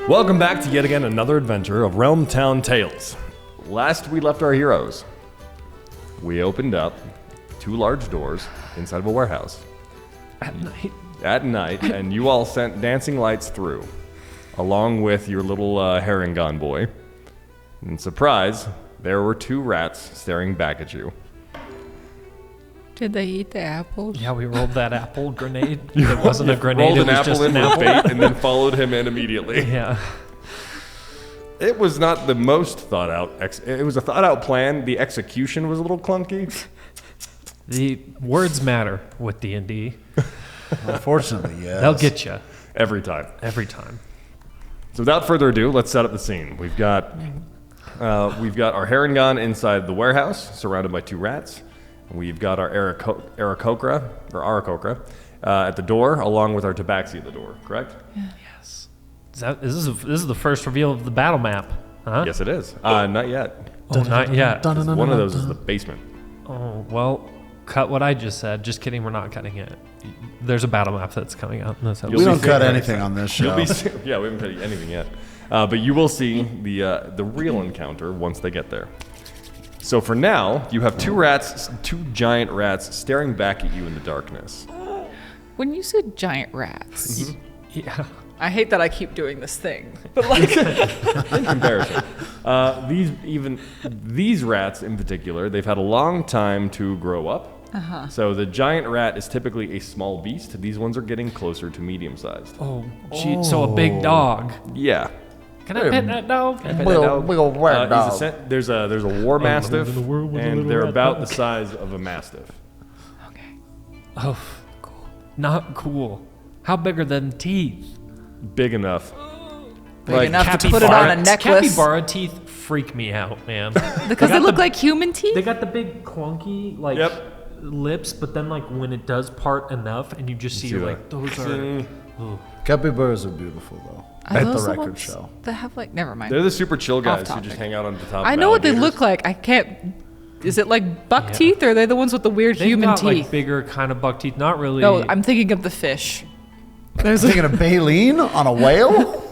Welcome back to yet again another adventure of RealmTown Tales. Last we left our heroes, we opened up two large doors inside of a warehouse. At night, and you all sent dancing lights through, along with your little herring gun boy. And surprise, there were two rats staring back at you. Did they eat the apples? Yeah, we rolled that apple grenade. It wasn't a grenade, Rolled it was just an apple. bait and then followed him in immediately. Yeah. It was not the most thought out. It was a thought out plan. The execution was a little clunky. The words matter with D&D. Unfortunately, yes. They'll get you Every time. every time. So without further ado, let's set up the scene. We've got our herring gun inside the warehouse, surrounded by two rats. We've got our Aarakocra at the door, along with our Tabaxi at the door. Correct? Yeah. Yes. This is the first reveal of the battle map, huh? Yes, it is. Not yet. Oh, not yet. One of those is the basement. Oh, well, cut what I just said. Just kidding, we're not cutting it. There's a battle map that's coming out in this episode. We don't cut anything on this show. Yeah, we haven't cut anything yet. But you will see the real encounter once they get there. So for now, you have two giant rats staring back at you in the darkness. When you said giant rats, Yeah. I hate that I keep doing this thing, but like, In comparison, these rats in particular, they've had a long time to grow up. So the giant rat is typically a small beast. These ones are getting closer to medium-sized. Oh, gee, so a big dog. Yeah. Can I pet that dog? There's a war mastiff, in the world with a and little they're rat about dog. the size of a mastiff. okay. Oh, cool. Not cool. How big are them teeth? Big enough. Big enough to put it on a necklace. Capybara teeth freak me out, man. Because they look like human teeth? They got the big clunky like lips, but then like when it does part enough, and you just see like those are. Capybaras are beautiful, though. Are At those the record ones show. That have like, never mind. They're the super chill guys who topic. just hang out on the top. I of know what they alligators. look like. I can't. Is it like buck teeth, or are they the ones with the weird They've human got, teeth? like bigger kind of buck teeth. Not really. No, I'm thinking of the fish. There's Thinking of baleen on a whale?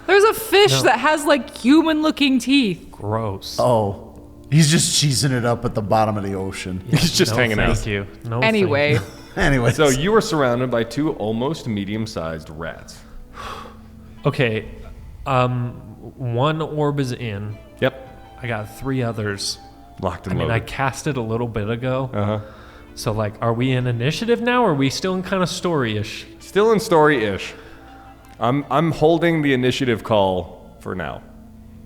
there's a fish that has like human-looking teeth. gross. Oh, he's just cheesing it up at the bottom of the ocean. He's just hanging out. Thank you. No. Anyway, thank you. Anyway, So you are surrounded by two almost medium-sized rats. Okay. One orb is in. Yep. I got three others. Locked I and mean, I loaded. cast it a little bit ago. Uh-huh. So, like, are we in initiative now, or are we still in kind of story-ish? Still in story-ish. I'm holding the initiative call for now.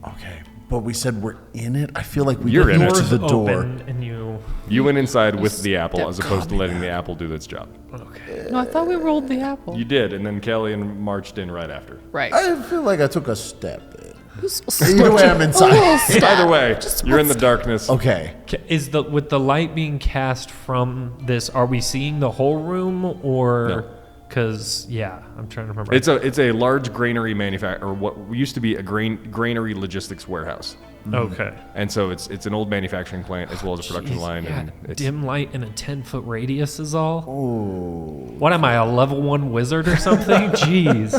okay, but we said we're in it. I feel like we You're in get it. to the Doors door. open and you. You went inside with the apple Step as opposed to letting the apple do its job. Okay. no, I thought we rolled the apple. You did, and then Kelly and marched in right after. Right. I feel like I took a step in. Just Either way, I'm a inside. little step. Either way, you're in the darkness. Okay. Is with the light being cast from this? Are we seeing the whole room, or? No. Because I'm trying to remember. It's a large granary manufacturer, or what used to be a granary logistics warehouse. okay. And so it's an old manufacturing plant as well as a production Jeez, line. yeah, And it's, dim light in a 10-foot radius is all. Ooh. What am I, a level 1 wizard or something? Jeez.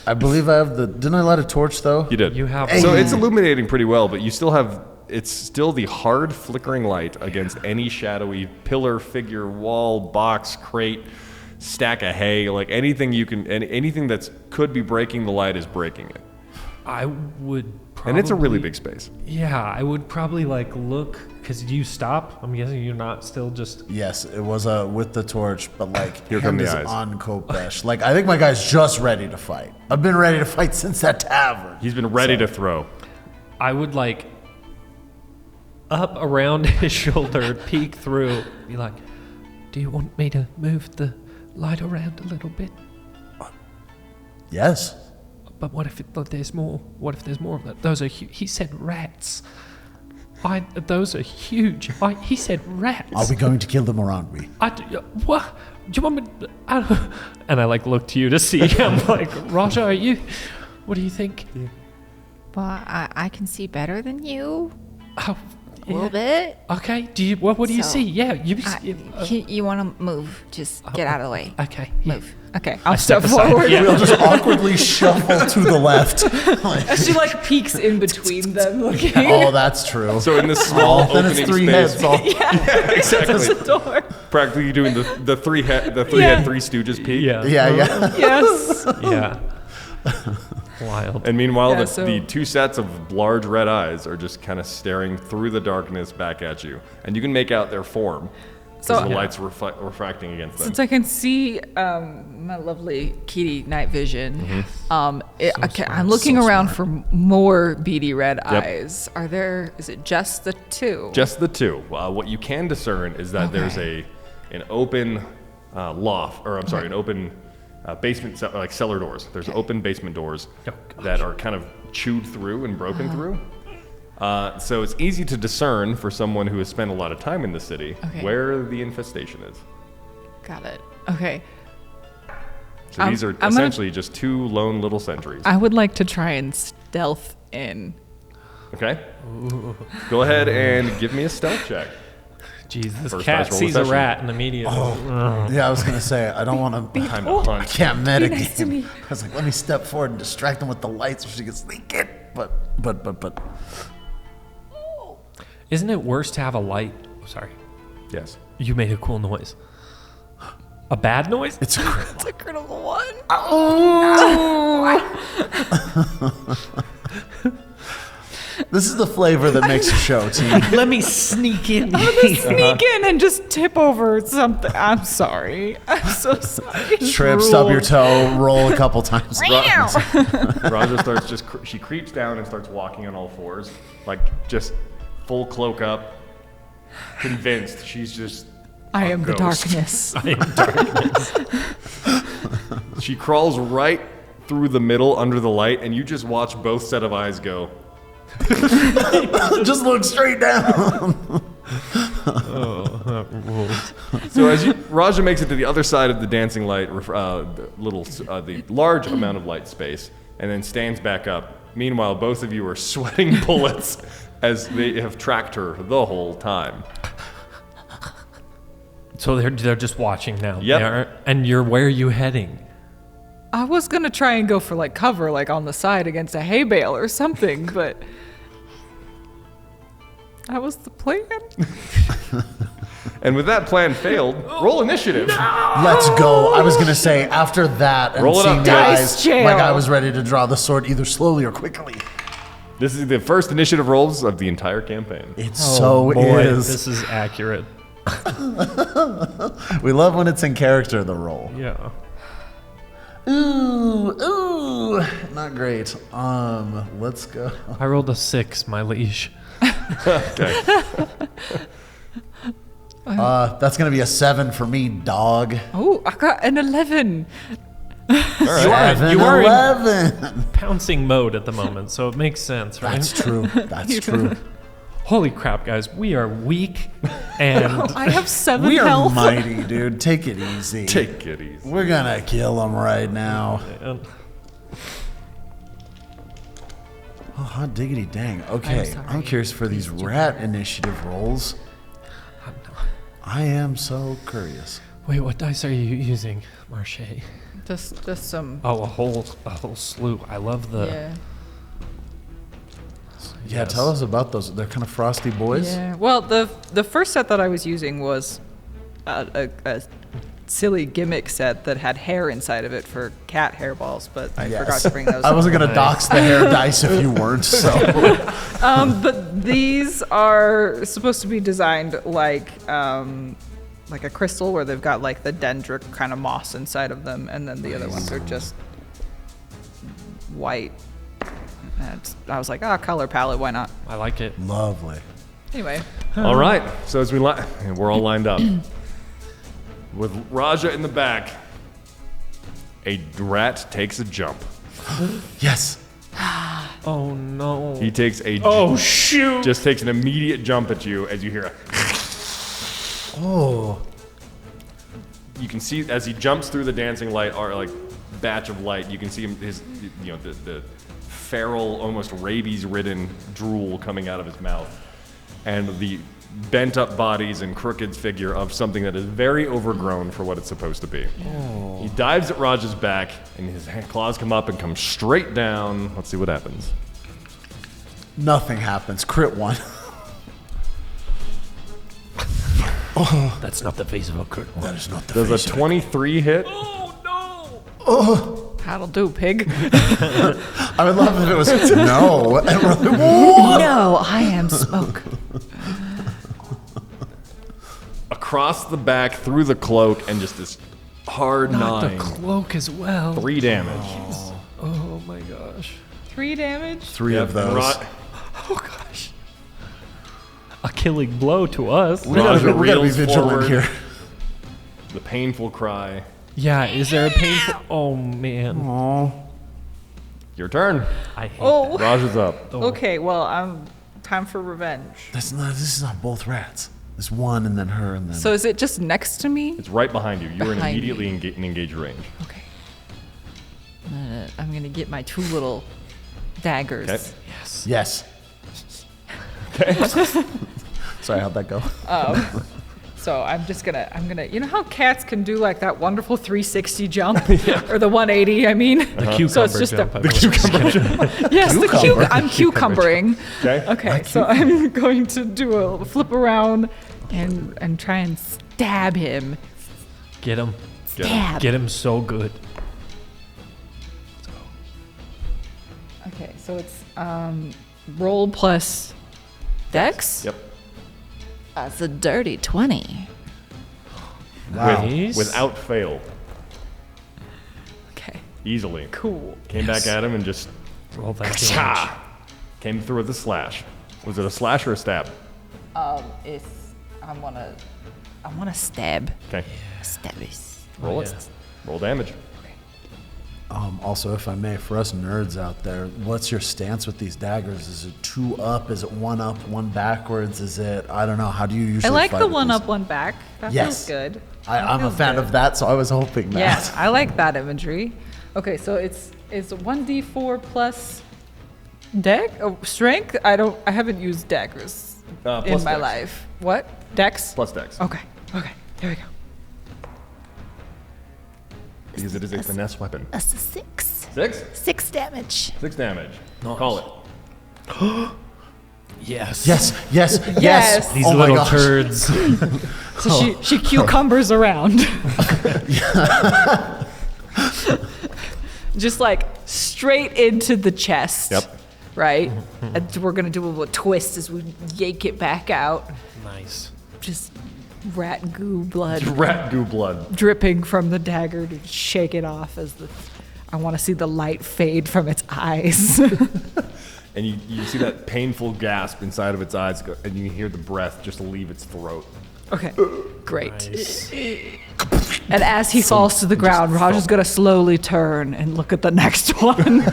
I believe I have the. Didn't I light a torch, though? you did. You have. So it's illuminating pretty well, but you still have. It's still the hard flickering light against any shadowy pillar, figure, wall, box, crate, stack of hay, like anything you can, anything that could be breaking the light is breaking it. I would probably. And it's a really big space. Yeah, I would probably like look, because you stop. I'm guessing you're not still just. Yes, it was with the torch, but like Here come hand the is eyes. on Kopesh. Like I think my guy's just ready to fight. I've been ready to fight since that tavern. He's been ready to throw. I would like up around his shoulder, peek through, be like, "Do you want me to move the light around a little bit? Yes. But what if there's more? What if there's more of that? Those are he said rats. Those are huge. He said rats. Are we going to kill them or aren't we? What? Do you want me? And I like look to you to see. I'm like, Raja, are you? What do you think? Well, I can see better than you. Oh, little bit. Okay. What do you So, see? Yeah. You want to move? Just get out of the way. Okay. Yeah. Move. Okay, I'll step step aside. forward. Yeah. We'll just awkwardly shuffle to the left. She like peeks in between them, looking. Oh, that's true. So in this small then opening it's three space, heads all. exactly, the door. practically doing the three head Three Stooges peek. Yeah. Yeah. Yes. Yeah. Wild. And meanwhile, Yeah, the two sets of large red eyes are just kind of staring through the darkness back at you, and you can make out their form because So- the lights refracting against them. Since I can see my lovely kitty night vision, I'm looking around for more beady red eyes. Is it just the two? Just the two. What you can discern is that there's an open loft, or I'm sorry, an open basement, like cellar doors. There's open basement doors that are kind of chewed through and broken through. So it's easy to discern for someone who has spent a lot of time in the city where the infestation is. Got it. Okay. So these are essentially just two lone little sentries. I would like to try and stealth in. Okay? Go ahead and give me a stealth check. Jeez, this First cat dice roll sees a session. rat and immediately. Yeah, I was gonna say I don't want to. Time to hunt. I can't Be nice to me. metagame. I was like, let me step forward and distract him with the lights so she can sneak in. But. Isn't it worse to have a light? Oh, sorry. Yes. You made a cool noise. A bad noise? It's a crit. It's a critical one. This is the flavor that makes a show, team. Let me sneak in. Sneak in and just tip over something. I'm sorry. I'm so sorry. Trip, stub your toe, roll a couple times. Raja starts she creeps down and starts walking on all fours, like just full cloak up, convinced she's just I am the ghost. darkness. She crawls right through the middle under the light, and you just watch both set of eyes go. Just look straight down. So as Raja makes it to the other side of the dancing light, the large amount of light space, and then stands back up. Meanwhile, both of you are sweating bullets as they have tracked her the whole time. So they're just watching now. Yep. And where are you heading? I was gonna try and go for like cover, like on the side against a hay bale or something, but that was the plan. And with that plan failed, roll initiative. Let's go. I was gonna say after that and Roll it seeing up, the dice eyes, jail. like I was ready to draw the sword either slowly or quickly. This is the first initiative rolls of the entire campaign. It so boy, is. This is accurate. We love when it's in character, the roll. Yeah. Ooh, not great. Let's go. I rolled a 6, my liege. Okay. That's gonna be a 7 for me, dog. Oh, I got an 11. You are in 11. pouncing mode at the moment, so it makes sense, right? That's true. That's true. Holy crap, guys. We are weak and I have 7 We are health. mighty, dude. Take it easy. Take it easy. We're gonna kill him right now. Oh, hot diggity dang. Okay, sorry. I'm curious for these rat initiative rolls. I am so curious. Wait, what dice are you using, Marche? Just some. Oh, a whole slew. I love the. Yeah. Yeah, Yes. tell us about those. They're kind of frosty boys. Yeah. Well, the first set that I was using was a silly gimmick set that had hair inside of it for cat hairballs, but I forgot to bring those. I wasn't up. gonna dox the hair dice if you weren't. So But these are supposed to be designed like a crystal, where they've got like the dendric kind of moss inside of them, and then the other ones are just white. And I was like, color palette, why not? I like it. lovely. Anyway, All right. So as we're all lined up. With Raja in the back, a rat takes a jump. Yes. Oh no. He takes a shoot. just takes an immediate jump at you as you hear a. Oh. You can see as he jumps through the dancing light, or like batch of light. You can see him the feral, almost rabies-ridden drool coming out of his mouth. and the bent up bodies and crooked figure of something that is very overgrown for what it's supposed to be. Oh. He dives at Raj's back, and his claws come up and come straight down. Let's see what happens. Nothing happens. Crit 1. That's not the face of a crit one. That is not the Does a face. 23 hit? That'll do, pig. I would love if it was no. And we're like, No, I am smoke. Across the back, through the cloak, and just this hard Not 9. the cloak as well. 3 damage. Oh my gosh. 3 damage. 3 Yep, of those. Oh gosh. A killing blow to us. We gotta be reels vigilant forward. here. The painful cry. Yeah, is there a painful... Oh man. Oh. Your turn. I hate Oh. Raj is up. Okay, well, time for revenge. This is not both rats. This one and then her and then. So is it just next to me? It's right behind you. You're in Behind immediately in engage range. Okay. I'm gonna get my 2 little daggers. Okay. yes. Okay. Sorry, how'd that go? So I'm gonna, you know how cats can do like that wonderful 360 jump, or the 180? I mean, the cucumber so it's just jump. a I believe. yes, Cucumber. I'm cucumbering. Okay. Okay, so I'm going to do a flip around and try and stab him. Get him. Stab. Get him so good. Okay, so it's roll plus dex. Yep. That's a dirty 20. Wow. Nice. Without fail. Okay, Easily. cool. Came back at him and just Roll that damage. cha! Came through with a slash. Was it a slash or a stab? I wanna stab. Okay. Stabbers. Roll it. Roll damage. Also, if I may, for us nerds out there, what's your stance with these daggers? Is it 2 up? Is it 1 up, 1 backwards? Is it, I don't know, how do you I usually like fight the with 1 these? up, 1 back. That Yes. feels good. I'm a fan of that, so I was hoping that. Yeah, I like that imagery. Okay, so it's 1d4 plus strength. I haven't used daggers Plus in my dex. life. What? Dex? Plus dex. Okay, there we go. Because it is a finesse weapon. That's a 6. 6? 6 damage. 6 damage. Call it. Yes. Yes, yes, yes. Yes. These Oh my little gosh. turds. So she cucumbers around. Just like straight into the chest. Yep. Right? And we're gonna do a little twist as we yank it back out. Nice. Just rat goo blood Rat goo blood. dripping from the dagger to shake it off as I want to see the light fade from its eyes. And you see that painful gasp inside of its eyes, and you hear the breath just leave its throat. Okay, great. Nice. And as he falls to the ground, Roger's gonna slowly turn and look at the next one.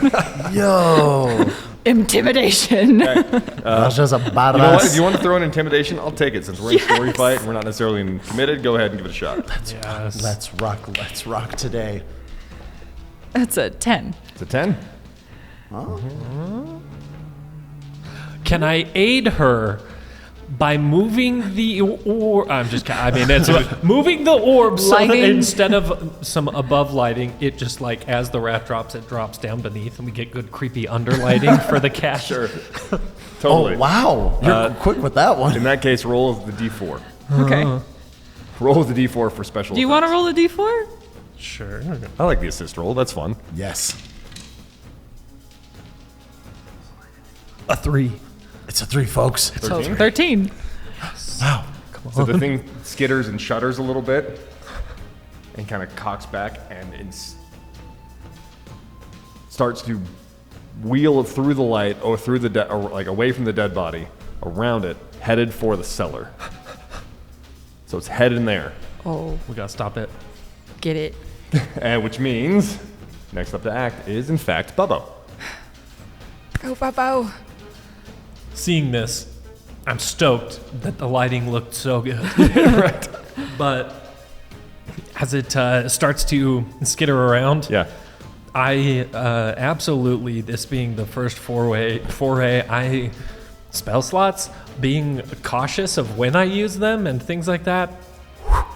Yo. Intimidation. That's just a You know what? If badass. you want to throw an intimidation, I'll take it. Since we're in story fight and we're not necessarily committed, go ahead and give it a shot. Yes. Let's rock today. That's a 10. It's a 10. Can I aid her by moving the orb? I'm just kidding. I mean, it's moving the orb so that Lighting. instead of some above lighting, it just like as the rat drops, it drops down beneath, and we get good creepy underlighting for the cat. Sure. Totally. Oh, wow. You're quick with that one. In that case, roll the d4. Okay. Roll the d4 for special Do you want to roll a d4? Sure. I like the assist roll. That's fun. Yes. A 3. It's a 3, folks. So 13. Wow. So the thing skitters and shudders a little bit and kind of cocks back and starts to wheel through the light or through the or like away from the dead body, around it, headed for the cellar. So it's heading there, Oh, We gotta stop it. get it. and which means next up to act is in fact Bubbo. Go, Bubbo. Seeing this, I'm stoked that the lighting looked so good. Right. But as it starts to skitter around, Yeah. I absolutely, this being the first foray, I spell slots, being cautious of when I use them and things like that.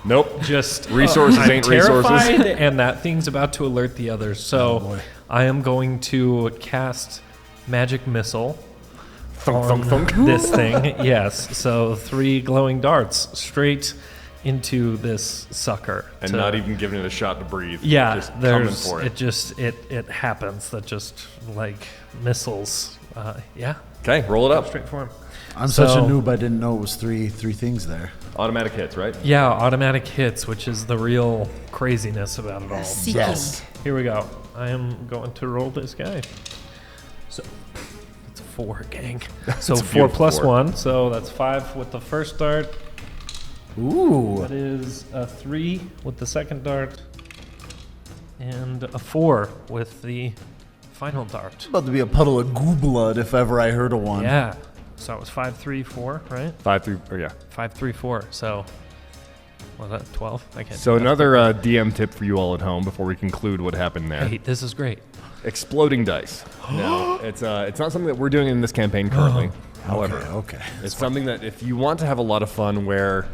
Nope. Just Resources I'm ain't resources. terrified, and that thing's about to alert the others. So I am going to cast Magic Missile Thunk, on thunk, thunk. this thing. Yes. So 3 glowing darts straight into this sucker. And not even giving it a shot to breathe. Yeah, just coming there's for it. it happens that just like missiles. Yeah, Okay, roll it up. straight for him. I'm such a So- noob. I didn't know it was three things there. Automatic hits, right? Yeah, automatic hits, which is the real craziness about it all. Seeking. Yes. Here we go. I am going to roll this guy. So it's a 4, gang. So a 4 beautiful plus 4. 1, so that's 5 with the first dart. Ooh. That is a 3 with the second dart, and a 4 with the final dart. About to be a puddle of goo blood if ever I heard of one. Yeah. So it was 5, 3, 4, right? 5 through, or yeah. 5, 3, 4. So was that 12? I can't. So do that. another DM tip for you all at home before we conclude what happened there. Hey, this is great. Exploding dice. No, it's not something that we're doing in this campaign currently. However, Okay. it's something that if you want to have a lot of fun where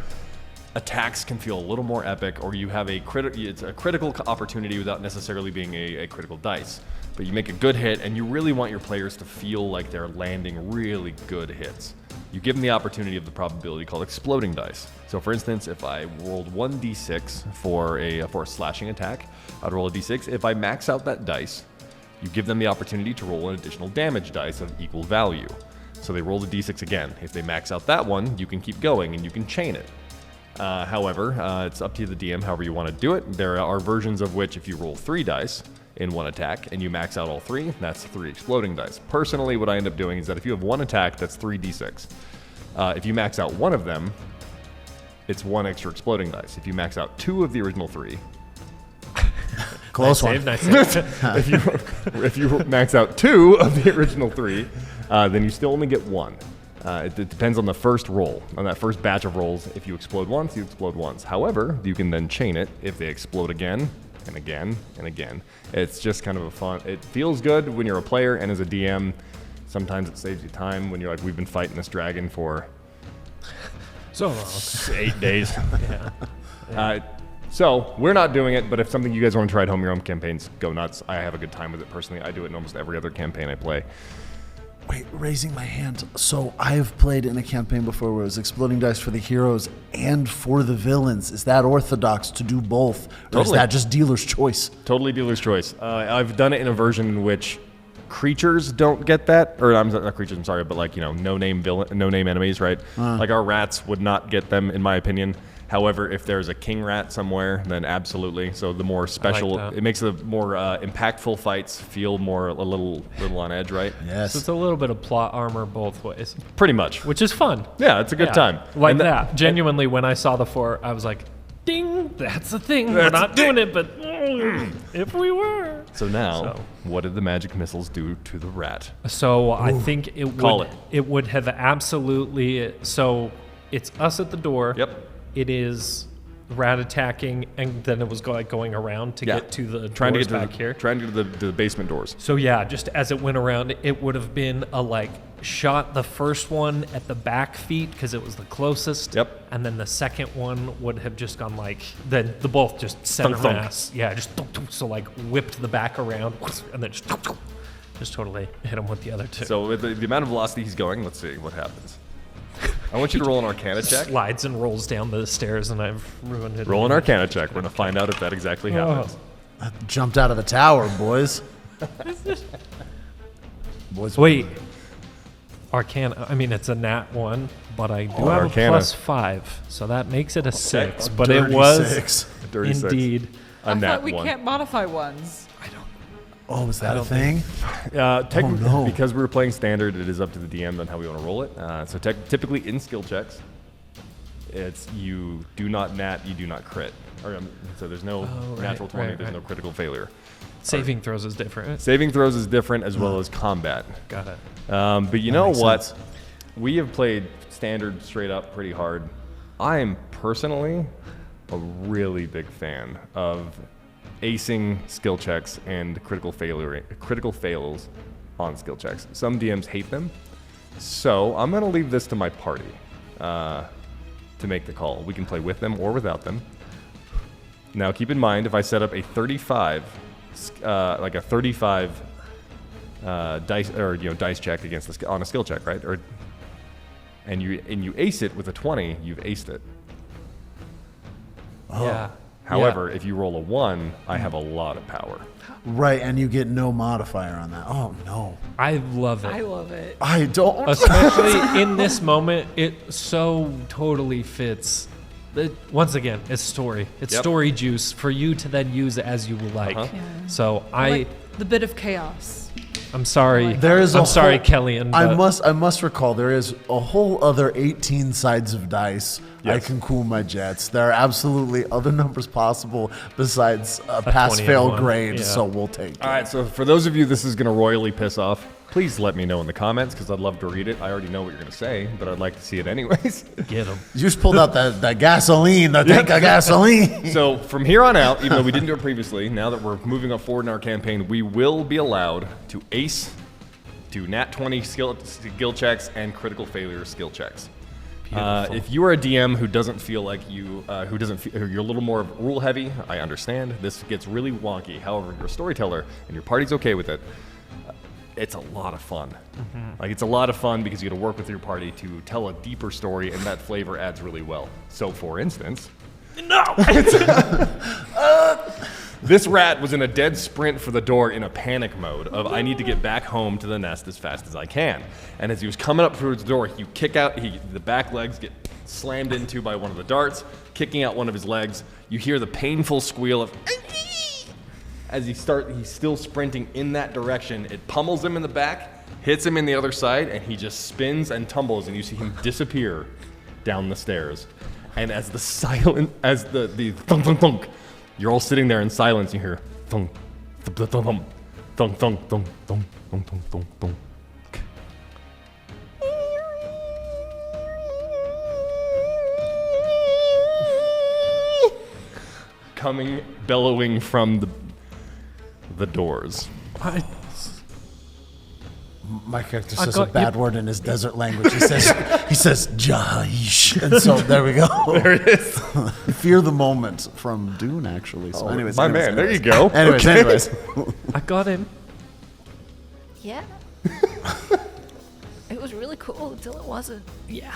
attacks can feel a little more epic, or you have it's a critical opportunity without necessarily being a critical dice, but you make a good hit and you really want your players to feel like they're landing really good hits. You give them the opportunity of the probability called exploding dice. So for instance, if I rolled 1d6 for a slashing attack, I'd roll a d6. If I max out that dice, you give them the opportunity to roll an additional damage dice of equal value. So they roll the d6 again. If they max out that one, you can keep going and you can chain it. However, it's up to the DM however you want to do it. There are versions of which if you roll 3 dice in one attack and you max out all 3, that's 3 exploding dice. Personally, what I end up doing is that if you have one attack, that's 3 d6. If you max out one of them, it's 1 extra exploding dice. If you max out 2 of the original 3, Close one. Nice save. if you max out 2 of the original 3, then you still only get 1. It depends on the first roll, on that first batch of rolls. If you explode once, you explode once. However, you can then chain it if they explode again and again and again. It's just kind of a fun. It feels good when you're a player, and as a DM, sometimes it saves you time when you're like, we've been fighting this dragon for So long. 8 days. Yeah. So we're not doing it, but if something you guys want to try at home, your own campaigns, go nuts. I have a good time with it personally. I do it in almost every other campaign I play. Wait, raising my hand. So I've played in a campaign before where it was exploding dice for the heroes and for the villains. Is that orthodox to do both? Or is Totally. that just dealer's choice? Totally dealer's choice. I've done it in a version in which creatures don't get that, or I'm not creatures. I'm sorry, but like no name enemies, right? Like our rats would not get them, in my opinion. However, if there's a king rat somewhere, then absolutely. So the more special, that. it makes the more impactful fights feel more a little on edge, right? Yes. So it's a little bit of plot armor both ways, Pretty much. which is fun. Yeah, it's a good Yeah, time. Like And that. Genuinely, when I saw the 4, I was like, ding, that's the thing. We're That's not the doing it, but if we were. So now, So. what did the magic missiles do to the rat? So I think it Call would, it. it would have absolutely, so it's us at the door. Yep. It is rat attacking, and then it was going around to Yeah. get to the Trying to doors get back here. Trying to get to the basement doors. So yeah, just as it went around, it would have been a shot the first one at the back feet because it was the closest. Yep. And then the second one would have just gone then the both just center Thunk, thunk. mass. Yeah, just so whipped the back around and then just totally hit him with the other two. So with the amount of velocity he's going, let's see what happens. I want you to roll an Arcana check. Slides and rolls down the stairs, and I've ruined it. Roll an Arcana check. We're going to find out if that exactly happens. I jumped out of the tower, boys. Boys. Wait. Arcana. I mean, it's a nat 1, but I do have Arcana. a plus 5, so that makes it a 6. a But it dirty was 6. Dirty six. indeed. A I nat thought we 1. can't modify ones. Oh, is that a thing? Technically, no. because we're playing standard, it is up to the DM on how we want to roll it. So typically in skill checks, it's you do not nat, you do not crit. So there's no natural 20, there's no critical failure. Saving throws is different. Saving throws is different as well as combat. Got it. But you know makes what? sense. We have played standard straight up pretty hard. I am personally a really big fan of acing skill checks and critical fails on skill checks. Some DMs hate them. So I'm going to leave this to my party to make the call. We can play with them or without them. Now, keep in mind, if I set up a 35, like a 35 dice or dice check against on a skill check, right? And you ace it with a 20, you've aced it. Yeah. However, if you roll a 1, I have a lot of power. Right, and you get no modifier on that. Oh, no. I love it. I love it. I don't. Especially in this moment, it so totally fits. Once again, it's story. It's Yep. story juice for you to then use as you like. Yeah. So Like the bit of chaos. I'm sorry. There is I'm a sorry, whole- Kellyanne. I but must recall there is a whole other 18 sides of dice I Yes. can cool my jets. There are absolutely other numbers possible besides a 20 pass-fail and one. grade, Yeah. so we'll take it. All right, so for those of you this is going to royally piss off, please let me know in the comments because I'd love to read it. I already know what you're going to say, but I'd like to see it anyways. get him. You just pulled out that gasoline, the tank of gasoline. So from here on out, even though we didn't do it previously, now that we're moving up forward in our campaign, we will be allowed to ace, do nat 20 skill checks, and critical failure skill checks. If you are a DM who doesn't feel like you're a little more rule heavy, I understand. This gets really wonky. However, if you're a storyteller and your party's okay with it, it's a lot of fun. Like it's a lot of fun because you get to work with your party to tell a deeper story, and that flavor adds really well. So, for instance, this rat was in a dead sprint for the door in a panic mode of I need to get back home to the nest as fast as I can. And as he was coming up towards the door, you kick out, the back legs get slammed into by one of the darts, kicking out one of his legs. You hear the painful squeal of as he's still sprinting in that direction. It pummels him in the back, hits him in the other side, and he just spins and tumbles, and you see him disappear down the stairs. And as the thunk thunk thunk, you're all sitting there in silence. You hear thunk thunk thunk thunk thunk thunk thunk thunk thunk thunk thunk. Coming, bellowing from the doors. My character I says a got bad word in his desert language. He says Jahish, and so there we go. There it is. Fear the moment from Dune, actually. So, anyways, My man, there you go. Anyways. I got him. Yeah. It was really cool until it wasn't. Yeah.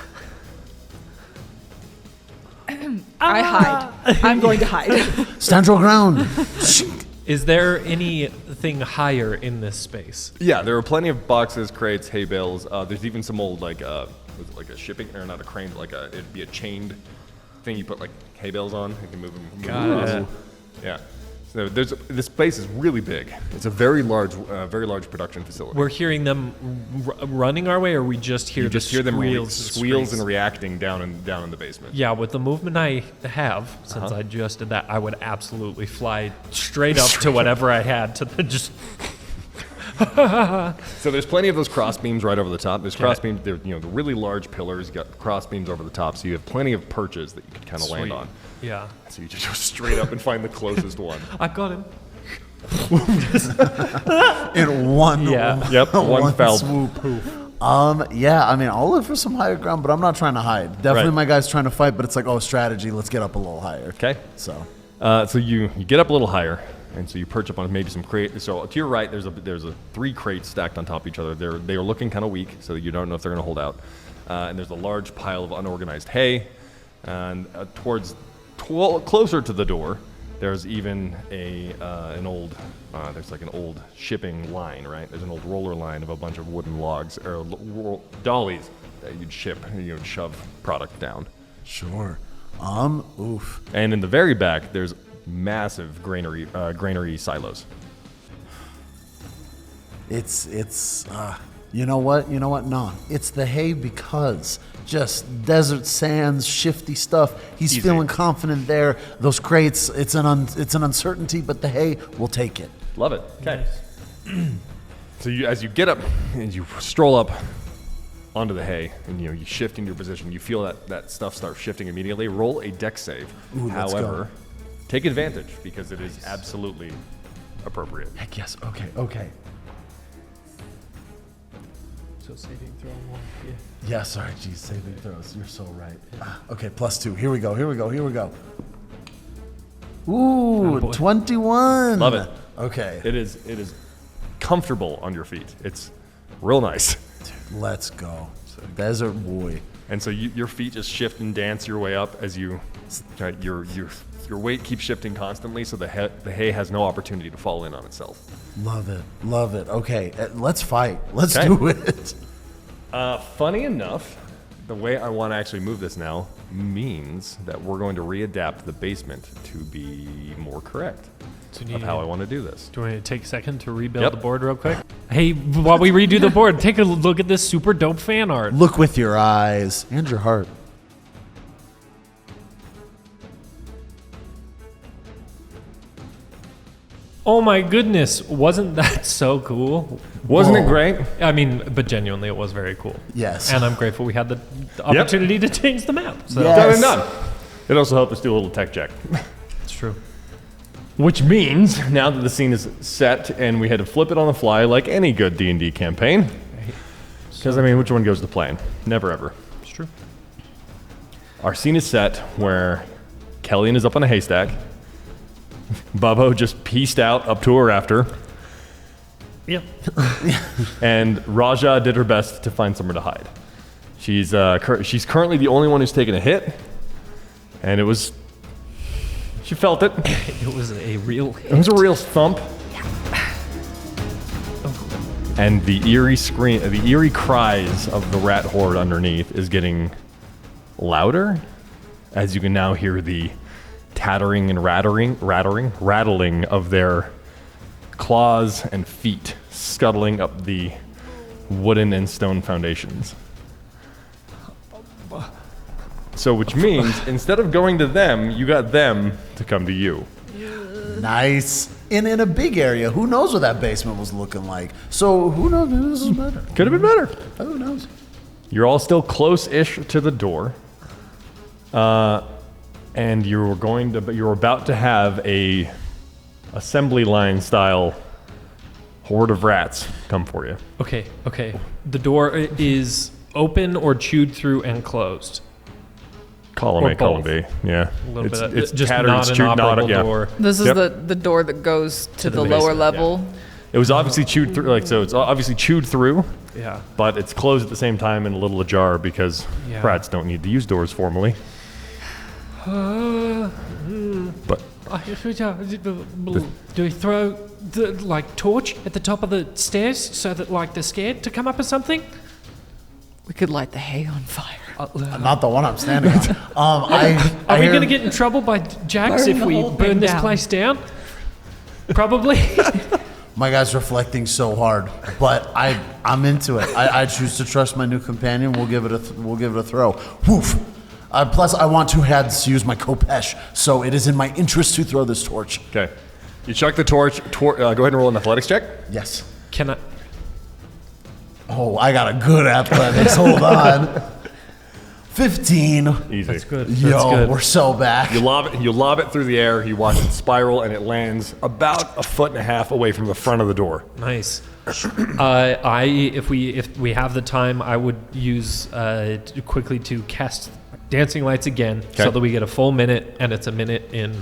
I hide. I'm going to hide. Stand your ground. Is there anything higher in this space? Yeah, there are plenty of boxes, crates, hay bales. There's even some old was it like a shipping or not a crane, but it'd be a chained thing you put like hay bales on. You can move them. Got it. Yeah. So this place is really big. It's a very large production facility. We're hearing them running our way, or we just hear You the just hear them squeals screams? and reacting down in the basement. Yeah, with the movement I have, since I just did that, I would absolutely fly straight up to whatever I had to just. So there's plenty of those cross beams right over the top. There's cross beams. They're the really large pillars. You got cross beams over the top, so you have plenty of perches that you could kind of land Sweet. on. Yeah. So you just go straight up and find the closest one. I got him. In one. Yeah. Yep, one foul swoop. Yeah, I mean, I'll look for some higher ground, but I'm not trying to hide. Definitely Right. my guy's trying to fight, but it's like, oh, strategy, let's get up a little higher. Okay. So, So you get up a little higher, and so you perch up on maybe some crate. So to your right, there's a 3 crates stacked on top of each other. They are looking kind of weak, so you don't know if they're going to hold out. And there's a large pile of unorganized hay, and closer to the door, there's even an old shipping line, right? There's an old roller line of a bunch of wooden logs or dollies that you'd shove product down. sure. Oof. And in the very back, there's massive granary silos. It's you know what? No. It's the hay because just desert sands, shifty stuff. He's Easy. feeling confident there. Those crates, it's an uncertainty, but the hay will take it. Love it. Okay. So as you get up and you stroll up onto the hay, and you shift into your position, you feel that stuff start shifting immediately. Roll a dex save. Ooh, let's However, go. take advantage because it is absolutely appropriate. Heck yes. Okay. So saving throw 1. Yeah. Yeah, sorry, geez, saving throws. You're so right. Okay, +2. Here we go. Ooh, Attaboy. 21. Love it. Okay, It is comfortable on your feet. It's real nice. let's go. Desert boy. And so your feet just shift and dance your way up as you, right, your weight keeps shifting constantly, so the hay has no opportunity to fall in on itself. Love it. Okay, let's fight. Let's Okay. do it. Funny enough, the way I want to actually move this now means that we're going to readapt the basement to be more correct So of how I want to do this. Do you want me to take a second to rebuild Yep. the board real quick? Hey, while we redo the board, take a look at this super dope fan art. Look with your eyes and your heart. Oh my goodness, wasn't that so cool? Wasn't it Whoa. great? I mean, but genuinely, it was very cool. Yes. And I'm grateful we had the opportunity to change the map. So Yeah. Done Yes. and done. It also helped us do a little tech check. it's true. Which means, now that the scene is set and we had to flip it on the fly like any good D&D campaign, because, I mean, which one goes to plan? Never, ever. It's true. Our scene is set where Kellyanne is up on a haystack. Bubbo just pieced out up to a rafter, Yep. and Raja did her best to find somewhere to hide. She's currently the only one who's taken a hit, and she felt it. It was a real It was a real thump. And the eerie cries of the rat horde underneath is getting louder, as you can now hear the tattering and rattling of their claws and feet scuttling up the wooden and stone foundations. So, which means instead of going to them, you got them to come to you. Nice. In a big area. Who knows what that basement was looking like? So who knows? Maybe this is better. Could have been better. Who knows? You're all still close-ish to the door, and you're about to have a assembly line style horde of rats come for you. Okay. The door is open or chewed through and closed. Column Or A, column both. B. Yeah, A little bit of, it's just tattered, not it's an chewed, operable yeah. door. This is Yep. the door that goes to the the lower basement, level. It was obviously chewed through, so it's obviously chewed through, Yeah. but it's closed at the same time and a little ajar because Yeah. rats don't need to use doors formally. But Do we throw the torch at the top of the stairs so that they're scared to come up or something? We could light the hay on fire. Not the one I'm standing on. Are we going to get in trouble by Jax Burn if the we whole burn thing this down. place down? Probably. My guy's reflecting so hard, but I'm into it. I choose to trust my new companion. We'll give it a throw. Woof. Plus, I want two hands to use my Kopesh, so it is in my interest to throw this torch. okay, you chuck the torch. Go ahead and roll an athletics check. Yes. Can I? Oh, I got a good athletics. Hold on. 15. Easy. That's good. Yo, That's good. we're so back. You lob it through the air. You watch it spiral, and it lands about 1.5 feet away from the front of the door. Nice. If we have the time, I would use quickly to cast dancing lights again, Okay. so that we get a full minute, and it's a minute in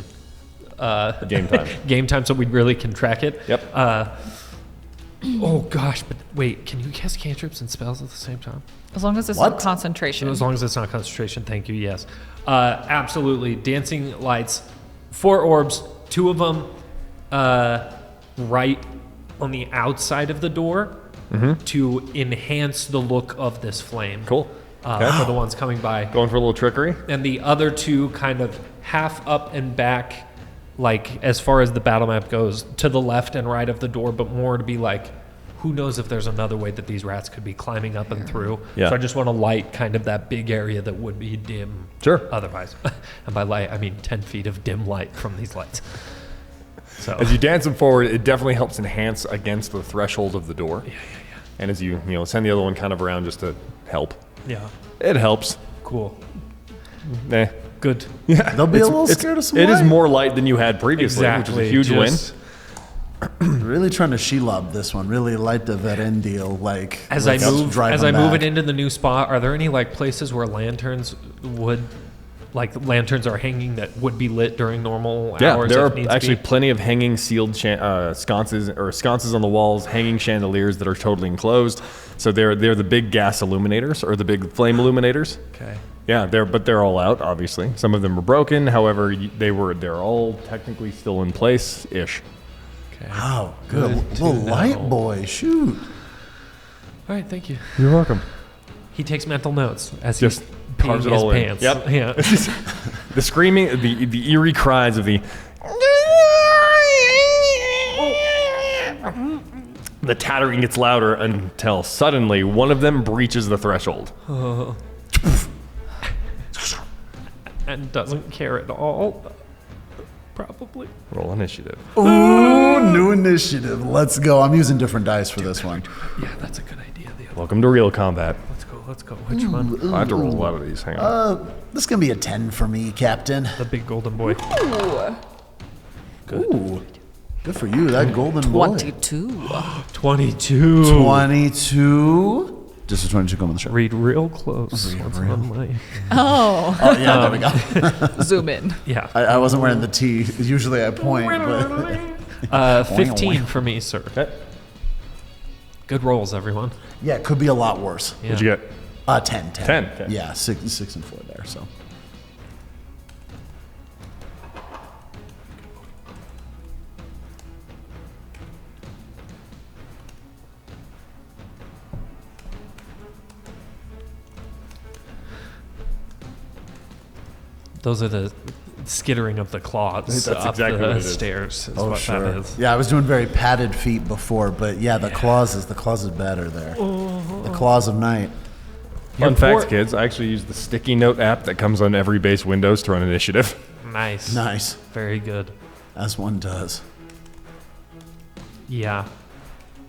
Game time. game time, so we really can track it. Yep. Oh gosh, but wait, can you cast cantrips and spells at the same time? As long as it's What? not concentration. As long as it's not concentration, thank you, yes. Absolutely. Dancing lights, 4 orbs, 2 of them right on the outside of the door to enhance the look of this flame. Cool. Okay. For the ones coming by. Going for a little trickery. And the other 2 kind of half up and back, like as far as the battle map goes, to the left and right of the door, but more to be like, who knows if there's another way that these rats could be climbing up and through. Yeah. So I just want to light kind of that big area that would be dim Sure. otherwise. And by light, I mean 10 feet of dim light from these lights. So As you dance them forward, it definitely helps enhance against the threshold of the door. Yeah. And as you send the other one kind of around just to help, yeah, it helps. cool. Eh. Good. They'll be a little scared of some It is light. more light than you had previously, which is a huge win. Really trying to shelob this one. Really light the Verendil, like As I let's move, drive as him I move back. it into the new spot, are there any like places where lanterns are hanging that would be lit during normal Yeah, hours? there if are needs actually be? plenty of hanging sealed sconces on the walls, hanging chandeliers that are totally enclosed. So they're the big gas illuminators or the big flame illuminators. Okay. Yeah, they're all out. Obviously, some of them are broken. However, they're all technically still in place ish. Okay. Wow, good. to Little light know. boy, shoot. All right. Thank you. You're welcome. He takes mental notes as Just he's carves peeing it all his in. pants. Yep. Yeah. The screaming, the eerie cries of the tattering gets louder until suddenly one of them breaches the threshold. And doesn't care at all. Probably. Roll initiative. Ooh, new initiative. Let's go. I'm using different dice for this one. Yeah, that's a good idea. Welcome to real combat. Let's go. Which one? I have to roll a lot of these. Hang on. This is gonna be a 10 for me, Captain. The big golden boy. Ooh, good for you. That golden boy. 22. 22. 22. Just a 22 come on the show. Read real close. What's on my- Oh, Oh yeah, there we go. zoom in. Yeah. I wasn't wearing the T. Usually I point, but 15 for me, sir. Okay. Good rolls, everyone. yeah, it could be a lot worse. Yeah. What'd you get? 10. 10, okay. Yeah, 6 and 4 there. So. Those are the skittering of the claws That's up exactly the what it is. stairs. Is Oh what sure. that is. Yeah, I was doing very padded feet before, but yeah, the claws is better there. The claws of night. Fun Your fact, poor- kids. I actually use the sticky note app that comes on every base Windows to run initiative. Nice. Nice, Very good. as one does. Yeah.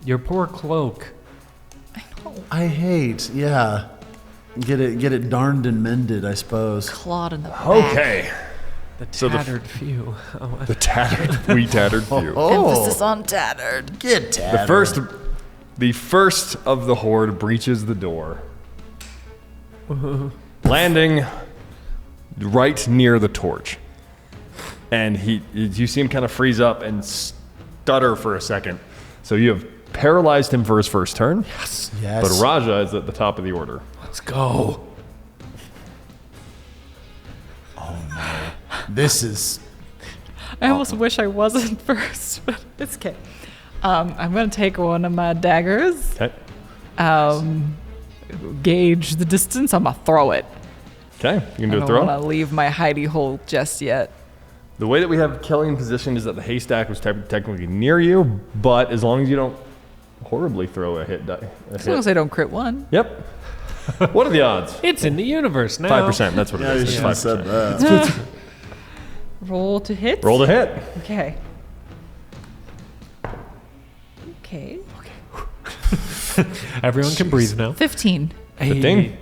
Your poor cloak. I hate, yeah. Get it darned and mended, I suppose. Clawed in the back. Okay. The So the- tattered few. Oh, The tattered few. Emphasis on tattered. Get tattered. The first of the horde breaches the door, landing right near the torch. And you see him kind of freeze up and stutter for a second. So you have paralyzed him for his first turn. yes. Yes. But Raja is at the top of the order. Let's go. This is I almost wish I wasn't first, but it's okay. I'm going to take one of my daggers, Okay. gauge the distance. I'm going to throw it. Okay. You can do I a don't want throw. to leave my hidey hole just yet. The way that we have Kelly positioned is that the haystack was technically near you, but as long as you don't horribly throw a hit die. As long as I don't crit one. Yep. What are the odds? It's in the universe now. 5%. That's what yeah, it you is. should It's have 5%. said that. Roll to hit. Roll to hit. Okay. Okay. Everyone can breathe now. 15. Hey. 15.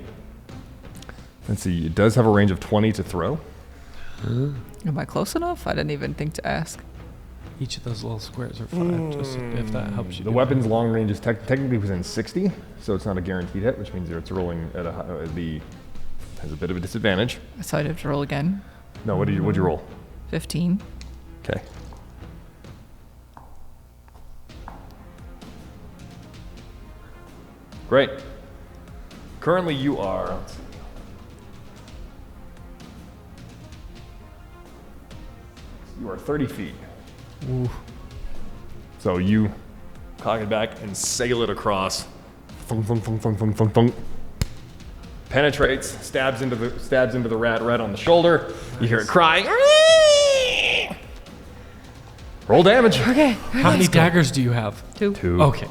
Let's see. It does have a range of 20 to throw. Am I close enough? I didn't even think to ask. Each of those little squares are 5, just if that helps you. The do weapon's long range is technically within 60, so it's not a guaranteed hit, which means it's rolling at has a bit of a disadvantage. So I'd have to roll again. No, what'd you roll? 15. Okay. Great. Currently, you are. Let's see. You are 30 feet. So you cock it back and sail it across. Thunk, thunk, thunk, thunk, thunk, thunk, thunk. Penetrates, stabs into the rat right on the shoulder. You hear it crying. Roll damage. Okay. How many daggers do you have? 2. 2. Okay.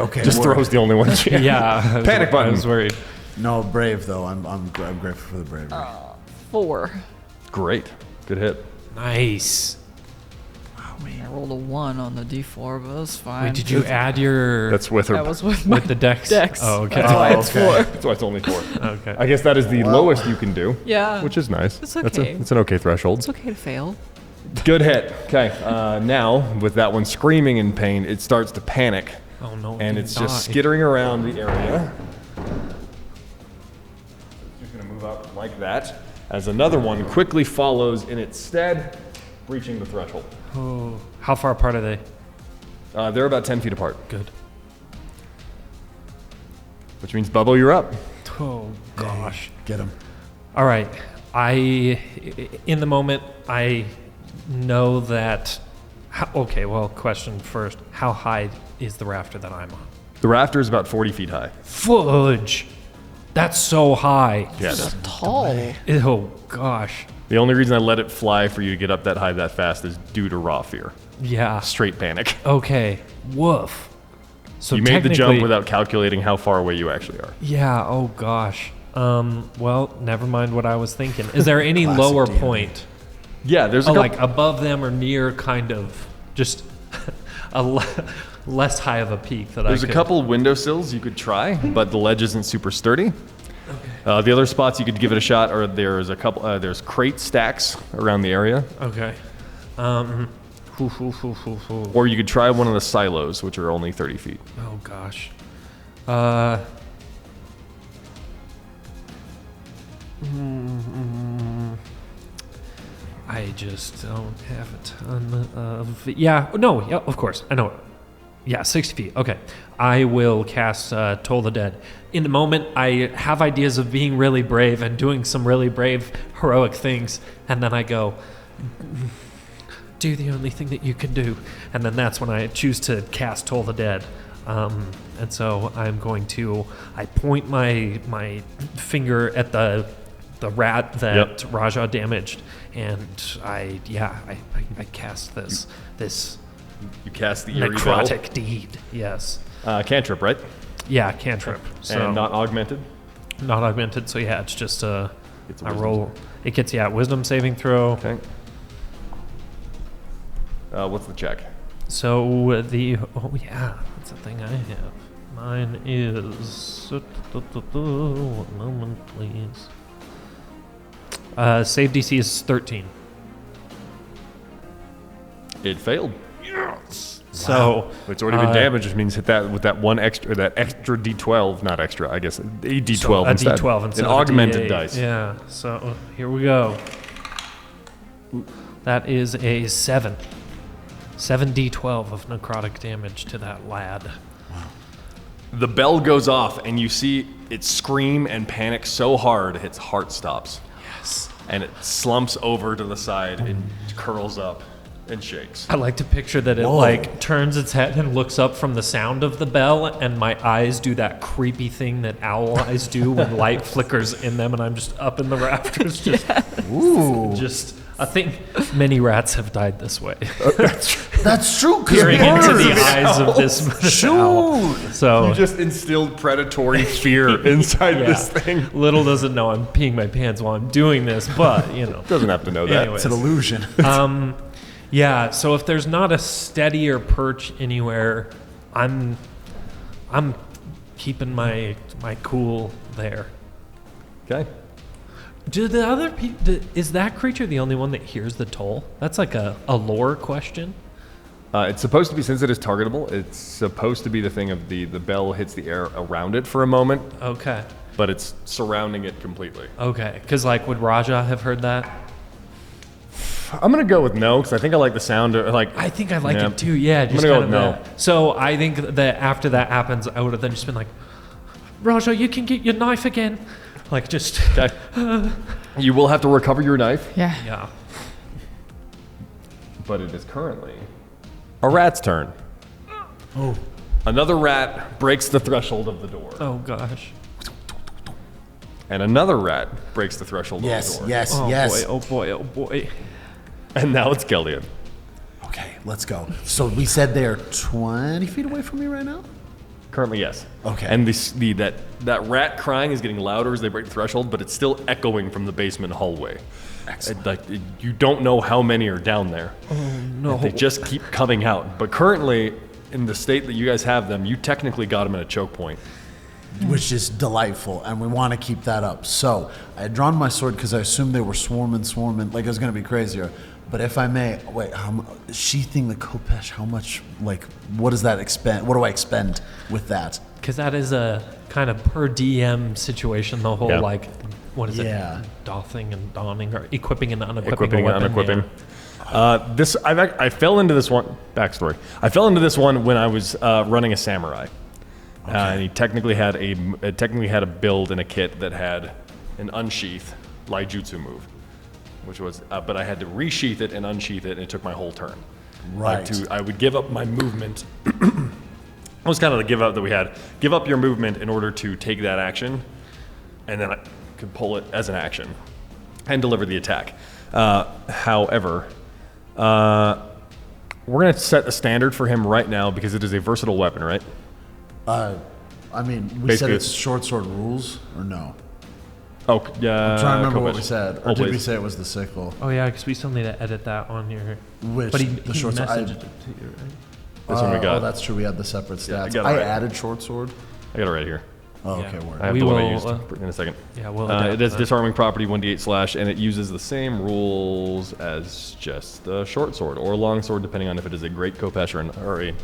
Okay. Just throw's the only one. Yeah. Panic button. I was worried. No, brave though. I'm grateful for the bravery. 4. Great. Good hit. Nice. I rolled a 1 on the d4, but that's fine. Wait, did you add your That's with her. That was with my with the dex? dex. Oh, okay. That's why it's okay. 4. That's why it's only 4. Okay. I guess that is the lowest you can do. Yeah. Which is nice. It's okay. It's an okay threshold. It's okay to fail. Good hit. Okay. Now, with that one screaming in pain, it starts to panic. Oh no! And it's just skittering around the area. Just going to move up like that. As another one quickly follows in its stead, breaching the threshold. Oh, how far apart are they? They're about 10 feet apart. Good. Which means, Bubbo, you're up. Oh gosh. Get him. All right. In the moment, I know that. Okay. Well, question first. How high is the rafter that I'm on? The rafter is about 40 feet high. Fudge. That's so high. Yes. Tall. Oh gosh. The only reason I let it fly for you to get up that high that fast is due to raw fear. Yeah. Straight panic. Okay. Woof. So You made the jump technically- without calculating how far away you actually are. Yeah. Oh gosh. Well, never mind what I was thinking. Is there any Classic lower D&D. point? Yeah, there's a Oh, couple, like above them or near, kind of, just less high of a peak that there's I a could. couple windowsills you could try, but the ledge isn't super sturdy. The other spots you could give it a shot are there's a couple. There's crate stacks around the area, Okay. or you could try one of the silos, which are only 30 feet. Oh gosh. I just don't have a ton of. Yeah. No. Yeah. Of course. I know it. Yeah. 60 feet. Okay. I will cast Toll the Dead. In the moment, I have ideas of being really brave and doing some really brave, heroic things, and then I go, do the only thing that you can do. And then that's when I choose to cast Toll the Dead. And so I'm going to, I point my finger at the rat that Raja damaged, and I cast this You cast the eerie necrotic deed. Yes. cantrip, right? Yeah, cantrip. So And not augmented. not augmented. So yeah, it's just It's a I wisdom roll. It gets wisdom saving throw. Okay. What's the check? So that's the thing I have. Mine is 1 moment, please. Save DC is 13. It failed. So It's already been damaged, which means hit that with that extra D12, not extra, I guess, a D12 so a instead. D12 instead An of a augmented D8. dice. Yeah. So here we go. That is a 7. 7d12 of necrotic damage to that lad. The bell goes off, and you see it scream and panic so hard, its heart stops. Yes. And it slumps over to the side, it curls up and shakes. I like to picture that it Whoa. like turns its head and looks up from the sound of the bell, and my eyes do that creepy thing that owl eyes do when light flickers in them, and I'm just up in the rafters, just. I think many rats have died this way, That's true. 'Cause peering into the birds- eyes of this owl. So You just instilled predatory fear inside this thing. Little does it know I'm peeing my pants while I'm doing this, but Doesn't have to know that. Anyways. It's an illusion. Yeah, so if there's not a steadier perch anywhere, I'm keeping my cool there. Okay. Do the other people? Is that creature the only one that hears the toll? That's like a lore question. It's supposed to be, since it is targetable, it's supposed to be the thing of the bell hits the air around it for a moment, Okay, but it's surrounding it completely. okay. Because would Raja have heard that? I'm going to go with no, because I think I like the sound. I think I like Yeah. it too. Yeah, just gonna go kind with of no. So I think that after that happens, I would have then just been like, Raja, you can get your knife again. Like just Okay. You will have to recover your knife, Yeah. yeah. but it is currently a rat's turn. Oh. Another rat breaks the threshold of the door, Oh gosh. and another rat breaks the threshold of Yes, the door. yes, Oh yes. boy. Oh boy. Oh boy. And now it's Gellion. Okay, let's go. So we said they're 20 feet away from me right now? Currently, yes. Okay. And that rat crying is getting louder as they break the threshold, but it's still echoing from the basement hallway. Excellent. You don't know how many are down there. No. They just keep coming out. But currently, in the state that you guys have them, you technically got them at a choke point. Which is delightful, and we want to keep that up. So I had drawn my sword because I assumed they were swarming, like it was going to be crazier. But if I may, wait, sheathing the Kopesh, how much, like, what does that expend? What do I expend with that? Because that is a kind of per DM situation. The whole like, what is Yeah. it? Doffing and donning, or equipping and unequipping Equipping a and weapon. unequipping. I fell into this one. Backstory. I fell into this one when I was running a samurai. And he technically had a build and a kit that had an unsheath Laijutsu move, which was, but I had to resheath it and unsheath it, and it took my whole turn. Right. I would give up my movement. It was kind of the give up that we had. Give up your movement in order to take that action, and then I could pull it as an action and deliver the attack. However, we're going to set a standard for him right now because it is a versatile weapon, right? I mean, we Basically, said it's short sword rules, or no? Oh, yeah. I'm trying to remember what Kopesh. we said. Or Hold, did we please. say it was the sickle? Oh yeah, because we still need to edit that on your. Which, But he the short sword? messaged it to you, right? This one we got. Oh, that's true. We had the separate Yeah, I stats. got it I right. added short sword. I got it right here. Oh, Yeah. okay, word. I have We the one I will, used in a second. Yeah, we'll. It adapt is that. disarming property 1d8 / and it uses the same rules as just the short sword or long sword, depending on if it is a great Kopesh or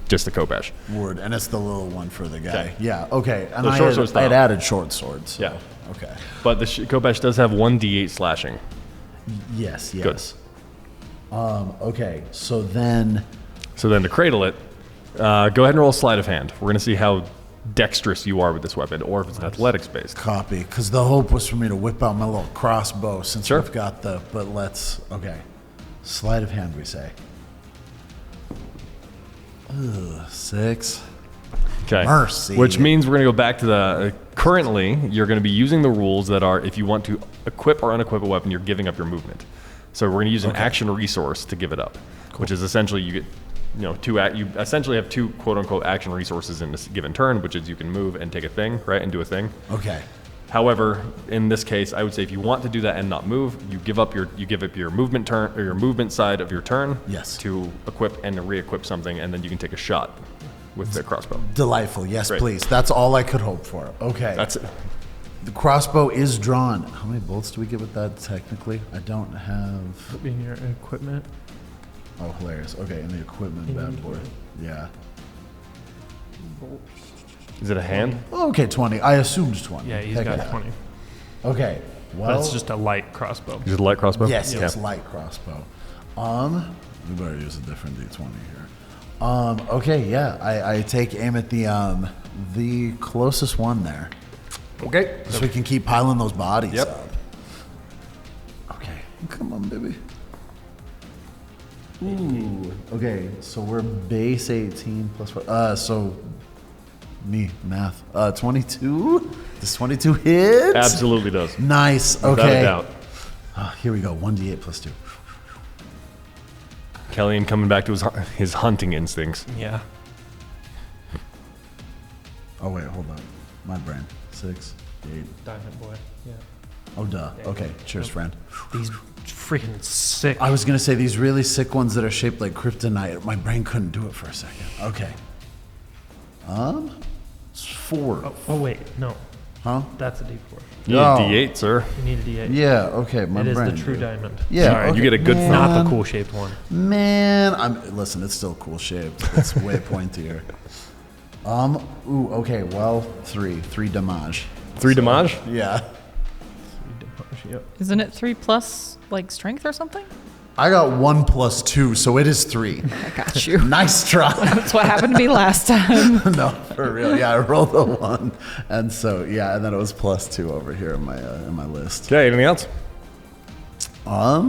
just a Kopesh. Word, and it's the little one for the guy. Okay. Yeah, okay. And The I short had, sword I style. had added short swords. So, Yeah. Okay. But the Kopesh does have 1d8 slashing. Yes, Good. yes. Okay, so then So then to cradle it, go ahead and roll a sleight of hand. We're going to see how dexterous you are with this weapon, or if it's athletics based. copy, because the hope was for me to whip out my little crossbow since Sure. we've got the, but let's, okay. Sleight of hand, we say. Ugh, 6. Okay. Mercy. Which means we're going to go back to the. Currently, you're going to be using the rules that are if you want to equip or unequip a weapon, you're giving up your movement. So we're going to use an action resource to give it up, which is essentially you get, you essentially have 2 quote unquote action resources in this given turn, which is you can move and take a thing, right, and do a thing. Okay. However, in this case, I would say if you want to do that and not move, you give up your movement turn or your movement side of your turn. Yes. To equip and re-equip something, and then you can take a shot with the crossbow. Delightful. Yes, Great. please. That's all I could hope for. Okay. That's it. The crossbow is drawn. How many bolts do we get with that technically? I don't have. in your equipment. Oh, hilarious. Okay, and the equipment bad boy. Yeah. Is it a hand? Oh, okay, 20. I assumed 20. Yeah, he's Heck got yeah. 20. Okay. Well, But it's just a light crossbow. Is it a light crossbow? yes, Yeah. it's light crossbow. We better use a different D20 here. Okay, yeah. I take aim at the closest one there. Okay. So we can keep piling those bodies Yep. up. Okay. Come on, baby. Ooh. Okay, so we're base 18 plus 4. So me, math. 22? Does 22 hit? Absolutely does. Nice. Okay. Without a doubt. Here we go. 1d8 plus 2. Kellyan coming back to his hunting instincts. Yeah. Oh, wait, hold on. My brain. 6, 8. Diamond boy. Yeah. Oh, duh. Okay. Cheers, friend. These freaking sick. I was going to say these really sick ones that are shaped like kryptonite. My brain couldn't do it for a second. Okay. It's 4. Oh wait, no. Huh? That's a D4. You need No. a D8, sir. You need a D8. Yeah, okay. My It is brain. the true did. diamond. Yeah. Sorry, you okay. get a good Man. Not the cool shaped one. Man, listen, it's still cool shaped. It's way pointier. Okay, well, 3 damage. 3 damage? Yeah. Yep. Isn't it 3 plus like strength or something? I got 1 plus 2, so it is 3. I got you. Nice try. That's what happened to me last time. No, for real. Yeah, I rolled a 1. And so, yeah, and then it was plus 2 over here in my list. Okay, anything else? I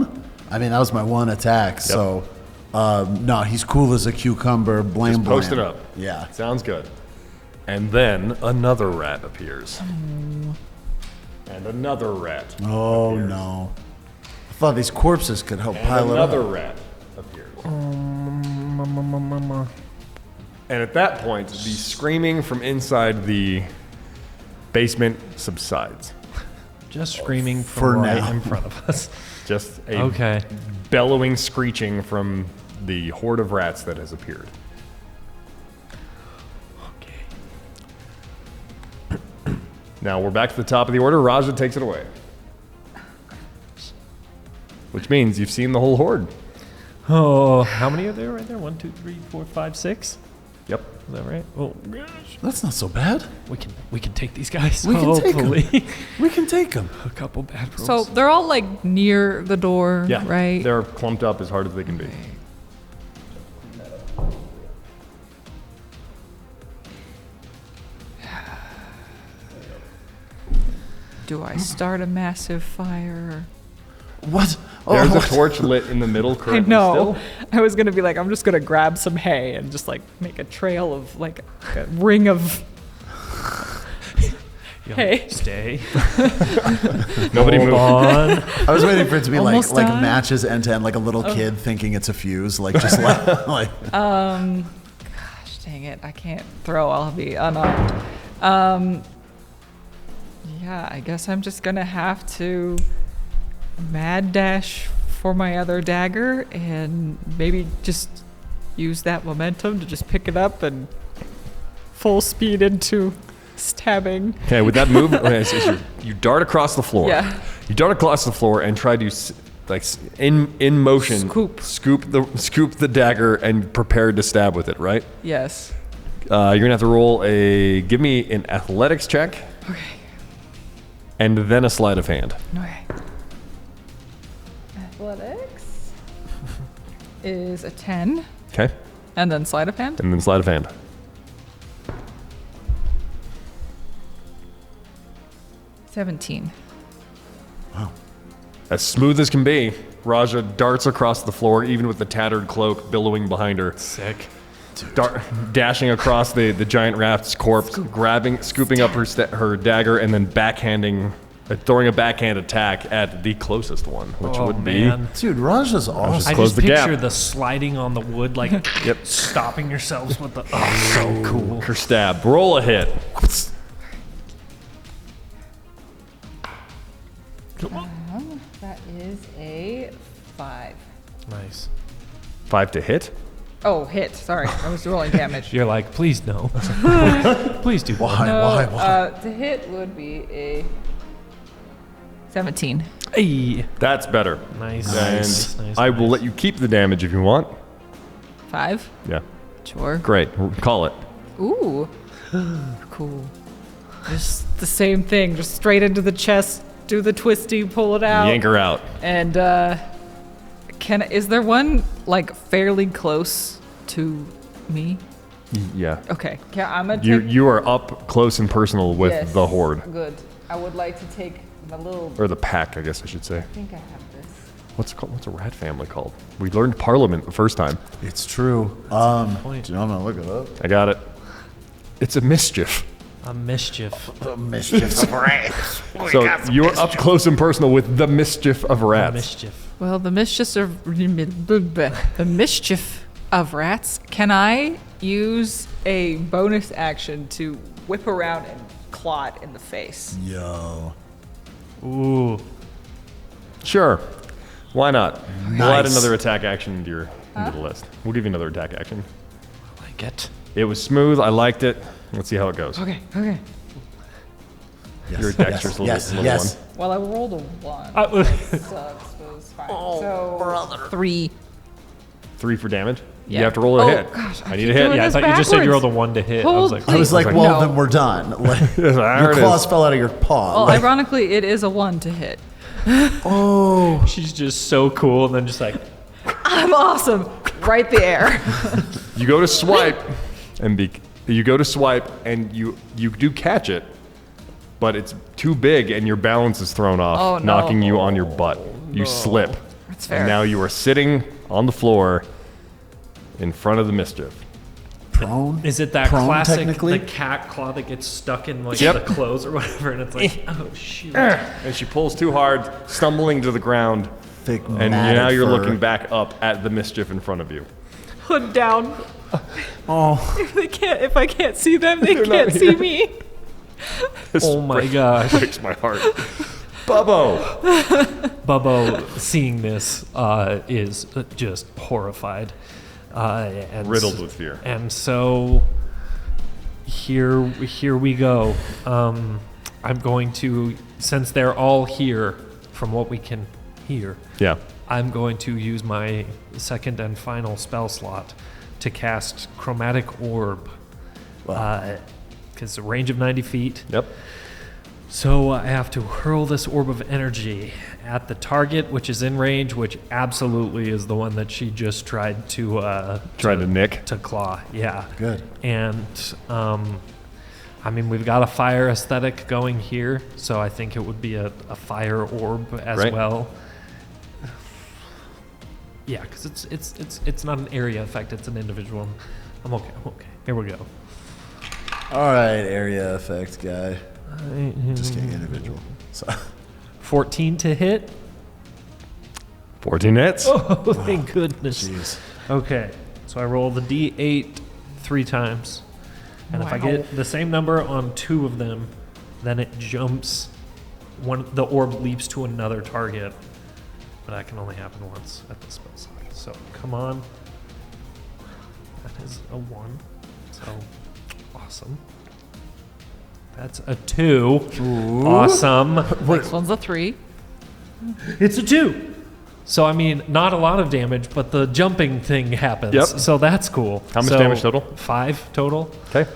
mean, that was my 1 attack, so no, he's cool as a cucumber. Blame, Just post blam. it up. Yeah. Sounds good. And then another rat appears. And another rat. Oh appears. no. I thought these corpses could help And pile it another up. rat appears. And at that point, the screaming from inside the basement subsides. Just screaming For from right now. in front of us. Just a Okay. bellowing screeching from the horde of rats that has appeared. Now we're back to the top of the order. Raja takes it away. which means you've seen the whole horde. Oh, how many are there right there? 1, 2, 3, 4, 5, 6. Yep. Is that right? Oh gosh, That's not so bad. we can take these guys. We can take 'em. Hopefully. We can take them. A couple bad rolls. So they're all like near the door, Yeah. right? They're clumped up as hard as they can be. Do I start a massive fire? What? There's a torch lit in the middle I currently know. still. I was gonna be like, I'm just gonna grab some hay and just like make a trail of like a ring of You'll Hey. stay. Nobody Hold moved. on. I was waiting for it to be Almost like done. matches end to end, like a little kid thinking it's a fuse, like just like gosh dang it, I can't throw, I'll be unarmed. Yeah, I guess I'm just gonna have to mad dash for my other dagger and maybe just use that momentum to just pick it up and full speed into stabbing. Okay, with that move, you dart across the floor. Yeah. You dart across the floor and try to, in motion, scoop the dagger and prepare to stab with it. Right? Yes. You're gonna have to roll give me an athletics check Okay. and then a sleight of hand. Okay. Athletics is a 10, Okay, and then sleight of hand. and then sleight of hand. 17. As smooth as can be, Raja darts across the floor, even with the tattered cloak billowing behind her. Sick. Dashing across the giant raft's corpse, scooping up her dagger, and then throwing a backhand attack at the closest one, which would be. dude, Raja's awesome. I Close just the gap. picture the sliding on the wood, like stopping yourselves with the. Oh, so cool. Her stab. Roll a hit. That is a 5. Nice. 5 to hit. Oh, hit. Sorry, I was rolling damage. You're like, please no. Please do. Why? To hit would be a 17. Hey. That's better. Nice. And Nice. I will let you keep the damage if you want. 5? Yeah. Sure. Great. Call it. Ooh. Cool. Just the same thing, just straight into the chest, do the twisty, pull it out. Yank her out. And is there one like fairly close to me? Yeah. Okay. Yeah, I'm gonna take. You are up close and personal with Yes, the horde. Good. I would like to take my little. Or the pack, I guess I should say. I think I have this. What's it called? What's a rat family called? We learned Parliament the first time. It's true. Do you know, I'm gonna look it up. I got it. It's a mischief. A mischief. The mischief of rats. So you're up close and personal with the mischief of A rats. mischief. Well, the mischief of rats. Can I use a bonus action to whip around and claw it in the face? Yo. Ooh. Sure. Why not? We'll add Nice. another attack action into the list. We'll give you another attack action. I like it. It was smooth. I liked it. Let's see how it goes. Okay. Okay. Yes, You're a dexterous little one. Well, I rolled a 1. Uh, So it was fine. So 3. 3 for damage. Yeah. You have to roll a Oh, hit. gosh, I I need keep a hit. doing yeah, I this thought you just said you rolled a backwards. 1 to hit. I was like, I was like, Please. well, No. then we're done. Like, There your it claws is. fell out of your paw. Well, Like, ironically, it is a 1 to hit. she's just so cool, and then just like, I'm awesome. Right there. You go to swipe, and you do catch it, but it's too big, and your balance is thrown off, Oh, no. knocking you on your butt. You slip. That's fair. And now you are sitting on the floor in front of the mischief. prone? is it that Prone, classic technically? the cat claw that gets stuck in like Yep. the clothes or whatever, and it's like, oh shoot. And she pulls too hard, stumbling to the ground, Thick, and matted now you're fur. looking back up at the mischief in front of you. Hood down. Oh, If I can't see them, they can't see me. This Oh my gosh. breaks my heart. Bubbo! Bubbo, seeing this, is just horrified. And Riddled with fear. And so here we go. I'm going to, since they're all here, from what we can hear, Yeah. I'm going to use my second and final spell slot to cast Chromatic Orb. Wow. Because a range of 90 feet. Yep. So I have to hurl this orb of energy at the target, which is in range, which absolutely is the one that she just tried to nick. to claw. Yeah. Good. And I mean, we've got a fire aesthetic going here, so I think it would be a fire orb as Right. well. Yeah, because it's not an area effect; it's an individual. I'm okay. Here we go. All right, area effect guy. Just getting individual. So 14 to hit. 14 hits. Oh, thank goodness. jeez. Okay, so I roll the d8 3 times. And if I Wow. get the same number on 2 of them, then it jumps. The orb leaps to another target. But that can only happen once at the spell slot. So come on. That is a 1. So awesome. That's a 2. Awesome. Next one's a 3. It's a 2. So, I mean, not a lot of damage, but the jumping thing happens. Yep. So that's cool. How much So, damage total? 5 total. Okay.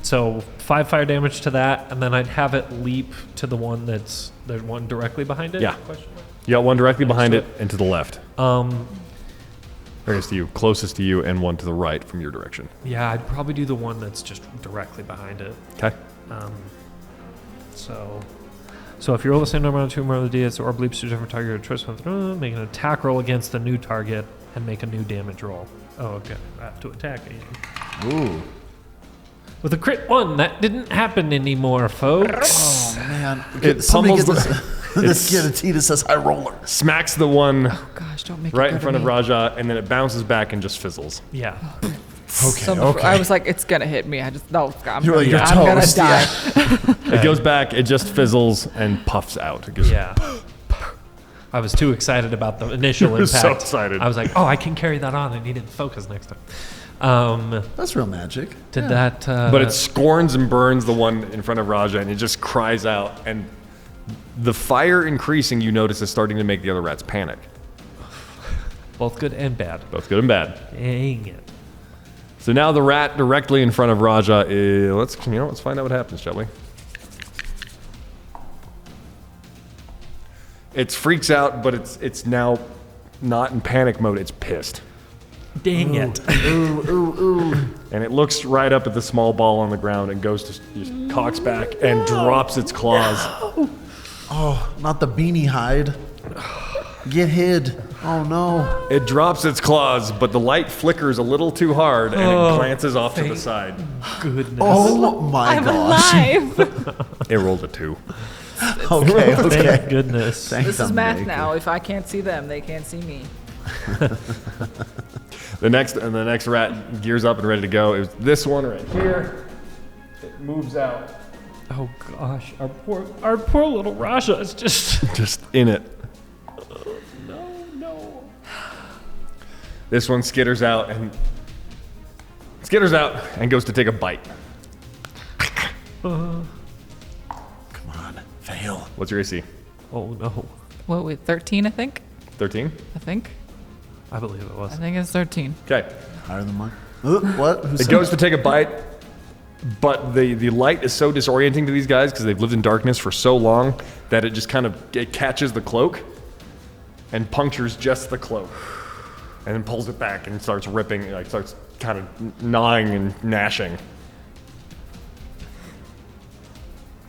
So 5 fire damage to that, and then I'd have it leap to the one there's one directly behind it? Yeah. Question mark? You got one directly behind to it and to the left. Nearest to you, closest to you, and one to the right from your direction. Yeah, I'd probably do the one that's just directly behind it. Okay. So if you roll the same number on 2 more of the d8, or bleeps to a different target or choice one, make an attack roll against the new target and make a new damage roll. Oh, okay. I have to attack again. Ooh. With a crit 1, that didn't happen anymore, folks. Oh man. It Somebody pummels get the- this guillotine says high roller. Smacks the one Oh gosh, don't make right it in front of Raja, and then it bounces back and just fizzles. Yeah. Okay. So before- I was like, it's gonna hit me. I just no, I'm, You're like, gonna, you're I'm gonna toast, die. It goes back, it just fizzles and puffs out. It goes, Yeah. I was too excited about the initial You were impact. so excited. I was like, oh, I can carry that on. I need it to focus next time. That's real magic. Did that... But it scorns and burns the one in front of Raja, and it just cries out. And the fire increasing, you notice, is starting to make the other rats panic. both good and bad. Both good and bad. Dang it. So now the rat directly in front of Raja is... Let's find out what happens, shall we? It freaks out, but it's now not in panic mode. It's pissed. Dang it. And it looks right up at the small ball on the ground and goes to just cocks back and drops its claws. Oh, not the beanie hide. Get hid. Oh no. It drops its claws, but the light flickers a little too hard and it glances off to the side. Goodness. Oh my I'm gosh. alive. It rolled a 2. Okay, Thank okay. goodness. Thanks, This is math Maker. now. If I can't see them, they can't see me. The next rat gears up and ready to go. It was this one right here. It moves out. Oh gosh, our poor little Raja is just In it. no. This one skitters out and goes to take a bite. Come on, fail. What's your AC? Oh no. What, wait, 13, I think? 13? I think it was. I think it's 13. Okay. Higher than mine. What? Who It said goes to take a bite, but the light is so disorienting to these guys because they've lived in darkness for so long that it just kind of it catches the cloak and punctures just the cloak, and then pulls it back and starts ripping, like starts kind of gnawing and gnashing.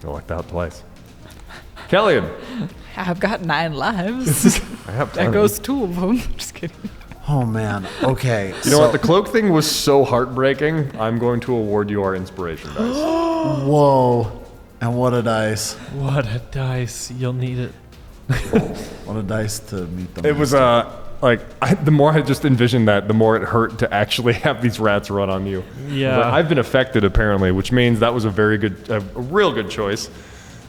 I lucked out twice. Kellyanne, I've got 9 lives. I have That goes 2 of them. Just kidding. Oh man. Okay. You know what? The cloak thing was so heartbreaking. I'm going to award you our inspiration dice. Whoa. And what a dice. What a dice. You'll need it. What a dice to meet them. It was the more I just envisioned that, the more it hurt to actually have these rats run on you. Yeah. But I've been affected apparently, which means that was a real good choice.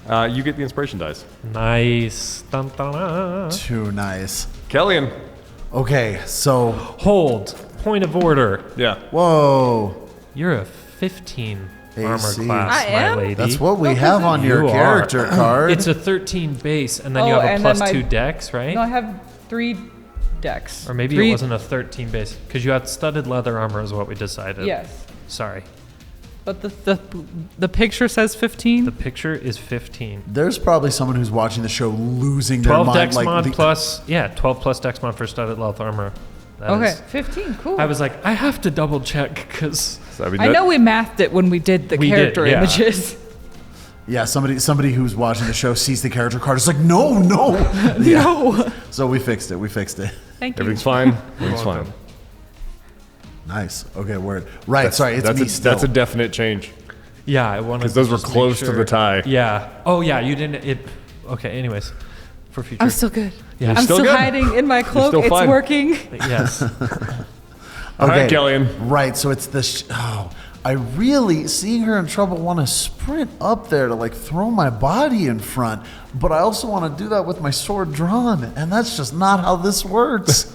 You get the inspiration dice. Nice. Dun, dun, dun. too nice. Kellyanne. Okay, so Hold. Point of order. Yeah. whoa. You're a 15 armor AC. class, I my am? lady. That's what we have on your You are. character card. It's a 13 base, and then you Oh, have a and then plus my- 2 dex, right? No, I have 3 dex. Or maybe Three- it wasn't a 13 base because you had studded leather armor is what we decided. Yes. Sorry. But the picture says 15. The picture is 15. There's probably someone who's watching the show losing their 12 mind. dex mod the- plus 12 plus dex mod for studded leather armor. That Okay, is- 15. Cool. I was like, I have to double check because So, I mean, I know we mathed it when we did the We did, character yeah. images. Yeah, somebody who's watching the show sees the character card. It's like, no. Yeah. No. So we fixed it. Thank you. everything's fine. Everything's fine. Nice. Okay, word. Right. Sorry, it's me still. That's a definite change. yeah, I wanted Because those to were just make close to sure- the tie. Yeah. Oh yeah, you didn't. It. Okay. Anyways, for future. I'm still good. Yeah. I'm still still good. hiding in my cloak. still It's fine. working. Yes. All right, Kellyanne. Right. So it's the. I really, seeing her in trouble, want to sprint up there to like throw my body in front, but I also want to do that with my sword drawn, and that's just not how this works.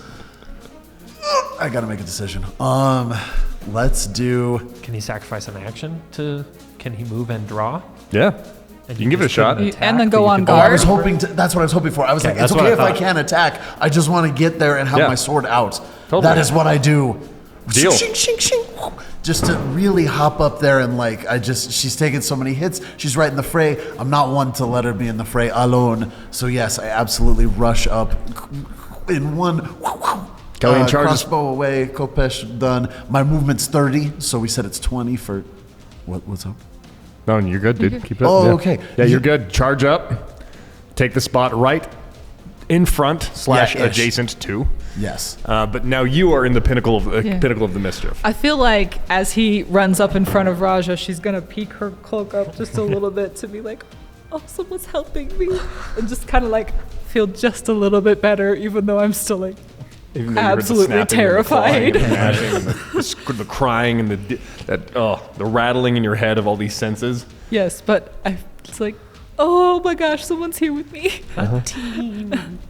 I gotta make a decision. Let's do. Can he sacrifice an action to? Can he move and draw? Yeah. And You can give it a just couldn't shot. attack, And then but go you on could- guard. I was hoping to. That's what I was hoping for. I was like, it's that's what okay I if I thought. can't attack. I just want to get there and have Yeah. my sword out. Totally. That is what I do. Deal. Shing, shing, shing. Just to really hop up there and like, she's taken so many hits. She's right in the fray. I'm not one to let her be in the fray alone. So yes, I absolutely rush up in one. Kellyanne charges. Crossbow away, Kopesh done. My movement's 30, so we said it's 20 for. What's up? No, you're good, dude. Keep it up. Oh, Yeah. okay. Yeah, you're good. Charge up. Take the spot right in front / Yeah-ish. adjacent to. Yes. But now you are in the pinnacle of Yeah. pinnacle of the mischief. I feel like as he runs up in front of Raja, she's gonna peek her cloak up just a little bit to be like, "Oh, someone's helping me," and just kind of like feel just a little bit better, even though I'm still like Even though you heard the absolutely snapping and the terrified. clawing and the mashing and the crying and the rattling in your head of all these senses. Yes, but it's like, oh my gosh, someone's here with me.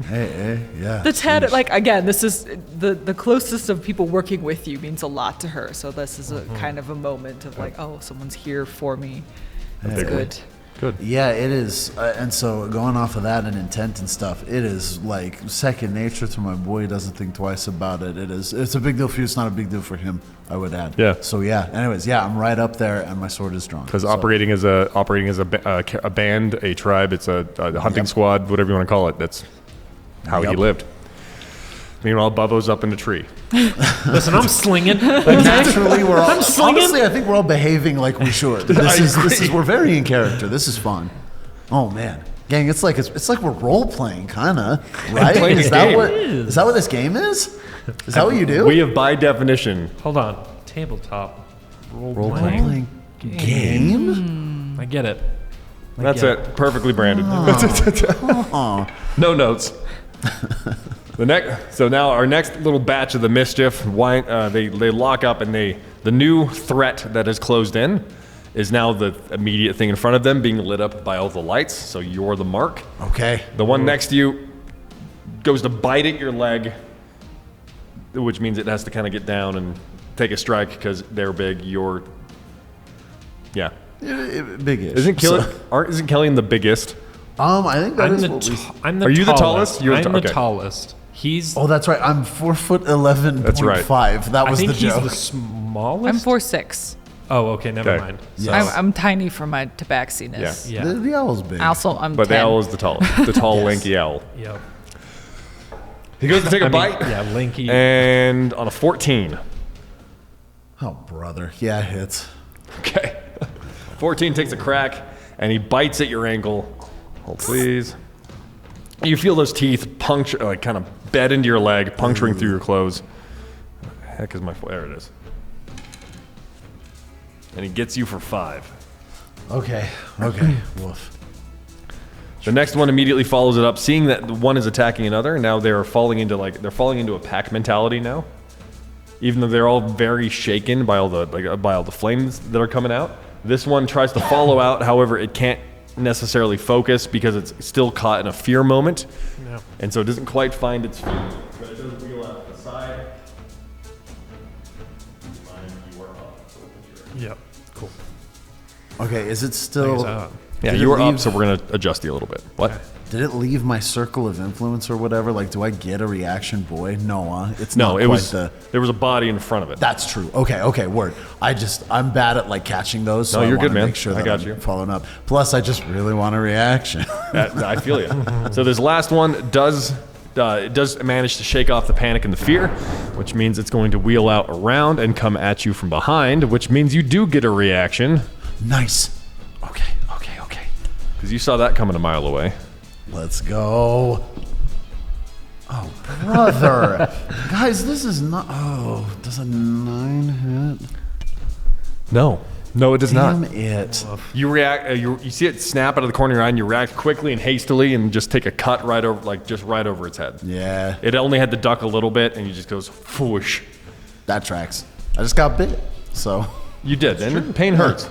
Hey, yeah. The Ted, Jeez. like again, this is the closest of people working with you means a lot to her. So this is a kind of a moment of like, oh, someone's here for me. That's big one. good. Good. Yeah, it is. And so going off of that and intent and stuff, it is like second nature to my boy. He doesn't think twice about it. It's a big deal for you. It's not a big deal for him, I would add. Yeah. So yeah, anyways, yeah, I'm right up there and my sword is drawn. Because So- operating as a band, a tribe, it's a hunting Yep. squad, whatever you want to call it. That's how he Yep. lived. Meanwhile, Bubbo's up in the tree. Listen, I'm slinging. Naturally, we're all, slinging. honestly, I think we're all behaving like we should. We're very in character. This is fun. Oh man, gang, it's like we're role playing, kind of, right? playing Is a that game. what this game is? Is that what you do? We have, by definition, Hold on. Tabletop. Role Role playing. playing game. I get it. that's get it. Perfectly branded. Oh, No notes. So now our next little batch of the mischief, they lock up, and the new threat that has closed in is now the immediate thing in front of them, being lit up by all the lights. So you're the mark. okay. The one next to you goes to bite at your leg, which means it has to kind of get down and take a strike because they're big. You're, yeah. Big-ish. Isn't Kellyanne the biggest? I think that I'm is the, what we. I'm the Are you the tallest. tallest? You're I'm the- the okay. tallest. He's. Oh, that's right. I'm 4'11.5". That's right. That I was think the he's joke. the smallest. I'm 4'6". Oh, okay. Never Okay. mind. Yes. I'm tiny for my tabaxiness. Yeah. Yeah. The owl's big. Also, I'm But 10. the owl is the tallest. The tall, lanky owl. Yep. He goes to take a I mean, bite, yeah, Linky. and on a 14. Oh, brother. Yeah, it hits. Okay. 14 takes a crack, and he bites at your ankle. Hold, please. You feel those teeth puncture, like kind of bed into your leg, puncturing through your clothes. Where the heck is my? There it is. And he gets you for 5. Okay. Woof. The next one immediately follows it up, seeing that one is attacking another. Now they're falling into a pack mentality now. Even though they're all very shaken by all the flames that are coming out. This one tries to follow out, however, it can't necessarily focus because it's still caught in a fear moment. Yeah. And so it doesn't quite find its feet. But it does wheel out to the side. And you are up. Yep. Cool. Okay, is it I guess still? I- Yeah, Did you it are up, leave- so we're going to adjust you a little bit. What? Did it leave my circle of influence or whatever? Like, do I get a reaction, boy? No, it's No, not it quite was there was a body in front of it. That's true. Okay, word. I'm bad at like catching those. So No, you're I wanna good, man. Make sure I that got I'm you. following up. Plus, I just really want a reaction. I feel you. So this last one does manage to shake off the panic and the fear, which means it's going to wheel out around and come at you from behind, which means you do get a reaction Nice. Okay. because you saw that coming a mile away. Let's go. Oh, brother. Guys, this is not. Oh, does a 9 hit? No, it does Damn not. it. You react. You see it snap out of the corner of your eye, and you react quickly and hastily, and just take a cut right over its head. Yeah, It only had to duck a little bit, and you just goes whoosh. that tracks. I just got bit, so. You did, and pain hurts.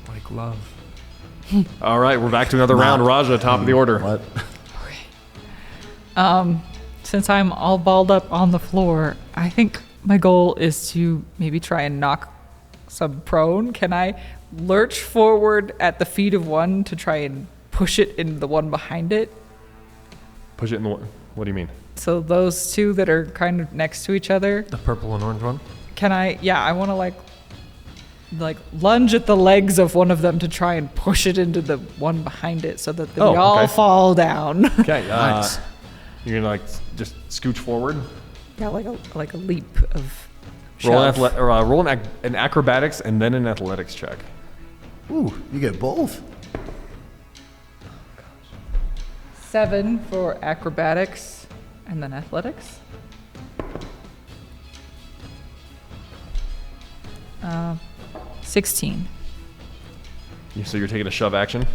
Like love. All right, we're back to another round. Raja, top of the order. What? Since I'm all balled up on the floor, I think my goal is to maybe try and knock some prone. Can I lurch forward at the feet of one to try and push it into the one behind it? Push it in the. What do you mean? So those two that are kind of next to each other, The purple and orange one. can I? Yeah, I want to like lunge at the legs of one of them to try and push it into the one behind it, so that we Oh, all okay. fall down. Okay. Nice. You're gonna just scooch forward. Yeah, like a leap of. Roll shove. an acrobatics and then an athletics check. Ooh, you get both. 7 for acrobatics, and then athletics. 16. So you're taking a shove action.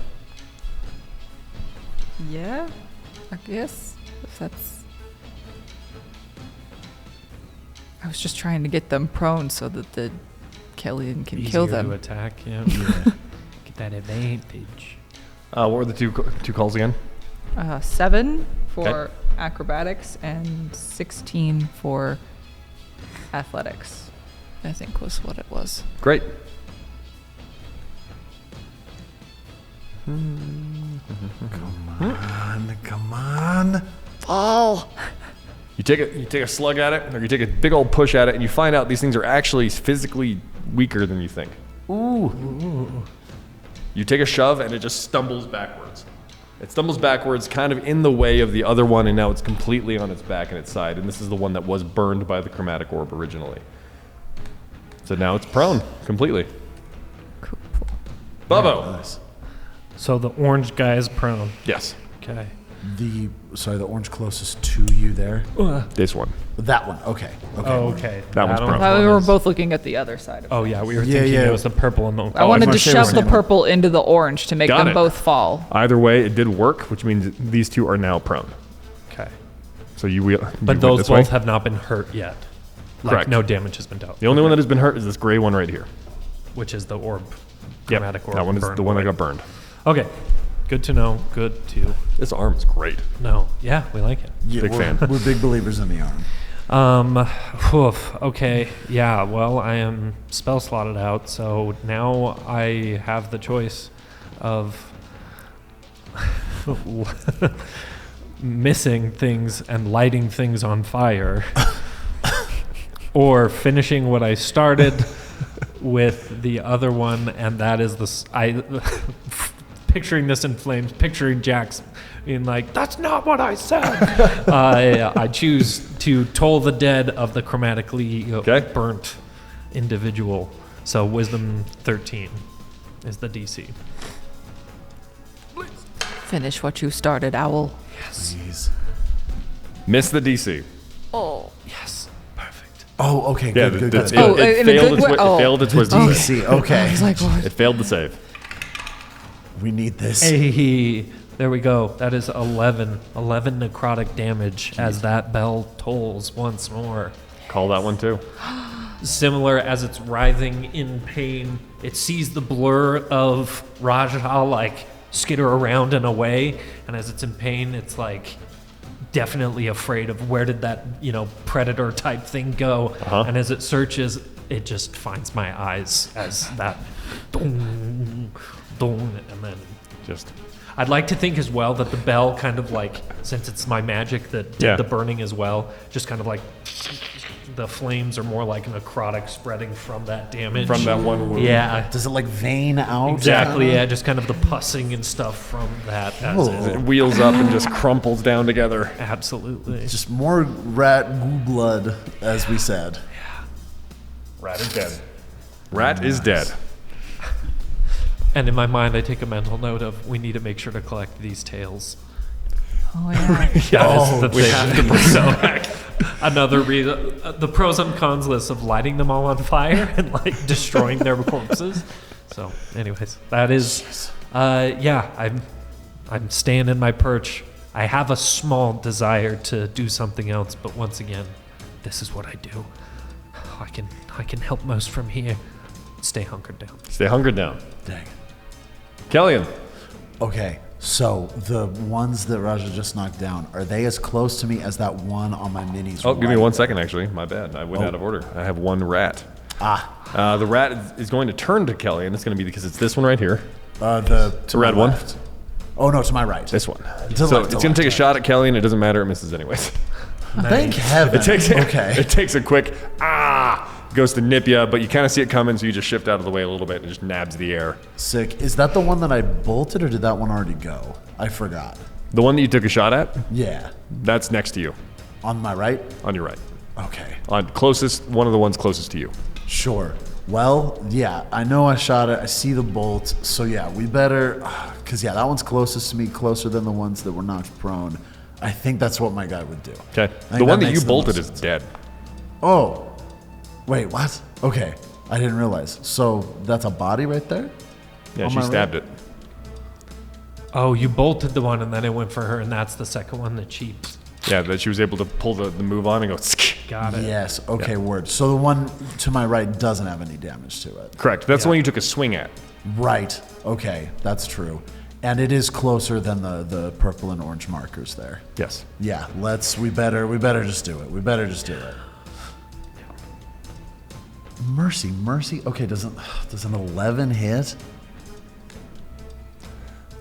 Yeah, I guess if that's. I was just trying to get them prone so that the Kellyan can kill Easier them. to attack. Yeah. Get that advantage. What were the two calls again? 7 for Okay. acrobatics and 16 for athletics, I think was what it was. Great. Come on. Fall. You take a slug at it, or you take a big old push at it, and you find out these things are actually physically weaker than you think. Ooh. You take a shove, and it just stumbles backwards. It stumbles backwards, kind of in the way of the other one, and now it's completely on its back and its side. And this is the one that was burned by the chromatic orb originally. So now it's prone completely. Cool. Bubbo. Nice. So the orange guy is prone. Yes. Okay. The orange closest to you there. This one. That one. Okay. Oh, okay. That one's prone. We were both looking at the other side of it. Oh yeah, we were Yeah, thinking yeah. it was the purple and the. I wanted to Marche shove was the in it. purple into the orange to make Got them it. both fall. Either way, it did work, which means these two are now prone. Okay. So you wheel. But you went those this way? both have not been hurt yet. Like Correct. no damage has been dealt. The only one that has been hurt is this gray one right here. Which is the orb. Yep, Chromatic orb. that one is burned the one that away. got burned. Okay. Good to know. Good to This arm is great. know. Yeah, we like it. Yeah, Big we're, fan. We're big believers in the arm. Okay. Yeah, well, I am spell slotted out, so now I have the choice of missing things and lighting things on fire or finishing what I started with the other one, and that is picturing this in flames, picturing Jax being like, that's not what I said. I choose to toll the dead of the chromatically burnt individual. So wisdom 13 is the DC. Finish what you started, Owl. Please. Miss the DC. Oh. Yes. Perfect. Oh, okay. Yeah, Good. it Oh, in a failed good its way? it Oh. failed its wisdom save. DC. Okay. I was like, what? It failed the save. We need this. Hey, there we go. That is 11. 11 necrotic damage as that bell tolls once more. Call that one too. Similar as it's writhing in pain, it sees the blur of Raja like skitter around and away, and as it's in pain, it's like definitely afraid of where did that, predator type thing go. And as it searches, it just finds my eyes as that dong, dong, and then Just I'd like to think as well that the bell kind of like, since it's my magic that did the burning as well, just kind of like the flames are more like necrotic spreading from that damage. From that one wound. Yeah. Does it like vein out? Exactly, yeah, just kind of the pussing and stuff from that. As It wheels up and just crumples down together. Absolutely. Just more rat goo blood, as we said. Rat is dead. Rat is dead. And in my mind, I take a mental note of we need to make sure to collect these tails. Oh yeah. That is the we thing. have to bring them back. Another reason, the pros and cons list of lighting them all on fire and like destroying their corpses. So, anyways, that is, I'm staying in my perch. I have a small desire to do something else, but once again, this is what I do. I can help most from here. Stay hunkered down. Stay hunkered down. Dang. Kellyan. Okay, so the ones that Raja just knocked down, are they as close to me as that one on my minis? Oh, give me right 1 there? second, actually. My bad. I went out of order. I have one rat. Ah, The rat is going to turn to Kellyan. It's going to be because it's this one right here. the red my one? left. Oh no, to my right. This one. To So left, it's to going to take a left. shot at Kellyan. It doesn't matter. It misses anyways. Thank heaven. It takes okay. It takes a quick goes to nip you, but you kind of see it coming, so you just shift out of the way a little bit and it just nabs the air. Sick. Is that the one that I bolted, or did that one already go? I forgot. The one that you took a shot at, Yeah. that's next to you, On my right. on your right, Okay. on closest, one of the ones closest to you. Sure. Well, yeah, I know I shot it. I see the bolt. So yeah, we better, because yeah, that one's closest to me, closer than the ones that were knocked prone. I think that's what my guy would do. Okay, I the think one that makes you the bolted most is sense. dead. Oh, wait, what? Okay, I didn't realize. So that's a body right there? Yeah, On she my stabbed right? it. Oh, you bolted the one and then it went for her, and that's the second one that she Yeah, that she was able to pull the move on and go. got it. Yes. Okay, word. So the one to my right doesn't have any damage to it. Correct. That's the one you took a swing at. Right. Okay, that's true. And it is closer than the purple and orange markers there. Yes. Yeah, we better just do it. We better just do it. Mercy. Okay, does an 11 hit?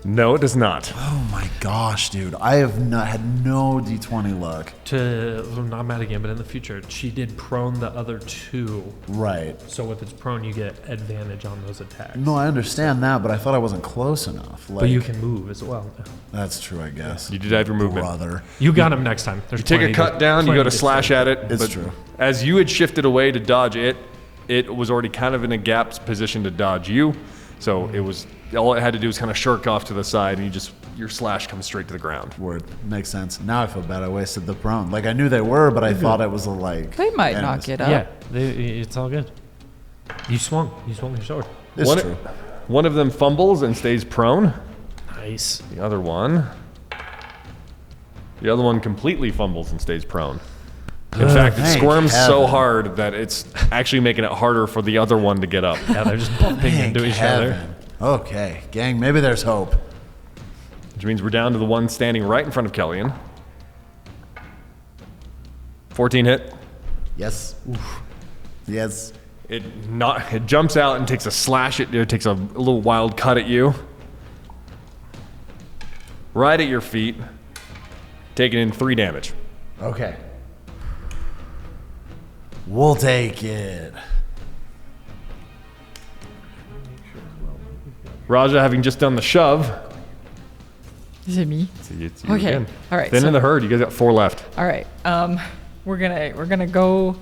No, it does not. Oh my gosh, dude. I have not had no D20 luck. Not mad again, but in the future, she did prone the other two. Right. So if it's prone, you get advantage on those attacks. No, I understand that, but I thought I wasn't close enough. Like, But you can move as well. That's true, I guess. You did have your movement. Brother. You got him next time. There's You take a plenty cut down, you go plenty to slash say. at it. It's but true. As you had shifted away to dodge it, it was already kind of in a gap position to dodge you. So it was all it had to do was kind of shirk off to the side, and your slash comes straight to the ground. Word. Makes sense. Now I feel bad I wasted the prone. Like, I knew they were, but I thought it was a, like... They might anyways. knock it up. Yeah, it's all good. You swung your sword. It's One, true. one of them fumbles and stays prone. Nice. The other one completely fumbles and stays prone. In fact, it thank squirms so heaven. hard that it's actually making it harder for the other one to get up. Yeah, they're just bumping Thank into each other. heaven. Okay, gang, maybe there's hope. Which means we're down to the one standing right in front of Kellyan. 14 hit. Yes. Oof. Yes. It jumps out and takes a slash at you. It takes a little wild cut at you. Right at your feet. Taking in 3 damage. Okay. We'll take it. Raja, having just done the shove. Is it me? It's you Okay. again. All right, Then so- in the herd, you guys got 4 left. All right. We're gonna go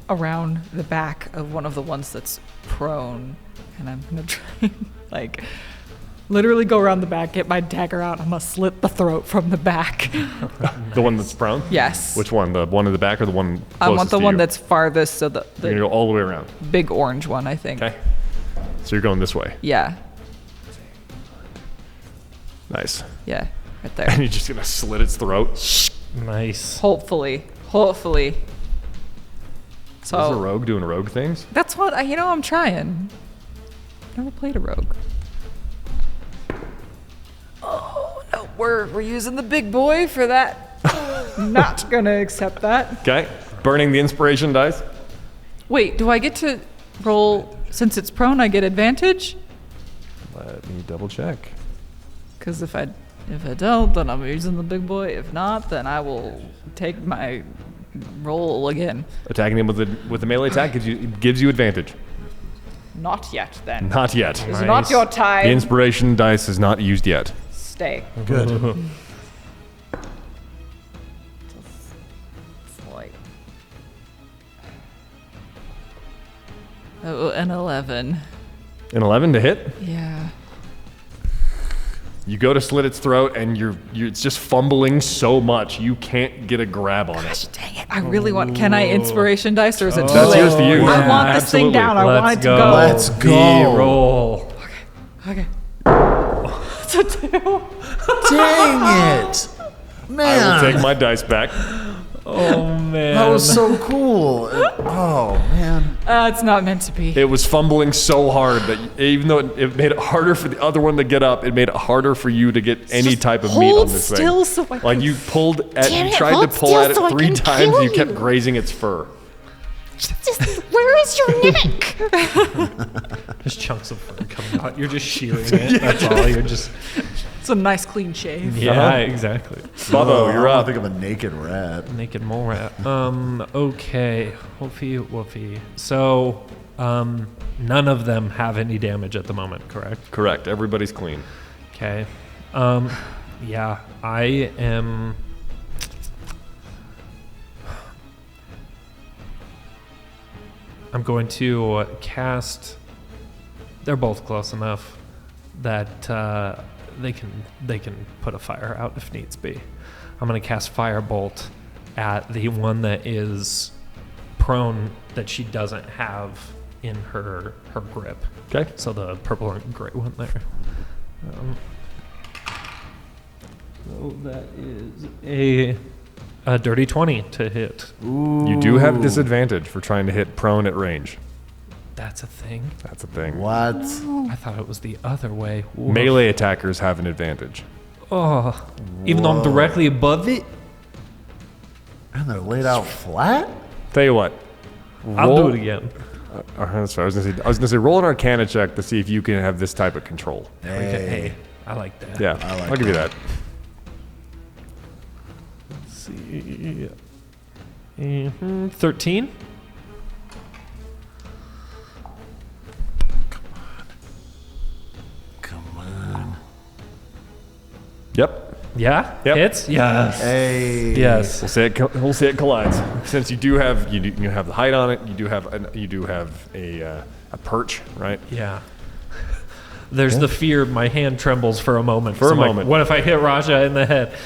around the back of one of the ones that's prone, and I'm gonna try and, like, literally go around the back, get my dagger out. I'm gonna slit the throat from the back. The one that's prone? Yes. Which one? The one in the back or the one closest I want the to one you? that's farthest, so You're going to the go all the way around. big orange one, I think. Okay. So you're going this way. Yeah. Nice. Yeah. Right And there. you're just going to slit its throat. Nice. Hopefully. Is a So rogue doing rogue things? that's what I'm trying. Never played a rogue. Oh no, we're using the big boy for that. Not gonna accept that. Okay. Burning the inspiration dice. Wait, do I get to roll since it's prone? I get advantage. Let me double check. Because if I don't, then I'm using the big boy. If not, then I will take my roll again. Attacking him with the melee attack gives you advantage. Not yet, then. Not yet. It's not your time. The inspiration dice is not used yet. Stay. Good. It's like... Oh, an 11. An 11 to hit. Yeah. You go to slit its throat, and it's just fumbling so much you can't get a grab on it. Dang it. I really want... Can I inspiration dice, or is it too That's late? yours to use. I want this thing Absolutely. down. I want it to go. Let's go. Roll. Okay. It's a 2. Dang it. I Man. will take my dice back. Oh man. That was so cool. Oh, man. It's not meant to be. It was fumbling so hard that even though it made it harder for the other one to get up, it made it harder for you to get any type of meat on hold this still thing. so I Like can- you pulled at, Damn you it, tried to hold pull still at it so I 3 can times, kill and you kept you. grazing its fur. Just, where is your neck? Just chunks of fur coming out. You're just shearing it. That's all. You're just. It's a nice clean shave. Yeah, exactly. Bubbo, you're I up. think of a naked rat. Naked mole rat. Okay. Woofy. So, none of them have any damage at the moment, correct? Correct. Everybody's clean. Okay. Yeah, I am. I'm going to cast. They're both close enough that they can put a fire out if needs be. I'm going to cast Firebolt at the one that is prone that she doesn't have in her grip. Okay. So the purple and gray one there. So that is a dirty 20 to hit. You do have disadvantage for trying to hit prone at range. That's a thing. That's a thing. What? I thought it was the other way. Woof. Melee attackers have an advantage. Oh, even though I'm directly above it, And they're laid out flat? Tell you what. I'll roll- do it again. Sorry, I was gonna say roll an Arcana check to see if you can have this type of control. Hey, I like that. Yeah, like I'll give you that. Let's see. 13? Come on. Yep. Yeah? Yep. Hits? Yes. Hey. Yes. We'll say it collides. Since you do have you have the height on it, you do have a perch, right? Yeah. There's the fear. My hand trembles for a moment. For a I'm like, moment. what if I hit Raja in the head?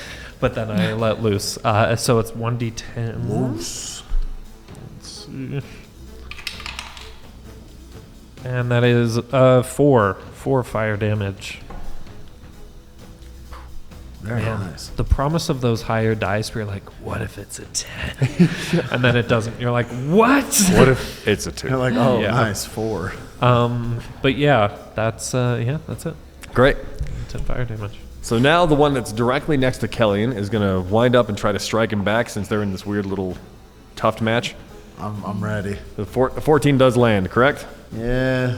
But then I let loose. So it's 1d10. Loose. Let's see. And that is 4 fire damage. Very Man, nice. the promise of those higher dice, where you're like, what if it's a 10? And then it doesn't. You're like, what? What if it's a 2? You're like, oh, Yeah. nice, 4. But yeah, that's it. Great. 10 fire damage. So now the one that's directly next to Kellyan is gonna wind up and try to strike him back since they're in this weird little tuft match. I'm ready. The 14 does land, correct? Yeah.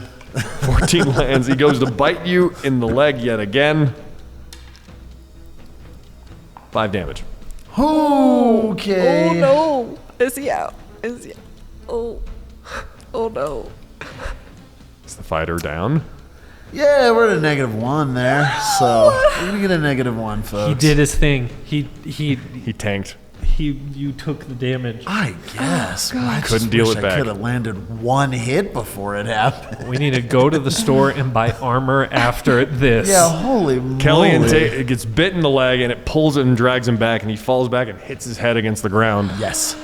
14 lands. He goes to bite you in the leg yet again. 5 damage. Okay. Oh no! Is he out? Is he? Oh no! Is the fighter down? Yeah, we're at a -1 there, so we're gonna get a -1, folks. He did his thing. He He tanked. you took the damage. I guess. but I Couldn't just deal wish it I back. could have landed 1 hit before it happened. We need to go to the store and buy armor after this. Yeah, holy moly. Kellyan it gets bit in the leg and it pulls it and drags him back and he falls back and hits his head against the ground. Yes.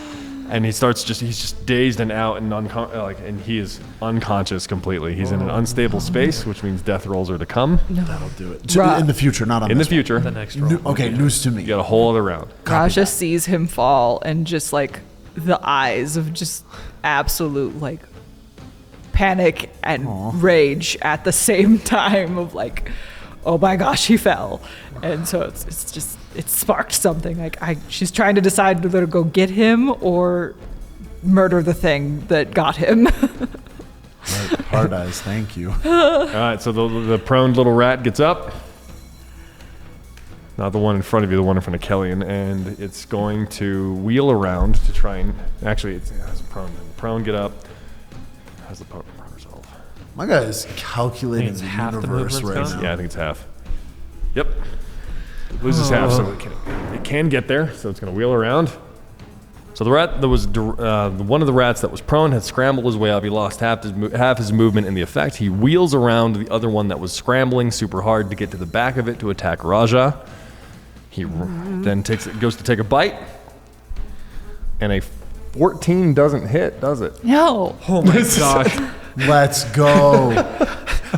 And he's just dazed and out and and he is unconscious completely. He's in an unstable space, which means death rolls are to come. That'll do it. Ra- In the future, not on In the this one. future, The next you roll. Okay, news to me. got a whole other round. Raja sees him fall and just like the eyes of just absolute like panic and rage at the same time of like, oh my gosh, he fell. And so it's just it sparked something. Like she's trying to decide whether to go get him or murder the thing that got him. Hard eyes, thank you. All right, so the prone little rat gets up. Not the one in front of you, the one in front of Kellyan, and it's going to wheel around to try and... Actually, it has a prone. Prone, get up. How's the prone resolve? My guy is calculating It's the half the universe movement's right gone? now. Yeah, I think it's half. Yep. It loses half, so it can get there, so it's going to wheel around. So the rat that was one of the rats that was prone had scrambled his way up. He lost half his movement in the effect. He wheels around the other one that was scrambling super hard to get to the back of it to attack Raja. He then goes to take a bite, and a 14 doesn't hit, does it? No. Oh my gosh. Let's go.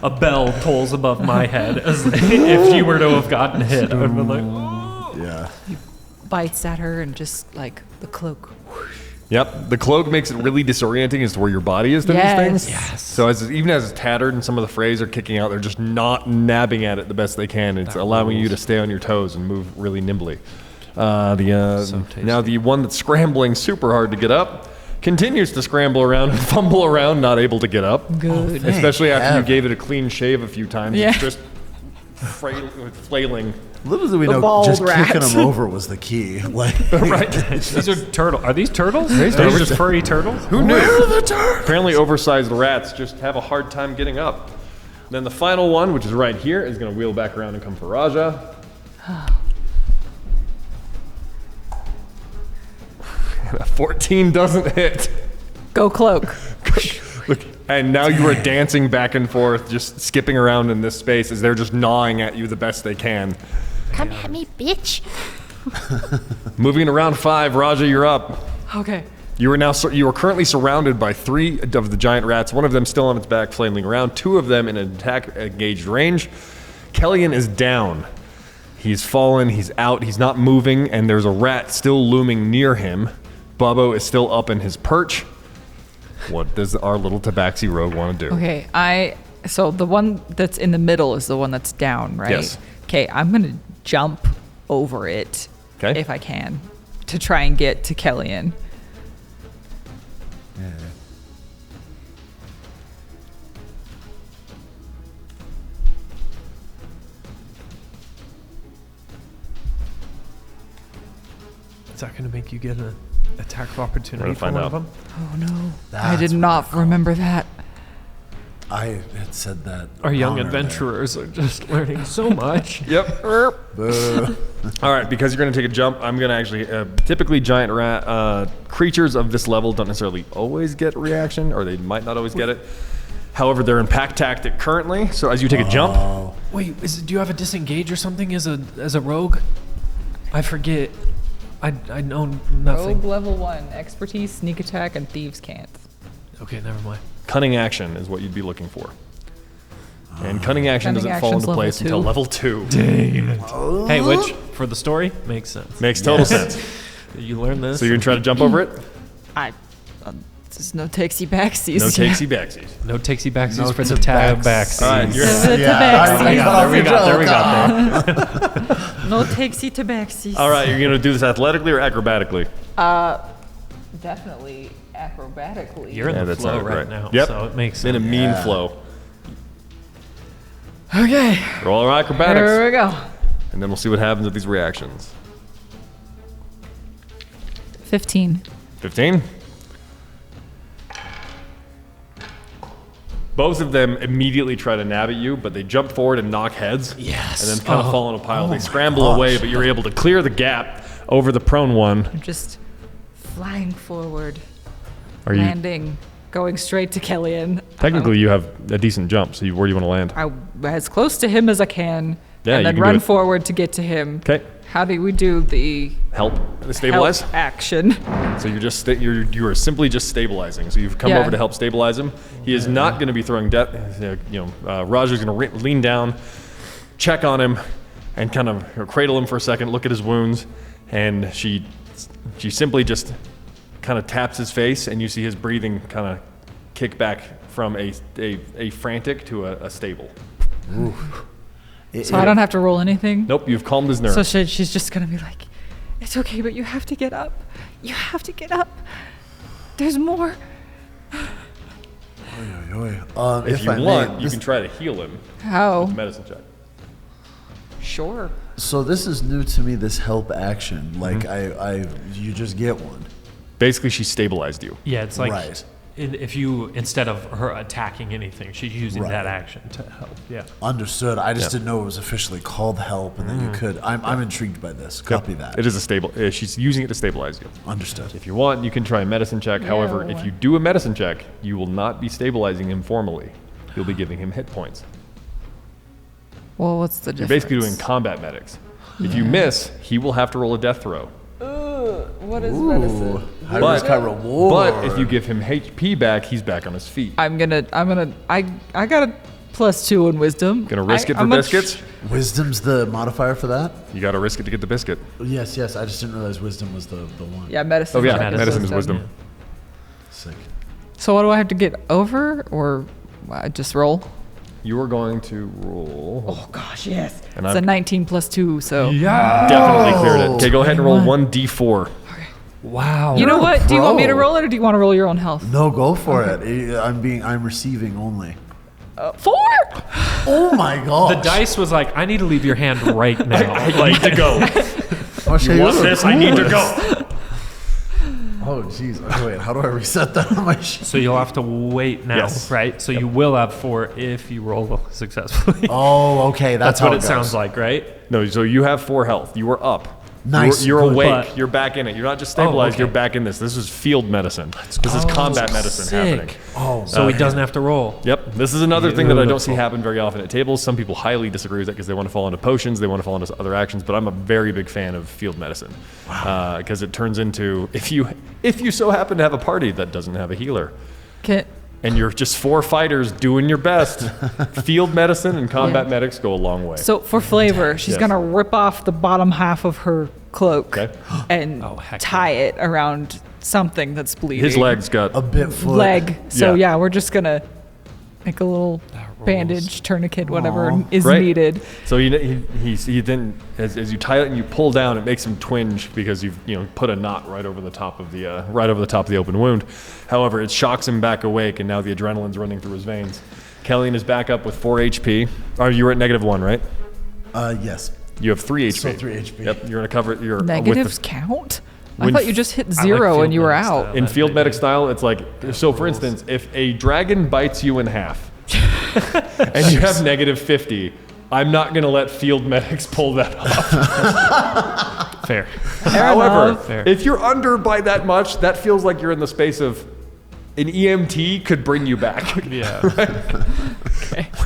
A bell tolls above my head as if she were to have gotten hit. I would have been like, oh. Yeah. Bites at her and just like the cloak. Yep. The cloak makes it really disorienting as to where your body is to Yes. these things. Yes. So even as it's tattered and some of the frays are kicking out, they're just not nabbing at it the best they can. It's allowing you to stay on your toes and move really nimbly. So Now the one that's scrambling super hard to get up continues to scramble around and fumble around, not able to get up. Good. Especially after you heaven. gave it a clean shave a few times. Yeah. It's just flailing. Little do we The know, bald just rat. kicking him over was the key. Like, Right. These are turtles. Are these turtles? These Are are these just- just furry turtles? Who knew? where are the turtles? Apparently oversized rats just have a hard time getting up. Then the final one, which is right here, is going to wheel back around and come for Raja. 14 doesn't hit. Go cloak. Look, and now you are dancing back and forth, just skipping around in this space as they're just gnawing at you the best they can. Come at me, bitch. Moving to round 5, Raja, you're up. Okay. You are currently surrounded by 3 of the giant rats. One of them still on its back, flailing around. 2 of them in an attack engaged range. Kellyan is down. He's fallen. He's out. He's not moving, and there's a rat still looming near him. Bubbo is still up in his perch. What does our little tabaxi rogue want to do? Okay. So the one that's in the middle is the one that's down, right? Yes. Okay. I'm gonna jump over it 'Kay. if I can to try and get to Kellyan. Is that going to make you get an attack of opportunity We're for gonna one find of out. them? Oh no. I That's did not remember that. I had said that. Our young honor there. adventurers are just learning so much. Yep. Boo. All right, because you're going to take a jump, I'm going to actually... typically, giant rat creatures of this level don't necessarily always get reaction, or they might not always get it. However, they're in pack tactic currently, so as you take a jump... Wait, do you have a disengage or something as a rogue? I forget. I know nothing. Rogue level 1, expertise, sneak attack, and thieves can't. Okay, never mind. Cunning action is what you'd be looking for. And cunning action Cunning doesn't fall action's into level place 2. until level 2. Hey, which for the story makes sense. Makes total sense. You learn this. So you're going to try to jump over it? There's no takesy backsies. No takesy backsies. no takesy backsies No for the tab backs. backs. All right, you're... Yeah, There we got there. No takesy to backsies. All right, you're going to do this athletically or acrobatically? Definitely acrobatically. You're in Yeah, the that's flow not right right. now, Yep. so it makes In a sense. mean Yeah. flow. Okay. Roll our acrobatics. Here we go. And then we'll see what happens with these reactions. 15. 15. Both of them immediately try to nab at you, but they jump forward and knock heads. Yes. And then kind of fall in a pile. They my scramble gosh. away, but you're able to clear the gap over the prone one. I'm just flying forward, Are you landing, going straight to Kellyan. technically you have a decent jump, so where do you want to land? As close to him as I can, Yeah, and you then can do run it. forward to get to him. Okay. How do we do the Help. Stabilize. help action? So you're just you are simply just stabilizing. So you've come Yeah. over to help stabilize him. He is not going to be throwing death. Roger's going to lean down, check on him, and kind of cradle him for a second, look at his wounds, and she simply just kind of taps his face, and you see his breathing kind of kick back from a frantic to a stable. So I don't have to roll anything. Nope, you've calmed his nerves. So she's just gonna be like, "It's okay, but you have to get up. You have to get up. There's more." if you I may, want, you this- can try to heal him. How? Medicine check. Sure. So this is new to me. This help action, like you just get one. Basically, she stabilized you. Yeah, it's like Right. if you, instead of her attacking anything, she's using Right. that action to help. Yeah. Understood. I just didn't know it was officially called help, and that you could. I'm intrigued by this. Copy that. It is a stable. She's using it to stabilize you. Understood. If you want, you can try a medicine check. However, Ew. if you do a medicine check, you will not be stabilizing him formally. You'll be giving him hit points. Well, what's the You're difference? basically doing combat medics. If you miss, he will have to roll a death throw. What is medicine? High But- risk, high reward. But if you give him HP back, he's back on his feet. I got a +2 in wisdom. Gonna risk it for I'm a biscuits? Wisdom's the modifier for that. You gotta risk it to get the biscuit. Yes, yes. I just didn't realize wisdom was the one. Yeah, medicine. Oh yeah, check medicine is wisdom. Sick. So what do I have to get over, or I just roll? You are going to roll. Oh gosh, yes. And It's I'm- a 19 +2, so. Definitely cleared it. Okay, go ahead and roll 1d4. Wow. You know what? Do you want me to pro. roll it, or do you want to roll your own health? No, go for it. I'm receiving only. 4. Oh my god. The dice was like, I need to leave your hand right now. I need to go. You want this? I need to go. Oh jeez. Okay, wait. How do I reset that on my sheet? So you'll have to wait now, Yes. right? So you will have 4 if you roll successfully. Oh, okay. That's how what it goes. sounds like, right? No, so you have 4 health. You are up. Nice. You're Good. awake. But- You're back in it. You're not just stabilized. okay. You're back in this. This is field medicine. This is combat medicine happening. Sick. Oh, so he doesn't have to roll. Yep. This is another thing that I don't see Beautiful. happen very often at tables. Some people highly disagree with that because they want to fall into potions, they want to fall into other actions. But I'm a very big fan of field medicine because it turns into if you so happen to have a party that doesn't have a healer and you're just 4 fighters doing your best, field medicine and combat Yeah. medics go a long way. So for flavor, she's Yes. gonna rip off the bottom half of her cloak Okay. and Oh, heck tie it around something that's bleeding. His legs got A bit foot. leg. So Yeah. yeah, we're just gonna make a little bandage, tourniquet, whatever Aw. is Right. needed. So he then as you tie it and you pull down, it makes him twinge because you've put a knot right over the top of the open wound. However, it shocks him back awake, and now the adrenaline's running through his veins. Kellyanne is back up with 4 HP. Oh, you were at -1, right? Yes. You have 3 HP. Still 3 HP. Yep, you're gonna cover it. You're Negatives count? I when thought you just hit I like 0 field and you were medic out. style. in field medic style. It's like so. For instance, if a dragon bites you in half, and you have -50. I'm not going to let field medics pull that off. Fair. However, enough. Fair. if you're under by that much, that feels like you're in the space of an EMT could bring you back Yeah.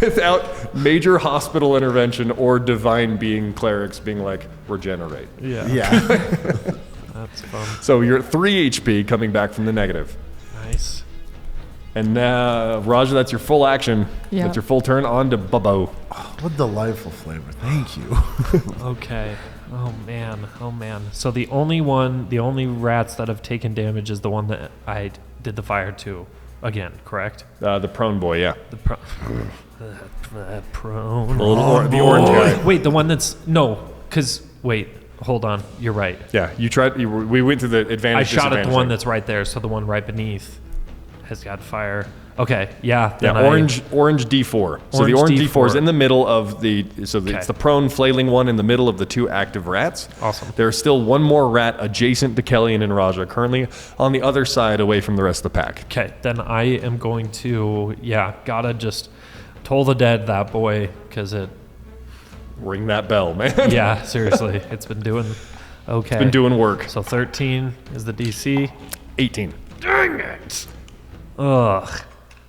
without major hospital intervention or divine being clerics being like, regenerate. Yeah. Yeah. That's fun. So you're at 3 HP coming back from the negative. Nice. And now, Raja, that's your full action. Yeah. That's your full turn on to Bubbo. What delightful flavor. Thank you. Okay. Oh man. Oh man. So the only rats that have taken damage is the one that I did the fire to. Again, correct? The prone boy, yeah. The prone. The orange guy. Wait, the one that's wait, hold on. You're right. Yeah, we went to the advantage. I shot at the disadvantage one thing. that's right there, so the one right beneath has got fire. Okay, yeah. Yeah, then orange D4. So the Orange orange D4 is D4. in the middle of it's Okay. the prone flailing one in the middle of the 2 active rats. Awesome. There's still one more rat adjacent to Kellyanne and Raja, currently on the other side away from the rest of the pack. Okay, then I am going to, gotta just toll the dead, that boy, because it, Ring that bell, man. yeah, seriously, it's been doing okay. Been doing work. So 13 is the DC. 18. Dang it! Ugh.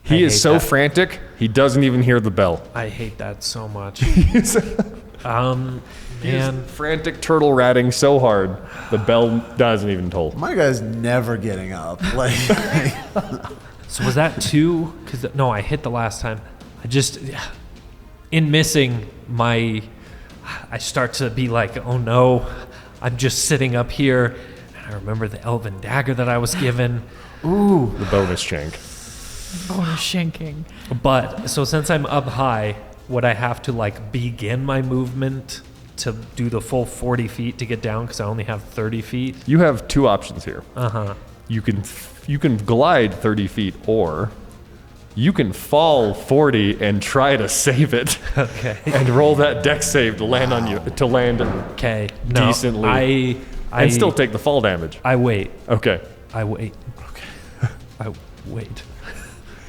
He I is hate so that. frantic, he doesn't even hear the bell. I hate that so much. He's Man, frantic turtle ratting so hard, the bell doesn't even toll. My guy's never getting up. Like, so was that 2? Because no, I hit the last time. I just, in missing I start to be like, oh no, I'm just sitting up here. And I remember the elven dagger that I was given. The bonus shank. Bonus shanking. But so since I'm up high, would I have to begin my movement to do the full 40 feet to get down because I only have 30 feet? You have 2 options here. Uh-huh. You can glide 30 feet, or You can fall 40 and try to save it. Okay. And roll that dex save to land on you Okay. No, decently. And still take the fall damage. I wait. Okay. I wait. Okay. I wait.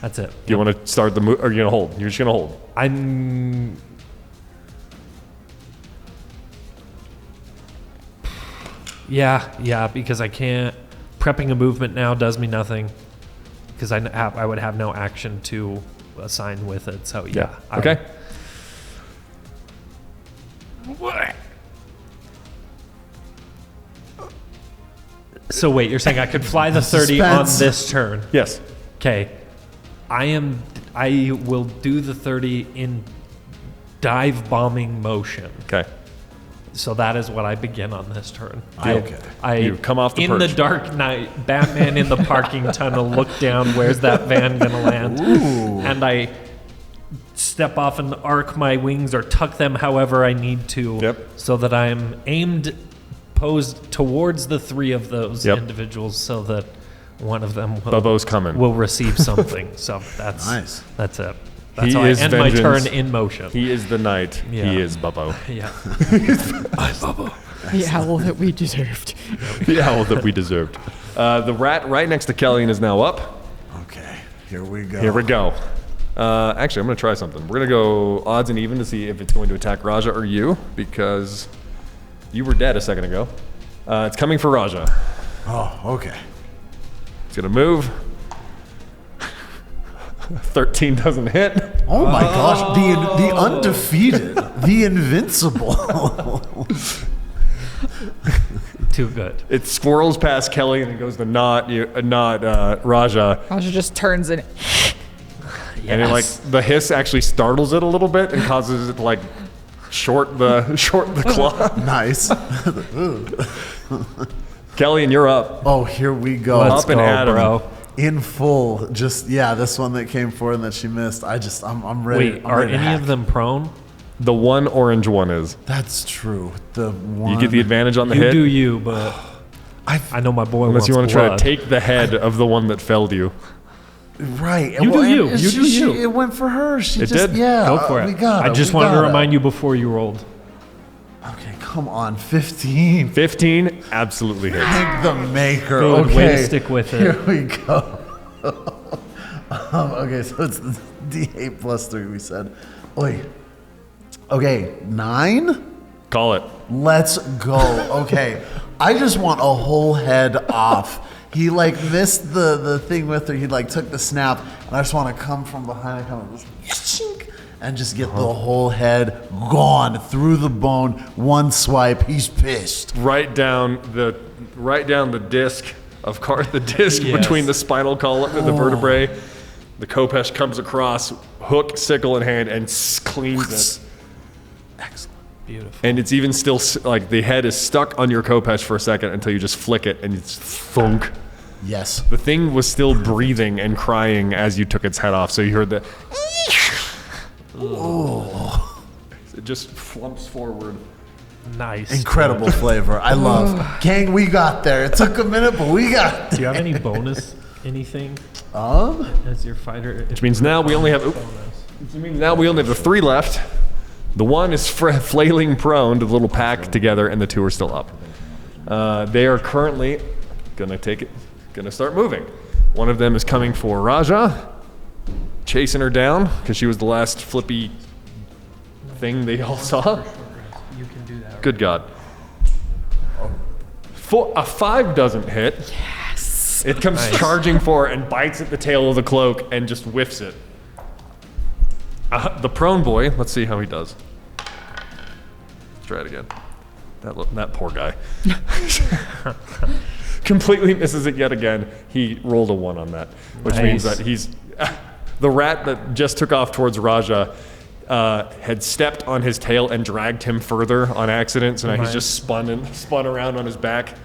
That's it. Do you want to start the move, or are you gonna hold? You're just gonna hold. I'm. Yeah, because I can't. Prepping a movement now does me nothing. Because I would have no action to assign with it. So yeah. Okay. So wait, you're saying I could fly the 30 on Suspense. this turn? Yes. Okay. I will do the 30 in dive bombing motion. Okay. So that is what I begin on this turn. Okay. You come off the in perch. the dark night, Batman in the parking tunnel, look down, where's that van gonna land? And I step off and arc my wings or tuck them however I need to. Yep. So that I'm posed towards the three of those Yep. individuals so that one of them Bubbo's coming. will receive something. So that's Nice. That's it. That's He how I is end vengeance. my turn in motion. He is the knight. Yeah. He is Bubbo. Yeah. I'm Bubba. The owl that we deserved. The owl that we deserved. The rat right next to Kellyan is now up. Okay. Here we go. Here we go. Actually, I'm going to try something. We're going to go odds and even to see if it's going to attack Raja or you, because you were dead a second ago. It's coming for Raja. Oh, okay. It's going to move. 13 doesn't hit. Oh my gosh, the undefeated, the invincible. Too good. It swirls past Kelly and it goes to not Raja. Raja just turns and And it, like, the hiss actually startles it a little bit and causes it to, like, short the claw. Nice. Kelly, and you're up. Oh, here we go. Let's Up and go, at 'em. bro. In full, just this one that came forward and that she missed. I'm ready. Wait, I'm are ready to any hack. of them prone? The one orange one is. That's true. The one You get the advantage on the You hit. do you, but I know my boy Unless wants you want to try to blood. take the head of the one that felled you. right. You do you. and You do you. It went for her. She It just did? yeah. Go for it. We got it. I just We wanted to got it. remind you before you rolled. Okay, come on, 15. 15 absolutely hits. Thank the maker. Good okay. way to stick with it. Here we go. Okay, so it's the D8 plus 3 we said. Wait. Okay, 9? Call it. Let's go. Okay. I just want a whole head off. He missed the thing with her. He took the snap, and I just want to come from behind and kind of just and just get the whole head gone through the bone. One swipe. He's pissed. Right down the disc the disc Yes. between the spinal column and the vertebrae. The Kopesh comes across, hook, sickle in hand, and cleans it. Excellent. Beautiful. And it's even still the head is stuck on your Kopesh for a second until you just flick it and it's thunk. Yes. The thing was still breathing and crying as you took its head off, so you heard the. It just flumps forward. Nice. Incredible flavor. I love. Gang, we got there. It took a minute, but we got Do you have any bonus anything as your fighter? Which means now we only have. The 3 left. The one is flailing prone to the little pack together, and the 2 are still up. They are currently gonna start moving. One of them is coming for Raja, chasing her down because she was the last flippy thing they all saw. You can do that. Good God. A 5 doesn't hit. Yes. It comes charging for her and bites at the tail of the cloak and just whiffs it. The prone boy, let's see how he does. Let's try it again. That poor guy. Completely misses it yet again. He rolled a 1 on that, which means Nice. that he's the rat that just took off towards Raja. Had stepped on his tail and dragged him further on accident, so now he's just spun around on his back.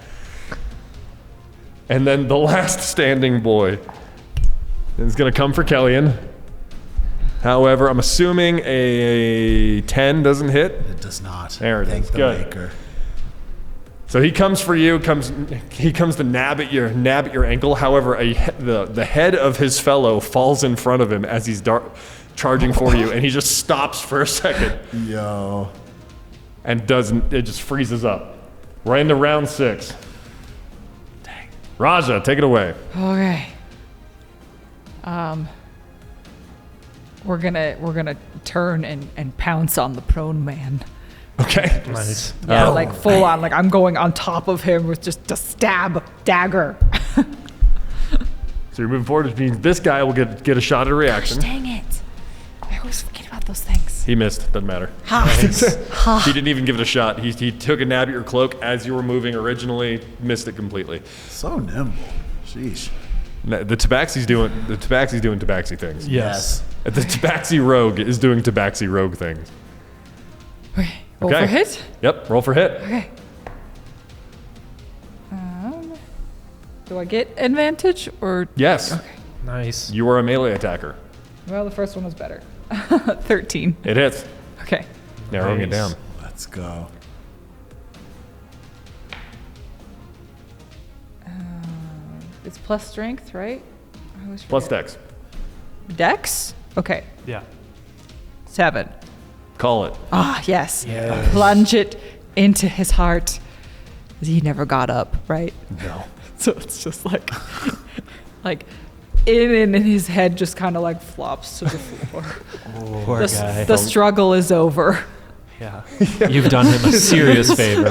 And then the last standing boy is going to come for Kellyan. However, I'm assuming a 10 doesn't hit. it. Does not. There it Thank is. the Good. maker. So he comes for you. He comes to nab at your ankle. However, the head of his fellow falls in front of him as he's charging for you, and he just stops for a second. Yo. And it just freezes up. We're into round 6. Dang. Raja, take it away. Okay. We're gonna turn and pounce on the prone man. Okay. Nice. Yeah, like full on. Like I'm going on top of him with just a stab dagger. So you're moving forward, which means this guy will get a shot at a reaction. Dang it. I always forget about those things. He missed. Doesn't matter. He didn't even give it a shot. He took a nab at your cloak as you were moving originally, missed it completely. So nimble. Sheesh. The Tabaxi's doing Tabaxi things. Yes. The Tabaxi rogue is doing Tabaxi rogue things. Okay. Roll for hit? Yep, roll for hit. Okay. Do I get advantage or? Yes. Okay. Nice. You are a melee attacker. Well, the first one was better. 13. It hits. Okay. Narrowing it Nice. down. Let's go. It's plus strength, right? I always Plus forget. dex. Dex? Okay. Yeah. 7. Call it. Ah, yes. Yes. Plunge it into his heart. He never got up, right? No. So it's just like, like, in his head just kind of like flops to the floor. Poor guy. The struggle is over. Yeah. You've done him a serious favor.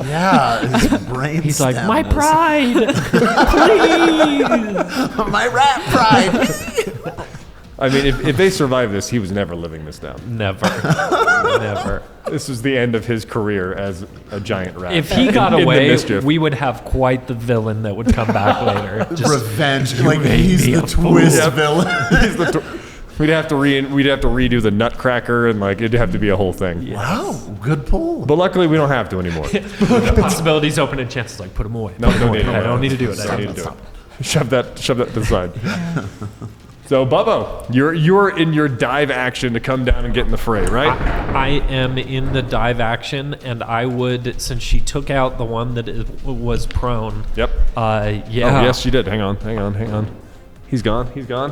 Yeah, his brain. He's like, my stem is- pride, please. my rat pride. I mean, if they survive this, he was never living this down. Never. Never. This was the end of his career as a giant rat. If he got In the away, mischief. we would have quite the villain that would come back later. Just Revenge. Like made he's me the a fool. twist Yep. villain. We'd have to redo the Nutcracker, and like it'd have to be a whole thing. Wow, good pull. But luckily, we don't have to anymore. possibilities open and chances like put him away. No, Put 'em don't away. need it. I don't need to do it. Don't need to do it. Shove that to the side. So, Bubbo, you're in your dive action to come down and get in the fray, right? I am in the dive action, and I would, since she took out the one that was prone. Yep. Yeah. Oh, yes, she did. Hang on. He's gone.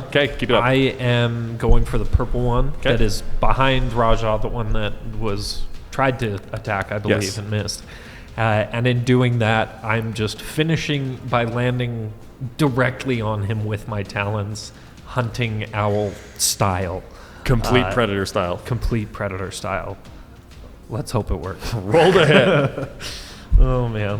Okay, keep it up. I am going for the purple one that is behind Raja, the one that was tried to attack, I believe, Yes. and missed. And in doing that, I'm just finishing by landing directly on him with my talons, hunting owl style. Complete Predator style. Complete Predator style. Let's hope it works. Roll to hit. Oh, man.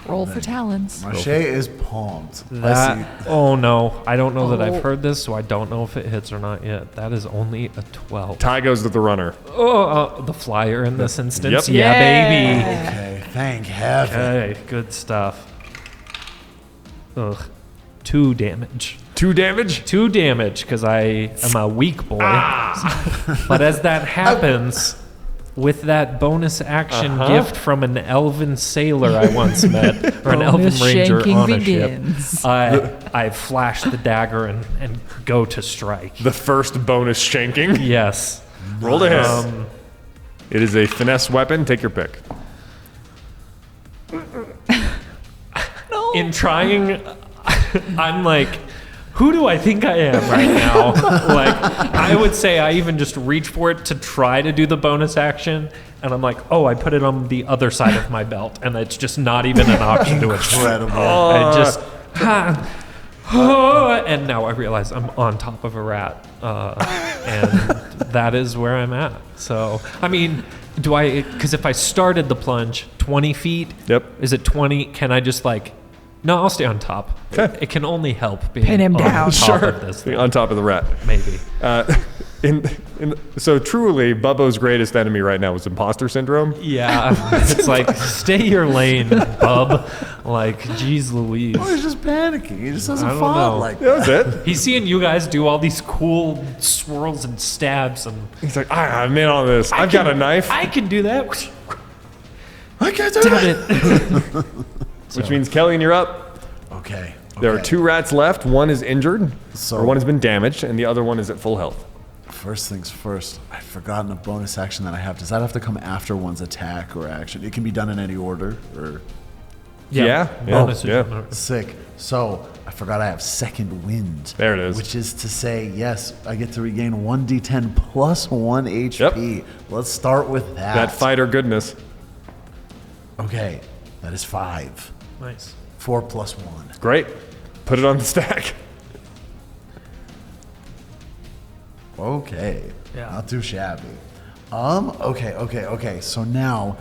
Roll for talons. Marche is pumped. I see. That, oh no, I don't know that Oh. I've heard this, so I don't know if it hits or not yet. That is only a 12. Tie goes to the runner. Oh, the flyer in this instance. Yep. Yeah, baby. Okay, thank heaven. Okay, good stuff. Ugh. 2 damage. 2 damage. 2 damage, because I am a weak boy. But as that happens, with that bonus action gift from an elven sailor I once met, or an elven Bonus ranger shanking on begins. a ship, I flash the dagger and go to strike. The first bonus shanking. Yes. Roll to hit. It is a finesse weapon. Take your pick. In trying, I'm like, who do I think I am right now? Like, I would say I even just reach for it to try to do the bonus action, and I'm like, oh, I put it on the other side of my belt, and it's just not even an option to attack. Incredible. I just, and now I realize I'm on top of a rat, and that is where I'm at. So, I mean, because if I started the plunge 20 feet, Yep. is it 20? Can I just like, no, I'll stay on top. It can only help being Pin him on down. top of this thing. On top of the rat. Maybe. So truly, Bubbo's greatest enemy right now is imposter syndrome. Yeah, it's like, stay your lane, bub. Like, geez Louise. Oh, he's just panicking. He just I hasn't don't fought know. like That was it. He's seeing you guys do all these cool swirls and stabs, and He's like, I'm in on this. I've got a knife. I can do that. I can't do Damn it. it. Which means, Kelly, you're up. Okay. There are 2 rats left. One is injured, So- or one has been damaged, and the other one is at full health. first things first. I've forgotten a bonus action that I have. Does that have to come after one's attack or action? It can be done in any order, or Yeah. Bonus Yeah. sick. So I forgot I have second wind. There it is. Which is to say, yes, I get to regain 1d10 plus 1 HP. Let's start with that. That fighter goodness. Okay, that is 5. Nice. 4 plus 1. Great. Put it on the stack. Okay. Yeah. Not too shabby. Okay. So now,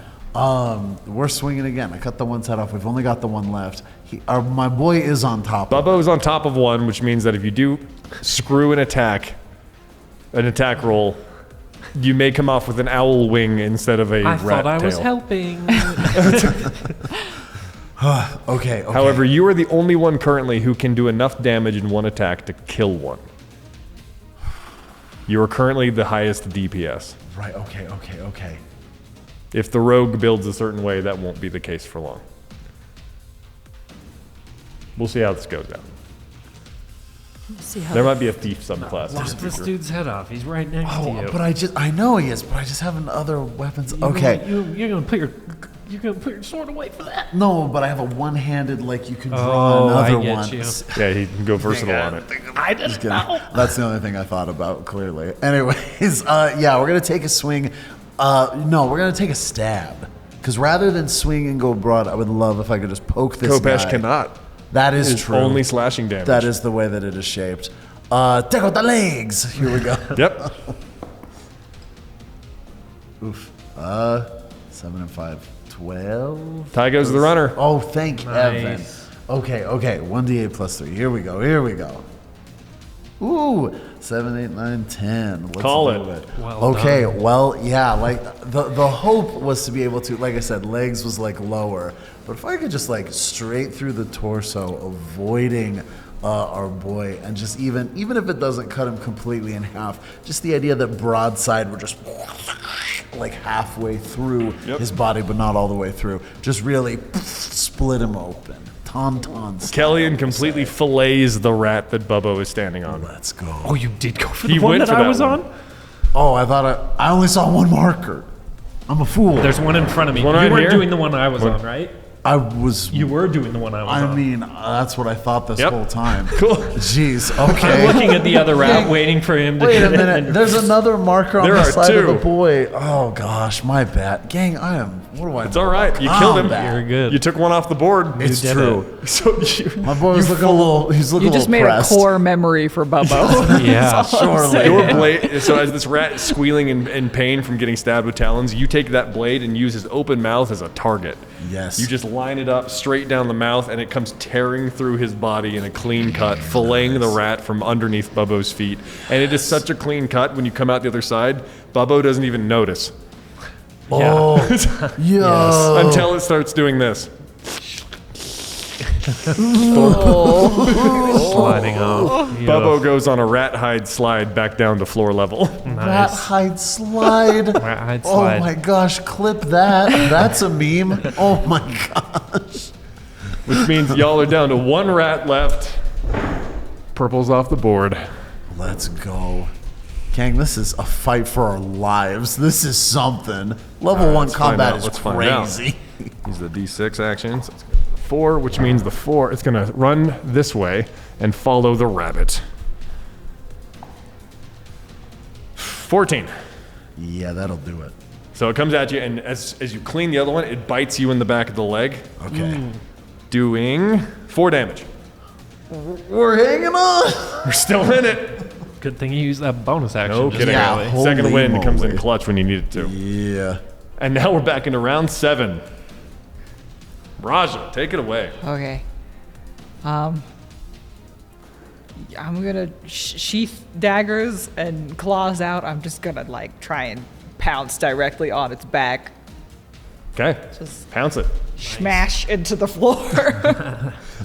we're swinging again. I cut the one side off. We've only got the one left. My boy is on top. Bubba is on top of one, which means that if you do screw an attack roll, you may come off with an owl wing instead of a I rat thought I was tail. helping. Okay. However, you are the only one currently who can do enough damage in one attack to kill one. You are currently the highest DPS. Right. Okay. If the rogue builds a certain way, that won't be the case for long. We'll see how this goes down. See how There might be a thief subclass. Lock this dude's head off. He's right next to you. But I know he is, but I just have other weapons. Okay. You're gonna put your sword away for that. No, but I have a one-handed, like you can draw another I get one. you. Yeah, he can go versatile on it. I didn't know. That's the only thing I thought about, clearly. Anyways, yeah, we're going to take a swing. No, we're going to take a stab. Because rather than swing and go broad, I would love if I could just poke this Kopesh guy. cannot. That is It's true. only slashing damage. That is the way that it is shaped. Take out the legs. Here we go. Yep. Oof. 7 and 5. 12. Ty goes to the runner. Oh, thank heaven. Nice. Okay. 1d8 plus 3. Here we go. Ooh, 7, 8, 9, 10. Let's Call do it. Well okay, done. well, yeah, like the hope was to be able to, like I said, legs was like lower, but if I could just like straight through the torso, avoiding our boy, and just even if it doesn't cut him completely in half, just the idea that broadside would just like halfway through his body, but not all the way through, just really split him open. Tauntaun style, Kellyan completely fillets the rat that Bubbo is standing on. Let's go. Oh, you did go for He the one went that for I that was one. on? Oh, I thought I only saw one marker. I'm a fool. There's one in front of me. One You right weren't here? doing the one I was on, right? I was. You were doing the one I was on. I mean, that's what I thought this Yep. whole time. Cool. Jeez. I'm Okay. looking at the other rat, waiting for him to Wait a get in. minute. There's another marker on There the are side of two. the boy. Oh gosh, my bad. Gang, I am. What do I? It's all right. You killed him. You're good. You took one off the board. It's did true. So you, My boy was looking a little. He's looking You a just little made pressed. a core memory for Bubbo. Yeah, Surely. your blade. So as this rat is squealing in pain from getting stabbed with talons, you take that blade and use his open mouth as a target. Yes. You just line it up straight down the mouth, and it comes tearing through his body in a clean cut, filleting the rat from underneath Bubbo's feet. And it is such a clean cut when you come out the other side, Bubbo doesn't even notice Oh, yo. until it starts doing this. sliding off. Bubbo goes on a rat hide slide back down to floor level. Rat hide slide. Rat hide Oh slide. my gosh, clip that. That's a meme. Oh my gosh. Which means y'all are down to one rat left. Purple's off the board. Let's go. Gang, this is a fight for our lives. This is something. Level 1 let's find combat out. is Let's find out. crazy. Use the D6 action. So it's gonna be 4, which means the 4, it's going to run this way and follow the rabbit. 14. Yeah, that'll do it. So it comes at you, and as you clean the other one, it bites you in the back of the leg, Okay. doing 4 damage. We're hanging on. You're still in it. Good thing you used that bonus action. No just kidding. Yeah, barely. holy Second wind comes in moly. clutch when you need it to. Yeah. And now we're back into round 7. Raja, take it away. Okay. I'm gonna sheath daggers and claws out. I'm just gonna like try and pounce directly on its back. Okay. Just Pounce it. smash into the floor.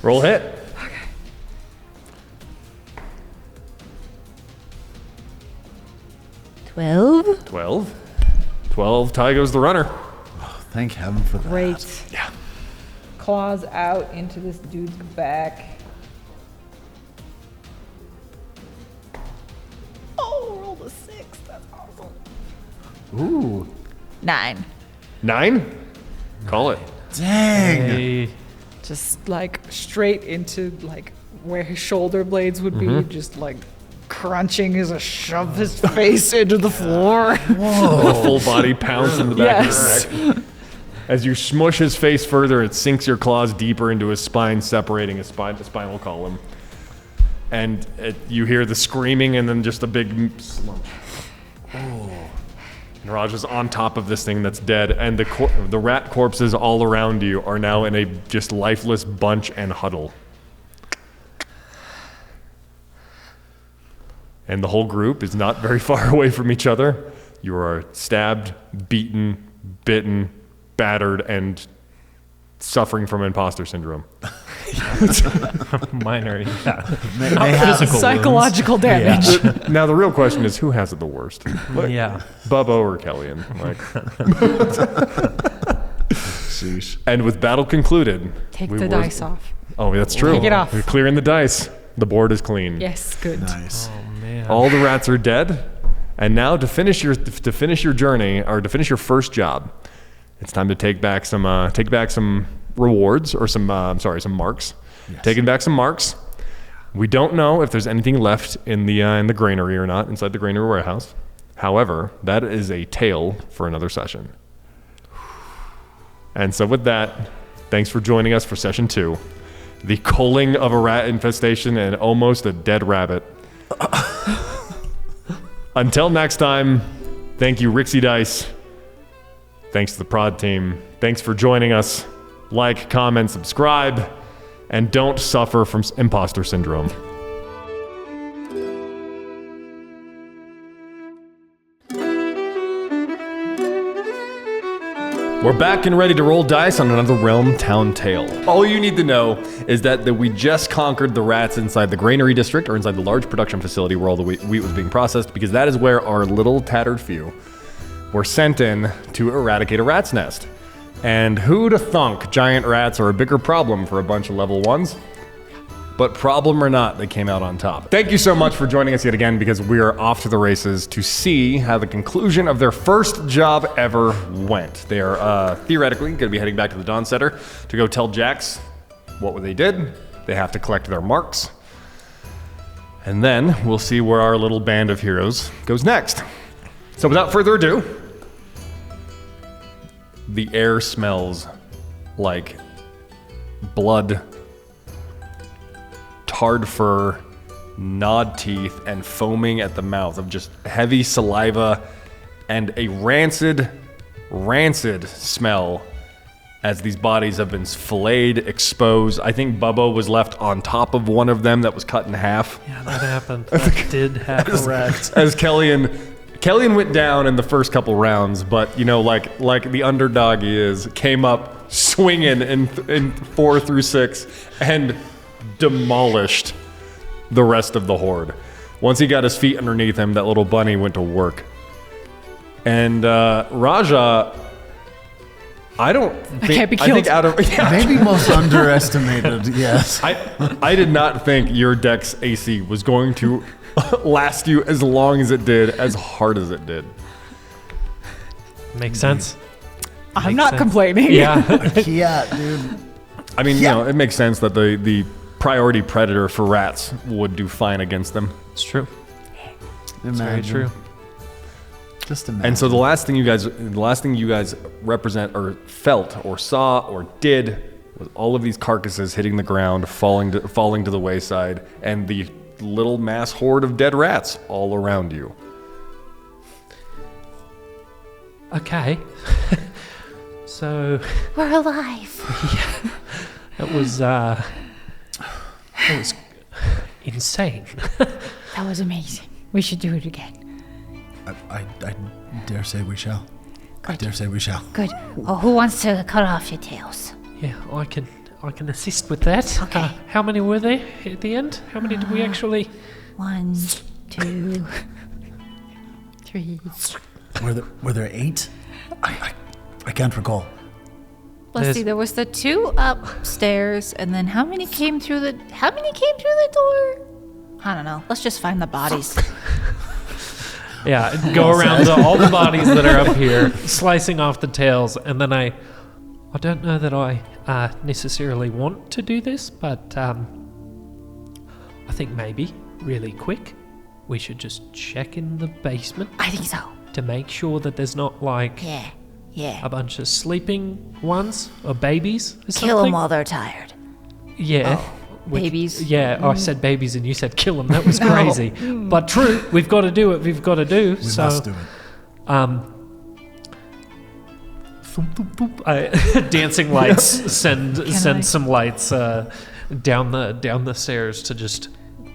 Roll hit. 12. 12. 12. Ty goes the runner. Thank heaven for that. Great. Yeah. Claws out into this dude's back. Oh, rolled a 6. That's awesome. Ooh. 9. 9? Call it. Dang. Hey, Just like straight into like where his shoulder blades would be, just like crunching as I shove his face into the floor. The full body pounds in the back Yes. of his neck. As you smush his face further, it sinks your claws deeper into his spine, separating his spinal column. And you hear the screaming and then just a big slump. Oh. And Raj is on top of this thing that's dead, and the rat corpses all around you are now in a just lifeless bunch and huddle. And the whole group is not very far away from each other. You are stabbed, beaten, bitten, battered, and suffering from imposter syndrome. minor, yeah. May have physical Psychological damage. Now the real question is, who has it the worst? Yeah. Bubbo or Kellyanne? Like, Sheesh. and with battle concluded, Take we the were- dice off. Oh, that's true. Take it off. We're clearing the dice. The board is clean. Yes, good. Nice. Oh man. All the rats are dead. And now to finish your journey, or to finish your first job, it's time to take back some rewards, or some marks. Yes. Taking back some marks. We don't know if there's anything left in the granary or not, inside the granary warehouse. However, that is a tale for another session. And so with that, thanks for joining us for session 2. The culling of a rat infestation and almost a dead rabbit. Until next time, thank you, Rixie Dice. Thanks to the prod team. Thanks for joining us. Like, comment, subscribe, and don't suffer from imposter syndrome. We're back and ready to roll dice on another RealmTown Tale. All you need to know is that we just conquered the rats inside the granary district, or inside the large production facility where all the wheat was being processed, because that is where our little tattered few were sent in to eradicate a rat's nest. And who'd have thunk giant rats are a bigger problem for a bunch of level 1s? But problem or not, they came out on top. Thank you so much for joining us yet again, because we are off to the races to see how the conclusion of their first job ever went. They are theoretically going to be heading back to the Dawn Center to go tell Jax what they did. They have to collect their marks. And then we'll see where our little band of heroes goes next. So without further ado, the air smells like blood, tarred fur, gnawed teeth, and foaming at the mouth of just heavy saliva and a rancid smell as these bodies have been filleted, exposed. I think Bubbo was left on top of one of them that was cut in half. Yeah, that happened. That did happen. As Kellyanne went down in the first couple rounds, but like the underdog he is, came up swinging in 4 through 6 and demolished the rest of the horde. Once he got his feet underneath him, that little bunny went to work. And Raja, I can't be think killed. out of Maybe most underestimated, yes. I did not think your deck's AC was going to last you as long as it did, as hard as it did. Makes sense. I'm Makes not sense. complaining. Yeah. Yeah, dude. I mean, it makes sense that the priority predator for rats would do fine against them. It's true. Imagine. Very true. Just imagine. And so the last thing you guys represent or felt or saw or did was all of these carcasses hitting the ground, falling to the wayside, and the little mass horde of dead rats all around you. Okay. So We're alive. it was insane. That was amazing. We should do it again. I dare say we shall. I dare say we shall. Good. Oh, who wants to cut off your tails? Yeah, I can assist with that. Okay. How many were there at the end? How many did we actually? 1, 2, 3. Were there 8? I can't recall. Let's There's- see. There was the 2 upstairs, and then how many came through the door? I don't know. Let's just find the bodies. Yeah, go around to all the bodies that are up here, slicing off the tails, and then I don't know that I necessarily want to do this, but I think maybe, really quick, we should just check in the basement I think so. to make sure that there's not like Yeah. a bunch of sleeping ones or babies or Kill something. them while they're tired. Yeah. Babies. Yeah, I said babies and you said kill them. That was crazy. But true, we've got to do what we've got to do. We must do it. Dancing lights send I- some lights down the stairs to just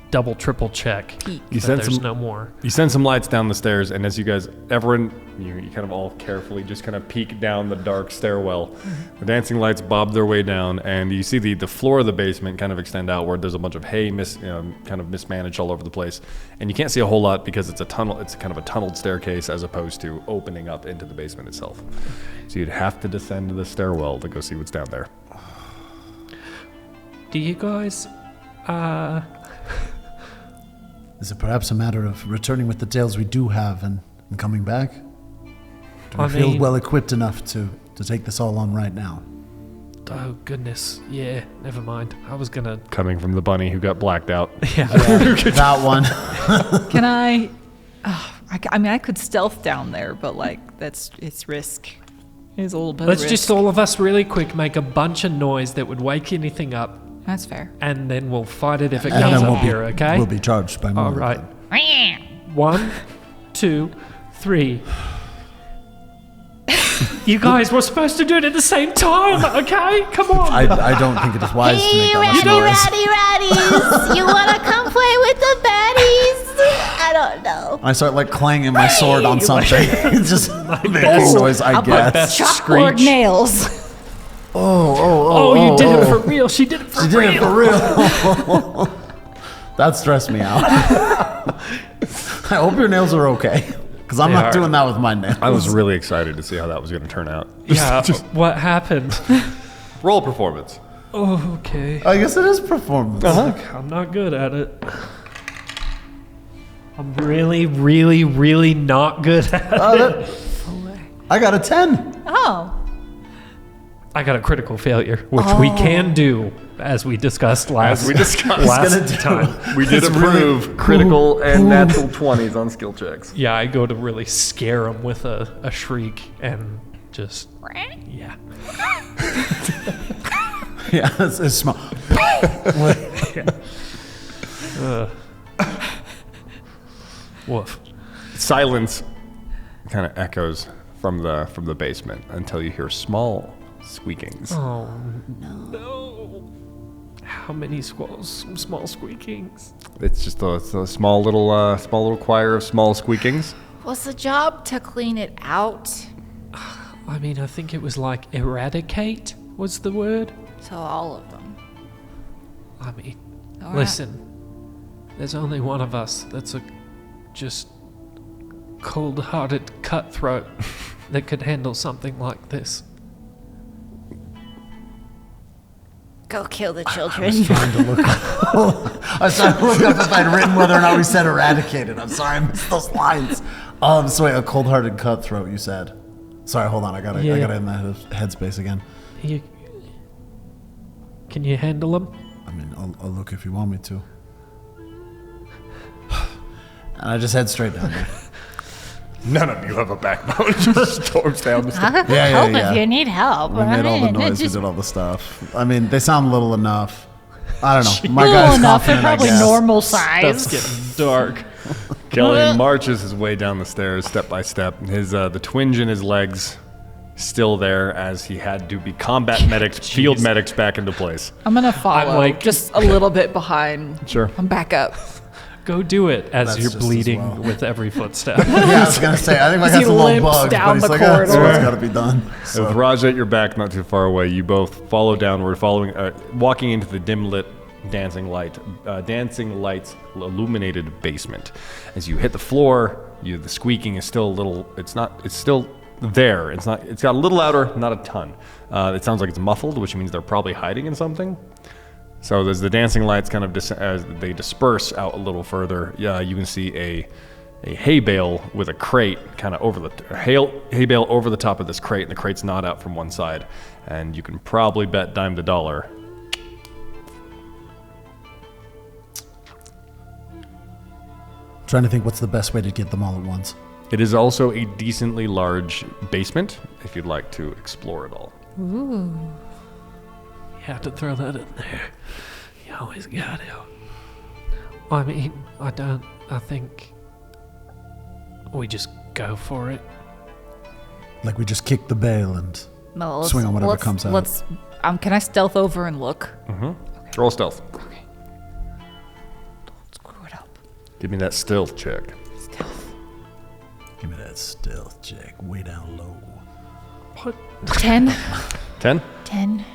double triple check You that send there's some no more. You send some lights down the stairs, and as you guys, everyone, you kind of all carefully just kind of peek down the dark stairwell. The dancing lights bob their way down, and you see the floor of the basement kind of extend outward. There's a bunch of hay kind of mismanaged all over the place, and you can't see a whole lot because it's a tunnel. It's kind of a tunneled staircase as opposed to opening up into the basement itself. So you'd have to descend the stairwell to go see what's down there. Do you guys Is it perhaps a matter of returning with the tales we do have and coming back? Do we I feel mean- well equipped enough to take this all on right now? oh goodness, yeah, never mind. I was gonna Coming from the bunny who got blacked out. That one. Can I? I mean, I could stealth down there, but like it's risk. It's a little bit. let's of just risk. all of us really quick make a bunch of noise that would wake anything up, That's fair. and then we'll fight it if it And comes then up here, okay? We'll be charged by more. All right. 1, 2, 3. You guys were supposed to do it at the same time, okay? Come on. I don't think it is wise to make that much noise. You want to come play with the baddies? I don't know. I start like clanging my sword on something. It's just making noise, I guess. best Chalkboard screech. nails. Oh, you did it for real. She did it for You real. did it for real. That stressed me out. I hope your nails are okay. Because I'm They not are. doing that with my nails. I was really excited to see how that was going to turn out. Yeah, what happened? Roll performance. Oh, okay. I guess it is performance. I'm not good at it. I'm really, really, really not good at it. I got a 10. Oh. I got a critical failure, which we can do, as we discussed last, As we discussed. last time. We did It's really- approve critical and natural 20s on skill checks. Yeah, I go to really scare him with a shriek and just, yeah. Yeah, it's small. Woof. Silence kind of echoes from the basement until you hear small squeakings. Oh, no. How many small squeakings? It's just a small little choir of small squeakings. Was the job to clean it out? I mean, I think it was like eradicate was the word. So all of them. I mean, All right. listen, there's only one of us that's a just cold-hearted cutthroat that could handle something like this. Go kill the I children. was trying to look up if I'd written whether or not we said eradicated. I'm sorry, I missed those lines. So wait, a cold-hearted cutthroat, you said. Sorry, hold on. I gotta Yeah. in the headspace again. Can you handle them? I mean, I'll look if you want me to. And I just head straight down there. None of you have a backbone. Just storms down the stairs. Yeah, help yeah. if you need help. We made all the I mean, noise. We just did all the stuff. I mean, they sound little enough. I don't know. My cool guy's enough. They're confident, I probably guess. normal Stuff's size. getting dark. Kellyan marches his way down the stairs step by step. His the twinge in his legs still there as he had to be combat medics, field medics back into place. I'm gonna follow, like- just a little bit behind. Sure. I'm back up. Go do it as That's you're just as bleeding well. with every footstep. Yeah, I was gonna say. I think my As he guy's a little limps bugged, down but he's the like, "Ah, so corridor." it's got to be done." With So Raj at your back, not too far away, you both follow downward, walking into the dim lit dancing lights illuminated basement. As you hit the floor, the squeaking is still a little. It's still there. It's not. It's got a little louder, not a ton. It sounds like it's muffled, which means they're probably hiding in something. So as the dancing lights kind of as they disperse out a little further, you can see a a hay bale with a crate kind of over the hay bale over the top of this crate, and the crate's not out from one side. And you can probably bet dime to dollar. Trying to think what's the best way to get them all at once. It is also a decently large basement if you'd like to explore it all. Ooh. You have to throw that in there. You always got to. I mean, I think we just go for it. Like we just kick the bale and No, swing on whatever comes out. Let's. Can I stealth over and look? Roll stealth. Okay. Don't screw it up. Give me that stealth check. Stealth. Give me that stealth check way down low. What? 10. 10? 10.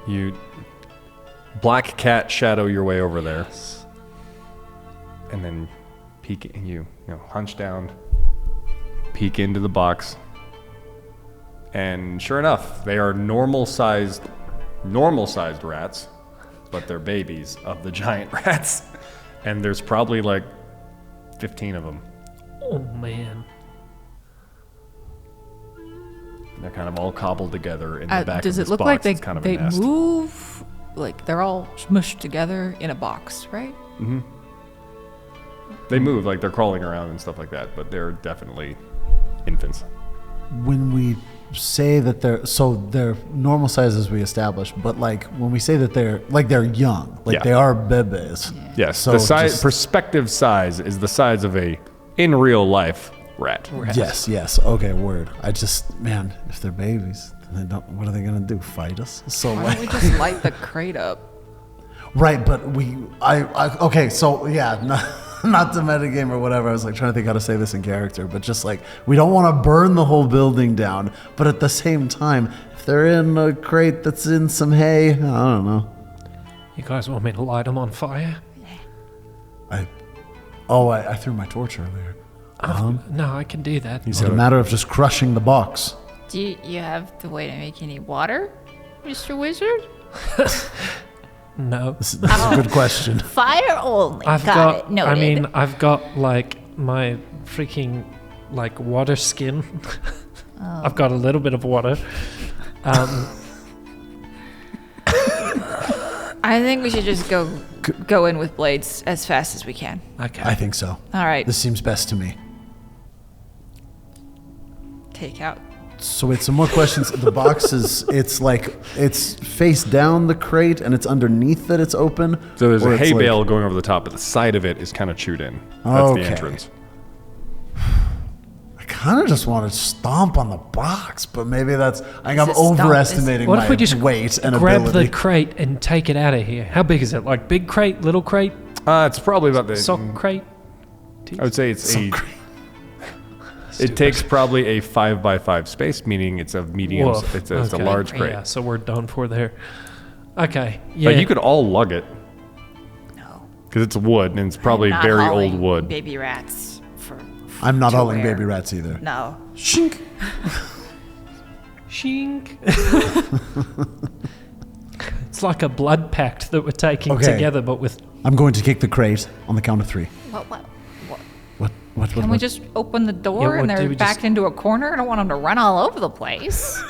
You black cat shadow your way over there. And then peek, you hunch down, peek into the box. And sure enough, they are normal-sized rats, but they're babies of the giant rats. And there's probably like 15 of them. Oh, man. They're kind of all cobbled together in the back Does of it this look box. like It's kind of a they nest. move? Like they're all smushed together in a box, right? They move, like they're crawling around and stuff like that, but they're definitely infants. When we say that they're normal size as we established, but like when we say that they're young, like Yeah. they are bebes. Yes, So the size, just- perspective size is the size of a, in real life, rat. Yes. Okay, word. Man, if they're babies, then what are they gonna do? Fight us? So Why like, don't we just light the crate up? right, but okay, so yeah, not to metagame or whatever. I was like trying to think how to say this in character, but just like we don't want to burn the whole building down, but at the same time, if they're in a crate that's in some hay, I don't know. You guys want me to light them on fire? I threw my torch earlier. No, I can do that. Is it a matter of just crushing the box? Do you have the way to make any water, Mr. Wizard? No. This is a good question. Fire only. I've got it. Noted. I mean, I've got like my freaking like water skin. I've got a little bit of water. I think we should just go in with blades as fast as we can. Okay. I think so. All right. This seems best to me. Take out. So wait, some more questions. The box it's face down the crate and it's underneath that it's open. So there's or a it's hay like- bale going over the top, but the side of it is kind of chewed in. That's Okay. the entrance. I kind of just want to stomp on the box, but maybe that's I'm Is it stomp? overestimating What my if we just weight and grab ability. the crate and take it out of here? How big is it? Like big crate, little crate, It's probably about the. sock crate? I would say it's So It takes probably a 5x5 space, meaning it's a medium. Woof. It's a Okay. large crate. Yeah, so we're done for there. Okay. Yeah. But you could all lug it No. because it's wood and it's probably I'm not very hauling old wood. Baby rats for. I'm not to hauling wear. baby rats either. No. Shink. Shink. It's like a blood pact that we're taking Okay. together, but with. I'm going to kick the crate on the count of 3. What? Can we just open the door Yeah, what and do they're we backed just- into a corner? I don't want them to run all over the place.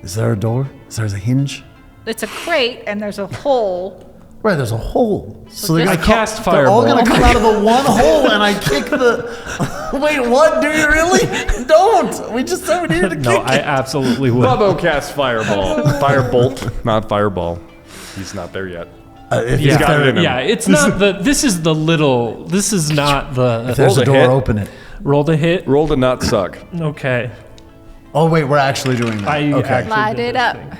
Is there a door? Is there a hinge? It's a crate and there's a hole. Right, there's a hole. So they're just- gonna I cast They're all fireball. gonna come out of the one hole, and I kick the. Wait, what? Do you really? Don't. We just said we needed to No, kick I it. absolutely would. Bubbo casts fireball. Firebolt, not fireball. He's not there yet. If Yeah, got it in him. yeah. It's not the. This is the little. This is not the. If there's Roll a the door, hit. open it. Roll the hit. Roll to not suck. Okay. Oh wait, we're actually doing that. I Okay. actually Light did it this up. thing.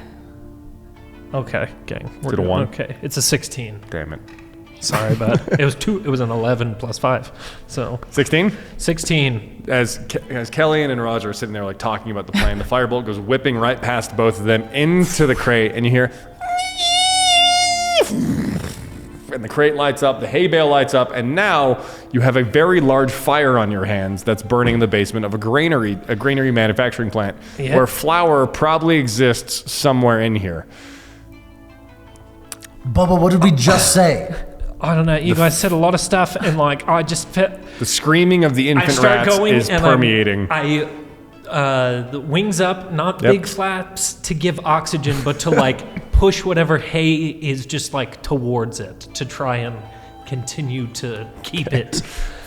Okay, gang. We're Did a good. 1? Okay, it's a 16. Damn it. Sorry, but it was 2. It was an 11 plus 5. So 16? 16. As Kelly and Roger are sitting there like talking about the plan, the firebolt goes whipping right past both of them into the crate, and you hear, and the crate lights up, the hay bale lights up, and now you have a very large fire on your hands that's burning in the basement of a granary manufacturing plant, Yeah. where flour probably exists somewhere in here. Bubba, what did we just say? I don't know. You guys said a lot of stuff, and like I just fit. The screaming of the infant rats is permeating. The wings up, not big flaps to give oxygen, but to like push whatever hay is just like towards it to try and continue to keep it.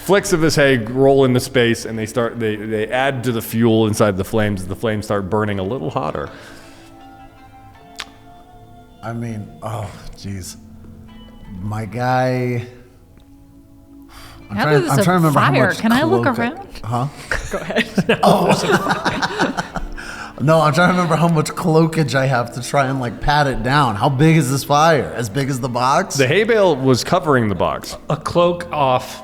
Flicks of this hay roll into space, and they add to the fuel inside the flames as the flames start burning a little hotter. I mean, oh, jeez. My guy. I'm How does trying to remember how fire? much Can I look cloak around? Huh? Go ahead. No, I'm trying to remember how much cloakage I have to try and like pat it down. How big is this fire? As big as the box? The hay bale was covering the box. A cloak off.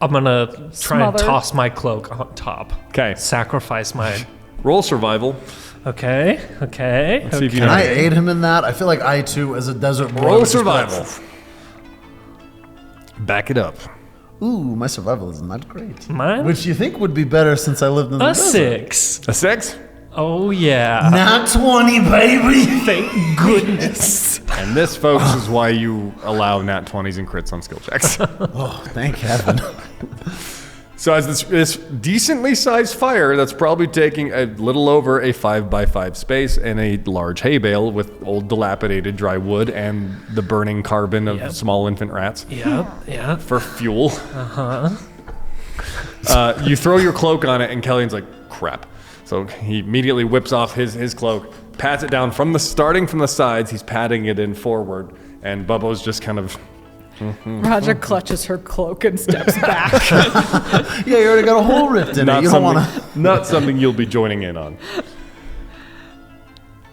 I'm gonna try and Smother. toss my cloak on top. Okay. Sacrifice my. Roll survival. Okay. Let's see if you Can know. I aid him in that? I feel like I too, as a desert boy, Roll would just be like, survival. Back it up. Ooh, my survival is not great. Mine? Which you think would be better since I lived in the A desert. 6. A 6? Oh yeah. Not 20, baby. Thank goodness. And this, folks, is why you allow nat 20s and crits on skill checks. Oh, thank heaven. So as this decently sized fire that's probably taking a little over a 5x5 space and a large hay bale with old dilapidated dry wood and the burning carbon of small infant rats Yeah. for fuel. You throw your cloak on it and Kellyan's like, crap. So he immediately whips off his cloak, pats it down starting from the sides, he's patting it in forward, and Bubbo's just kind of... Raja clutches her cloak and steps back. Yeah, you already got a hole ripped in it. You don't want to. Not something you'll be joining in on.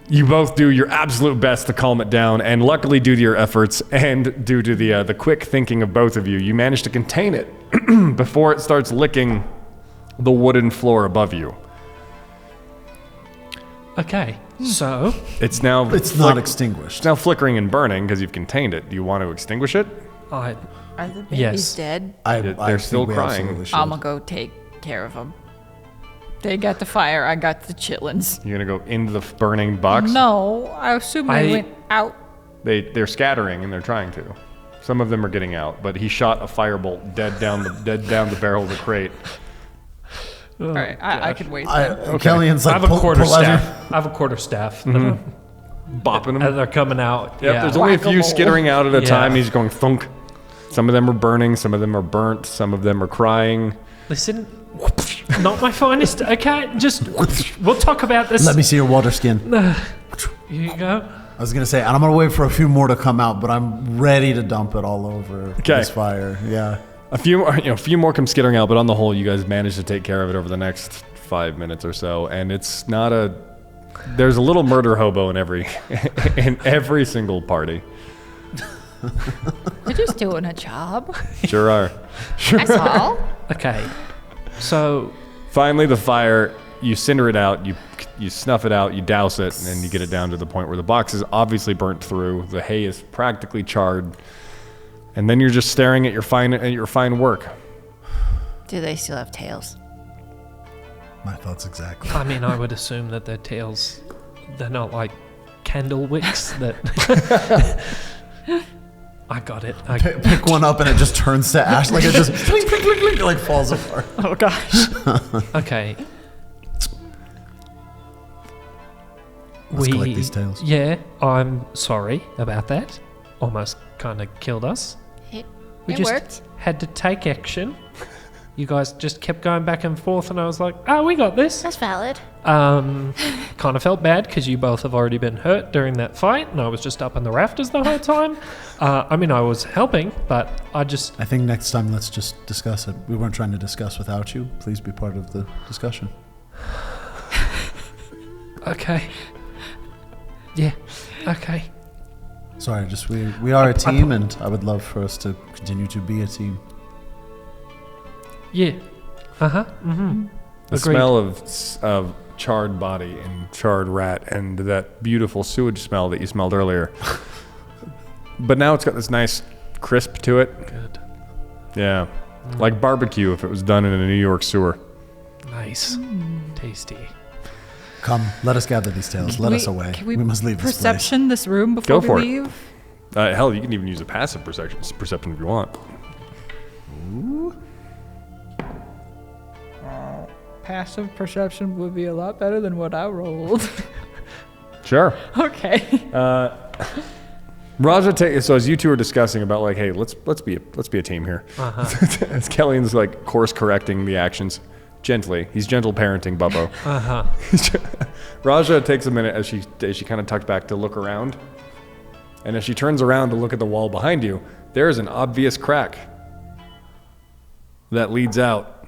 You both do your absolute best to calm it down, and luckily, due to your efforts and due to the quick thinking of both of you, you manage to contain it before it starts licking the wooden floor above you. Okay. So It's now It's not extinguished. it's now flickering and burning because you've contained it. Do you want to extinguish it? I. Are the babies Yes. dead? They're think still we crying. absolutely should. I'm gonna go take care of them. They got the fire. I got the chitlins. You're gonna go into the burning box. No, I assume they went out. They're scattering and they're trying to. Some of them are getting out, but he shot a firebolt dead down the barrel of the crate. All right, I can wait. Kellyan's I like, have a quarter pull every- staff. I have a quarter staff. Bopping As them. they're coming out. Yep, there's only a few Whack-a-mole. skittering out at a Yeah. time. He's going thunk. Some of them are burning, some of them are burnt, some of them are crying. Listen, not my finest. Okay, just we'll talk about this. Let me see your water skin. Here you go. I was gonna say, and I'm gonna wait for a few more to come out, but I'm ready to dump it all over this fire. Yeah. A few more come skittering out, but on the whole, you guys manage to take care of it over the next 5 minutes or so. And it's not there's a little murder hobo in every single party. They're just doing a job. Sure are. That's all. Okay, so Finally, the fire, you cinder it out, you snuff it out, you douse it, and then you get it down to the point where the box is obviously burnt through. The hay is practically charred. And then you're just staring at your fine work. Do they still have tails? My thoughts exactly. I mean, I would assume that their tails, they're not like candle wicks that. I got it. Pick one up and it just turns to ash, like it just clink, clink, clink, clink, like falls apart. Oh gosh. Okay. Let's collect these tails. Yeah, I'm sorry about that. Almost kind of killed us. It We it just worked. had to take action. You guys just kept going back and forth, and I was like, "Oh, we got this." That's valid. Kind of felt bad because you both have already been hurt during that fight, and I was just up in the rafters the whole time. I mean, I was helping, but I just I think next time let's just discuss it. We weren't trying to discuss without you. Please be part of the discussion. okay. Yeah. Okay. Sorry, just we are a team, and I would love for us to continue to be a team. Yeah. Mm-hmm. The Agreed. smell of charred body and charred rat and that beautiful sewage smell that you smelled earlier. But now it's got this nice crisp to it. Good. Yeah. Like barbecue if it was done in a New York sewer. Nice. Tasty. Come, let us gather these tails. Let us away. Can we must leave this place. perception this room before Go for it. we leave? Hell, you can even use a passive perception if you want. Passive perception would be a lot better than what I rolled. Sure. Okay. Raja so as you two are discussing about like, hey, let's be a team here. As Kellyan's like course correcting the actions gently. He's gentle parenting Bubbo. Raja takes a minute as she kind of tucked back to look around. And as she turns around to look at the wall behind you, there is an obvious crack that leads out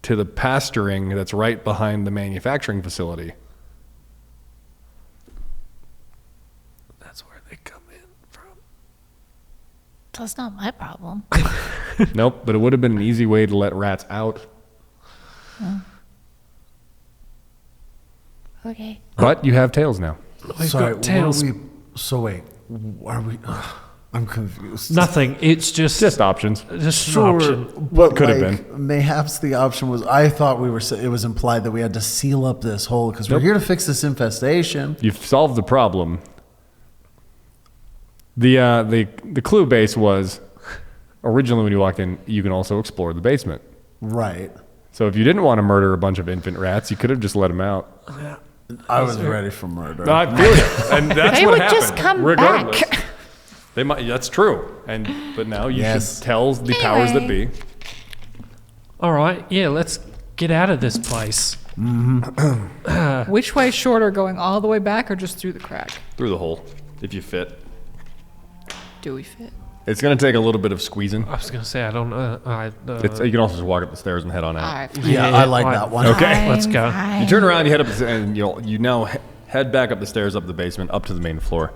to the pasturing that's right behind the manufacturing facility. That's where they come in from. That's not my problem. Nope, but it would have been an easy way to let rats out. Okay. But you have tails now. We've Sorry, got tails. wait, are we? I'm confused. Nothing. It's just Options. just Sure, an option. What could have been. Mayhaps the option was. I thought it was implied that we had to seal up this hole because we're Nope. here to fix this infestation. You've solved the problem. The clue base was originally when you walked in, you can also explore the basement. Right. So if you didn't want to murder a bunch of infant rats, you could have just let them out. I was ready for murder. No, I feel you, and that's They what would happened. just come regardless. back. They might. That's true. But now you Yes. should tell the powers that be. All right. Yeah, let's get out of this place. Which way shorter, going all the way back or just through the crack? Through the hole, if you fit. Do we fit? It's going to take a little bit of squeezing. I was gonna say I don't. You can also just walk up the stairs and head on out. All right. Fine. Yeah, I like that one. Okay. Let's go. Fine. You turn around, you head up, and you now head back up the stairs, up the basement, up to the main floor,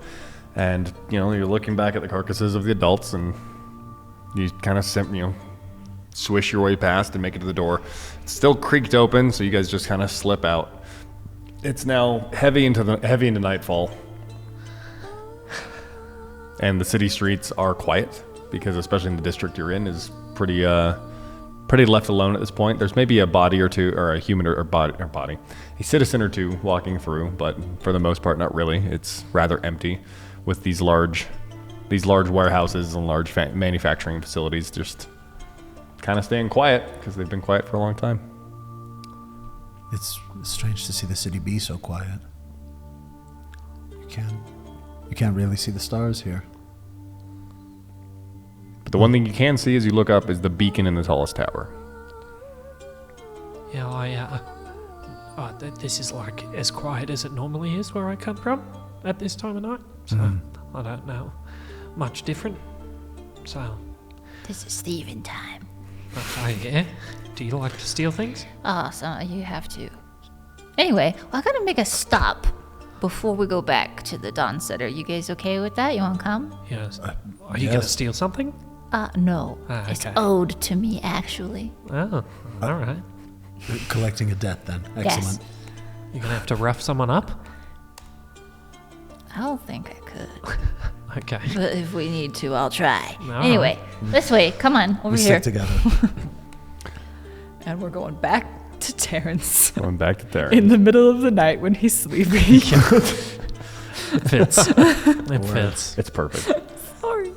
and you're looking back at the carcasses of the adults, and you kind of swish your way past and make it to the door. It's still creaked open, so you guys just kind of slip out. It's now heavy into nightfall, and the city streets are quiet because, especially in the district you're in, is pretty left alone at this point. There's maybe a body or two, or a human or body, a citizen or two walking through, but for the most part, not really. It's rather empty, with these large warehouses and large manufacturing facilities just kind of staying quiet because they've been quiet for a long time. It's strange to see the city be so quiet. You can't really see the stars here. But the one thing you can see as you look up is the beacon in the tallest tower. Yeah, this is like as quiet as it normally is where I come from at this time of night. So I don't know much different. So, This is Steven time. yeah. Do you like to steal things? Oh, so you have to. Anyway, I gotta make a stop before we go back to the Dawn Center. You guys okay with that? You wanna come? Yes. Are you gonna steal something? No. Ah, It's okay. owed to me, actually. Oh, all right. Collecting a debt, then. Excellent. You're gonna have to rough someone up. I don't think I could. Okay. But if we need to, I'll try. No. Anyway, this way. Come on, over We here. stick together. And we're going back to Terrence Going back to there. in the middle of the night when he's sleeping. It fits. It fits. It's perfect. Sorry.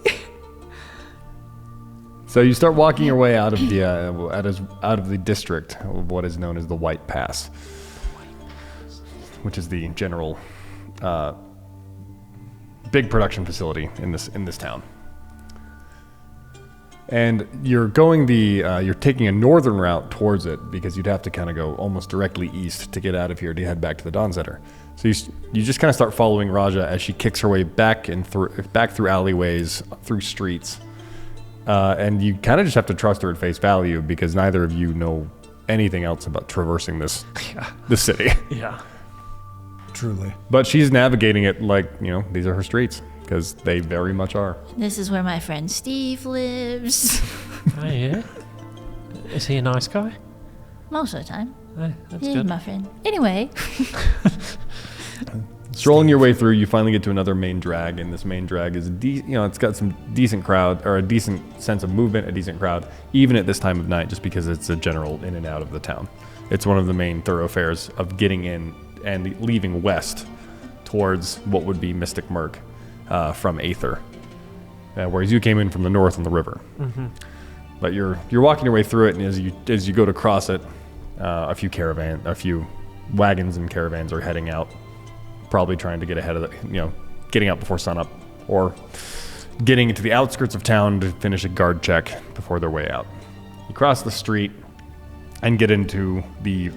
So you start walking your way out of the district of what is known as the White Pass, which is the general big production facility in this town. And you're going you're taking a northern route towards it because you'd have to kind of go almost directly east to get out of here to head back to the Dawn Center. So you just kind of start following Raja as she kicks her way back through alleyways, through streets. And you kind of just have to trust her at face value because neither of you know anything else about traversing this city. Yeah. Truly. But she's navigating it like, these are her streets because they very much are. This is where my friend Steve lives. Oh, yeah. Is he a nice guy? Most of the time. That's He's good. my friend. Anyway, Strolling your way through, you finally get to another main drag, and this main drag is it's got some decent crowd, or a decent sense of movement, a decent crowd, even at this time of night, just because it's a general in and out of the town. It's one of the main thoroughfares of getting in and leaving west towards what would be Mystic Murk from Aether. whereas you came in from the north on the river. But you're walking your way through it, and as you go to cross it, a few wagons and caravans are heading out, probably trying to get ahead of getting out before sunup, or getting into the outskirts of town to finish a guard check before their way out. You cross the street and get into the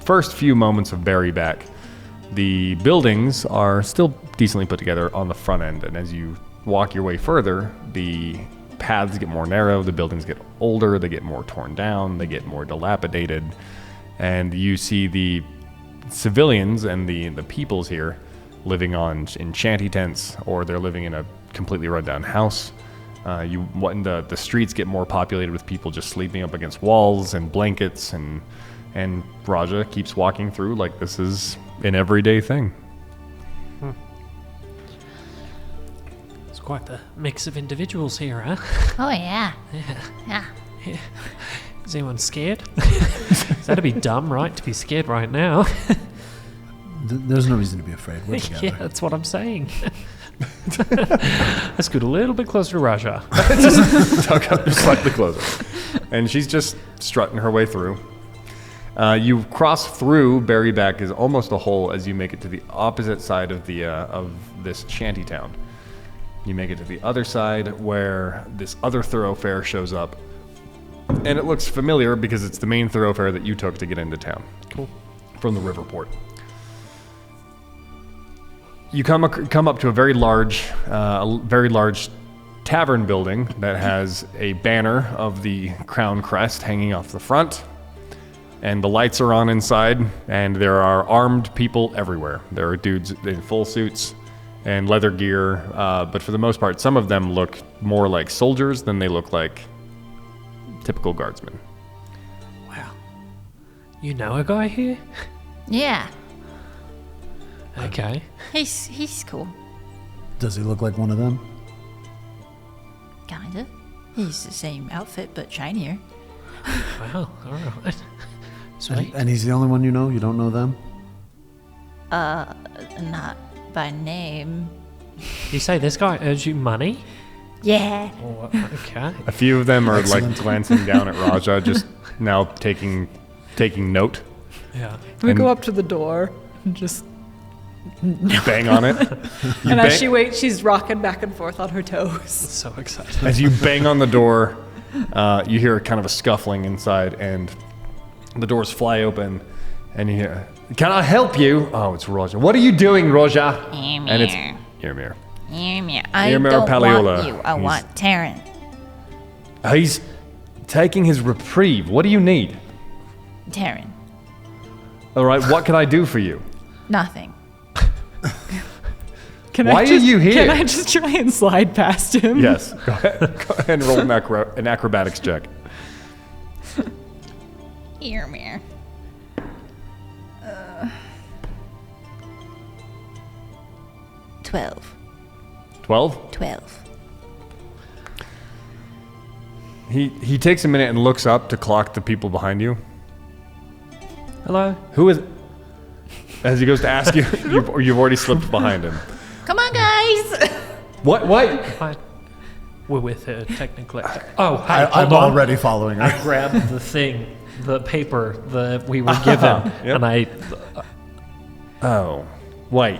first few moments of Berryback. The buildings are still decently put together on the front end, and as you walk your way further, the paths get more narrow, the buildings get older, they get more torn down, they get more dilapidated, and you see the civilians and the peoples here living in shanty tents, or they're living in a completely run-down house. The streets get more populated with people just sleeping up against walls and blankets, and Raja keeps walking through like this is an everyday thing. It's quite the mix of individuals here, huh? Oh, yeah. Yeah. Yeah. Is anyone scared? That'd be dumb, right? To be scared right now. There's no reason to be afraid. We're together. Yeah, that's what I'm saying. Let's get a little bit closer to Raja. Tuck up just slightly closer. And she's just strutting her way through. You cross through Berryback is almost a hole as you make it to the opposite side of this shanty town. You make it to the other side where this other thoroughfare shows up. And it looks familiar because it's the main thoroughfare that you took to get into town. Cool. From the riverport. You come up to a very large tavern building that has a banner of the Crown Crest hanging off the front, and the lights are on inside, and there are armed people everywhere. There are dudes in full suits and leather gear, but for the most part, some of them look more like soldiers than they look like typical guardsmen. Wow. You know a guy here? Yeah. Okay. He's cool. Does he look like one of them? Kinda. He's the same outfit, but shinier. Wow. All right. Sweet. And he's the only one you know? You don't know them? Not by name. You say this guy owes you money? Yeah. Oh, okay. A few of them are Excellent. like glancing down at Raja, just now taking note. Yeah. We And- go up to the door and just. Bang on it. And as she waits, she's rocking back and forth on her toes. So excited. As you bang on the door, you hear kind of a scuffling inside, and the doors fly open, and you hear, "Can I help you?" Oh, it's Raja. "What are you doing, Raja?" And it's Ymir. I Ymir don't Paliola. want you. I want Taryn. He's taking his reprieve. What do you need? Taryn. All right, what can I do for you? Nothing. Why are you here? Can I just try and slide past him? Yes. Go ahead and roll an acrobatics check. Ymir. 12. 12? 12. He takes a minute and looks up to clock the people behind you. Hello? Who is... As he goes to ask you, you've already slipped behind him. Come on, guys! What? Hi. We're with her, technically. Oh, hi. I'm hold on. already following I her. grabbed the thing, the paper that we were given, Yep. and I... Oh. Wait.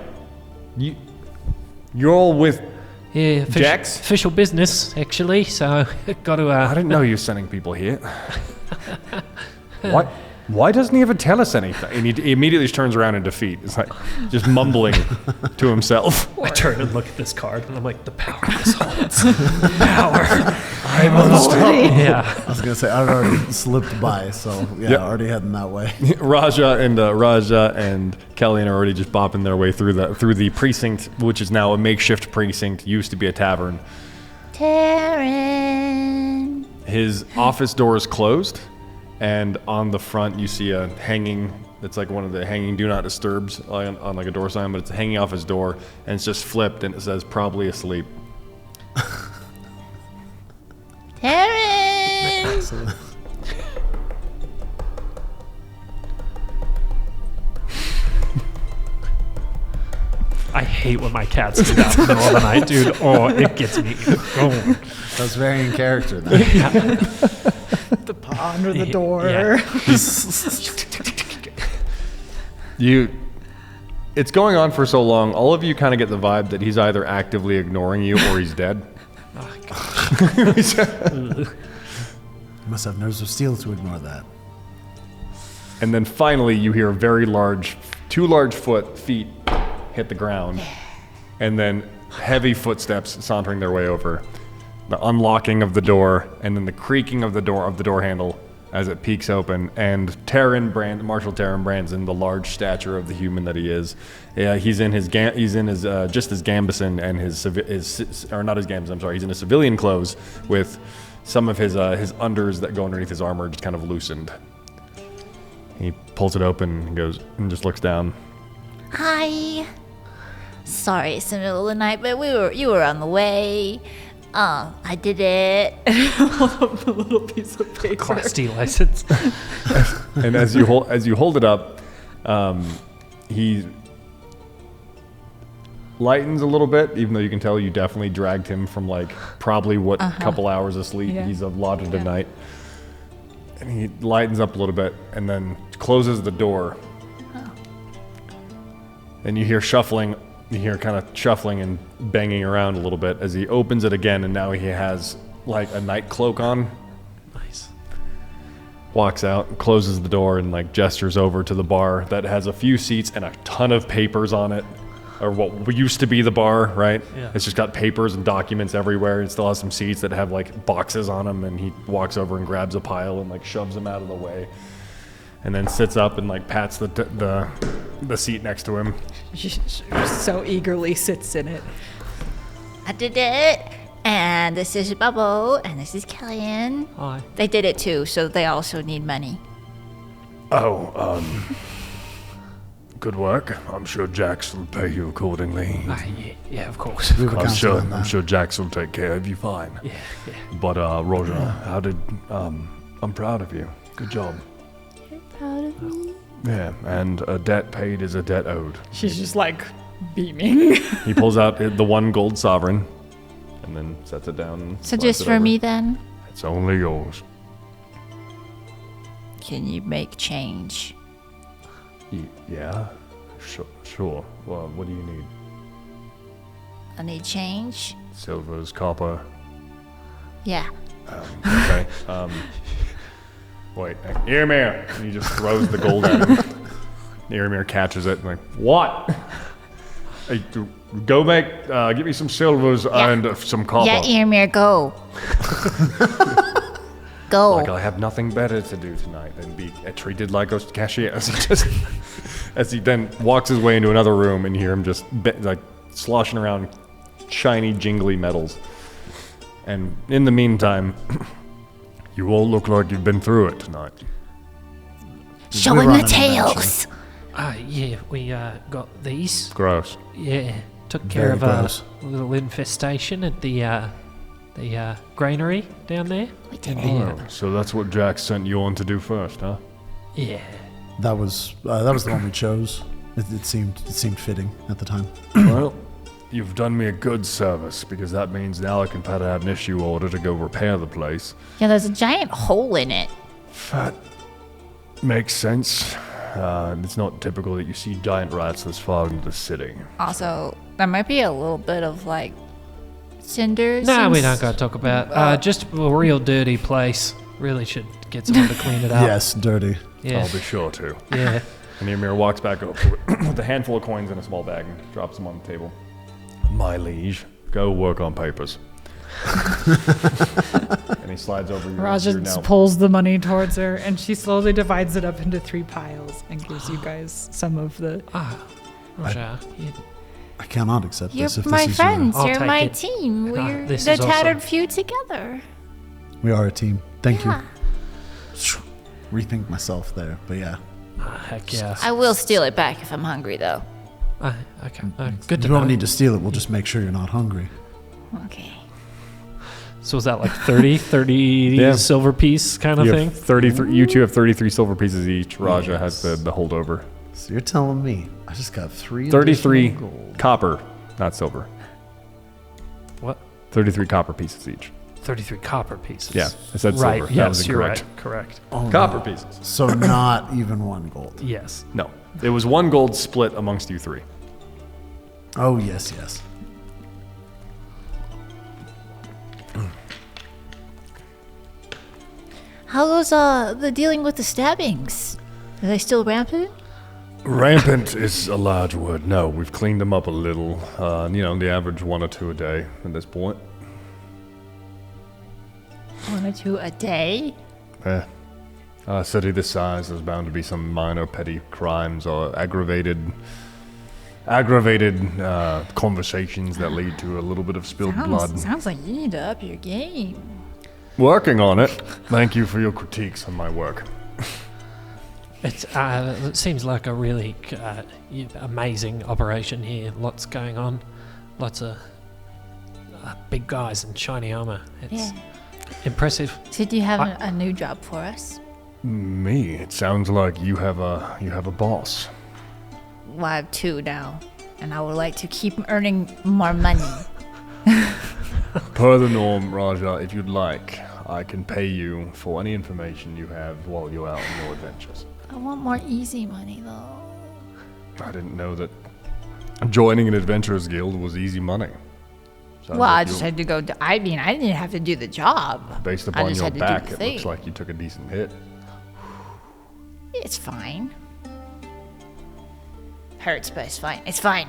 You're all with... Yeah, Jax? official business, actually, so got to... I didn't know you were sending people here. Why doesn't he ever tell us anything? And he immediately just turns around in defeat. It's like just mumbling to himself. I turn and look at this card, and I'm like, the power this holds. Power. I must Yeah. I was going to say, I'd already slipped by, so yeah, Yep. already heading that way. Raja and Kellyanne are already just bopping their way through the precinct, which is now a makeshift precinct. Used to be a tavern. Taryn. His office door is closed, and on the front you see a hanging. It's like one of the hanging "Do Not Disturbs" on like a door sign, but it's hanging off his door, and it's just flipped, and it says "Probably asleep." Taryn. I hate when my cats do that in the middle of the night, dude. Oh, it gets me going. That was very in character. Then. The paw under the door. Yeah. It's going on for so long, all of you kind of get the vibe that he's either actively ignoring you or he's dead. You must have nerves of steel to ignore that. And then finally you hear two large feet hit the ground. And then heavy footsteps sauntering their way over. The unlocking of the door, and then the creaking of the door handle as it peeks open. And Marshal Taryn Branson, the large stature of the human that he is, he's in his just his gambeson and he's in his civilian clothes with some of his unders that go underneath his armor just kind of loosened. He pulls it open and goes and just looks down. Hi. Sorry, it's the middle of the night, but you were on the way. I did it. Hold up the little piece of paper. Class D license. And as you hold it up, he lightens a little bit, even though you can tell you definitely dragged him from like probably couple hours of sleep he's allotted a night. And he lightens up a little bit and then closes the door. And you hear shuffling. You hear kind of shuffling and banging around a little bit as he opens it again, and now he has like a night cloak on. Nice. Walks out, closes the door, and like gestures over to the bar that has a few seats and a ton of papers on it, or what used to be the bar, right? Yeah. It's just got papers and documents everywhere. It still has some seats that have like boxes on them, and he walks over and grabs a pile and like shoves them out of the way, and then sits up and like pats the seat next to him. She so eagerly sits in it. I did it. And this is Bubble, and this is Kellyanne. Hi. They did it too, so they also need money. Good work. I'm sure Jax will pay you accordingly. Yeah, of course. We have a council on that. I'm sure Jax will take care of you fine. Yeah. But Roger, I'm proud of you. Good job. You're proud of me? Yeah, and a debt paid is a debt owed. She's just like beaming. He pulls out the one gold sovereign and then sets it down. And So slides just it for over. me then? It's only yours. Can you make change? Yeah? Sure. Well, what do you need? I need change? Silvers, copper. Yeah. Okay. Wait, Erimir! And he just throws the gold at him. Erimir catches it and like, what? Hey, go get me some silvers and some copper. Yeah, Erimir, go. Go. Like I have nothing better to do tonight than be treated like a cashier. As he then walks his way into another room and you hear him just like sloshing around shiny, jingly metals. And in the meantime, you all look like you've been through it tonight. Show We him run the an tails. Yeah, we got these. Gross. Yeah, took care Very of gross. a little infestation at the granary down there. We did And it. the, So that's what Jack sent you on to do first, huh? yeah. That was the one we chose. It seemed fitting at the time. Well, you've done me a good service because that means now I can put out an issue order to go repair the place. Yeah, there's a giant hole in it. That makes sense. It's not typical that you see giant rats this far into the city. Also, there might be a little bit of like cinders. Nah, and we don't gotta talk about. Just a real dirty place. Really should get someone to clean it up. Yes, dirty. Yeah. I'll be sure to. Yeah. And Ymir walks back over with a handful of coins in a small bag and drops them on the table. My liege, go work on papers. And he slides over your Raja your just now. pulls the money towards her, and she slowly divides it up into 3 piles and gives you guys some of the. Roger. I cannot accept You're this. If my this is friends. I'll You're take my it. team. We're this the is also- tattered few together. we are a team. Thank Yeah. you. Rethink myself there, but yeah. Heck yeah. I will steal it back if I'm hungry, though. Okay. Good to You know. won't need to steal it. We'll just make sure you're not hungry. Okay. So is that like 30 Yeah. silver piece kind of You thing? have 33. You two have 33 silver pieces each. Raja has the holdover. So you're telling me I just got 33 additional gold. copper, not silver. What? 33 copper pieces each. 33 copper pieces. Yeah, I said right. silver. Yes, That was you're incorrect. right. Correct. Oh, Copper no. pieces. So not even 1 gold. Yes. No, it was 1 gold split amongst you 3. Oh, yes, yes. How goes the dealing with the stabbings? Are they still rampant? Rampant is a large word. No, we've cleaned them up a little. The average 1 or 2 a day at this point. 1 or 2 a day? A city this size, there's bound to be some minor petty crimes or aggravated conversations that lead to a little bit of spilled blood. Sounds like you need to up your game. Working on it. Thank you for your critiques on my work. It seems like a really amazing operation here. Lots going on. Lots of big guys in shiny armor. It's impressive. So do you have a new job for us? Me? It sounds like you have a boss. Well, I have 2 now, and I would like to keep earning more money. Per the norm, Raja, if you'd like, I can pay you for any information you have while you're out on your adventures. I want more easy money, though. I didn't know that joining an adventurers guild was easy money. Sounds Well, I like just you- had to go. I mean, I didn't have to do the job. Based I upon just your had to do back, the it thing. looks like you took a decent hit. It's fine. Hurts, but it's fine. It's fine.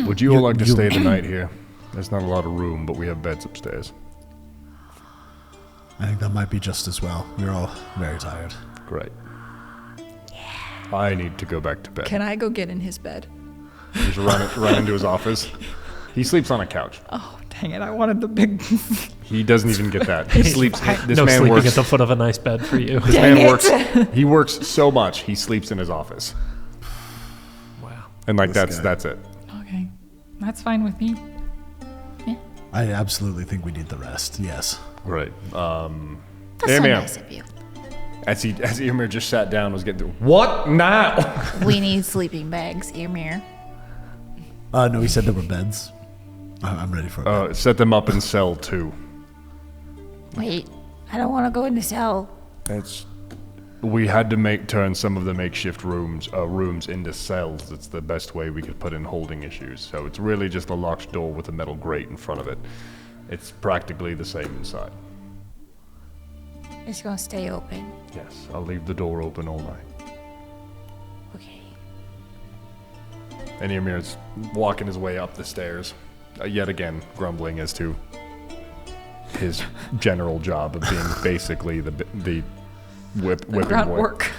Would you all like to you- stay the night here? There's not a lot of room, but we have beds upstairs. I think that might be just as well. We're all very tired. Great. I need to go back to bed. Can I go get in his bed? Just run into his office. He sleeps on a couch. Oh, dang it. I wanted the big. He doesn't even get that. He sleeps. This no man sleeping works. at the foot of a nice bed for you. This man works. He works so much. He sleeps in his office, Wow. and like This that's guy. it. Okay. That's fine with me. I absolutely think we need the rest. Yes. Right. That's so Amir. nice of you. As Ymir just sat down, was getting to what now? We need sleeping bags, Ymir. No, he said there were beds. I'm ready for it. Set them up in cell 2. Wait, I don't want to go in the cell. We had to turn some of the makeshift rooms into cells. It's the best way we could put in holding issues. So it's really just a locked door with a metal grate in front of it. It's practically the same inside. It's gonna stay open. Yes, I'll leave the door open all night. Okay. And Ymir's walking his way up the stairs, yet again grumbling as to his general job of being basically the whipping Grunt boy. work.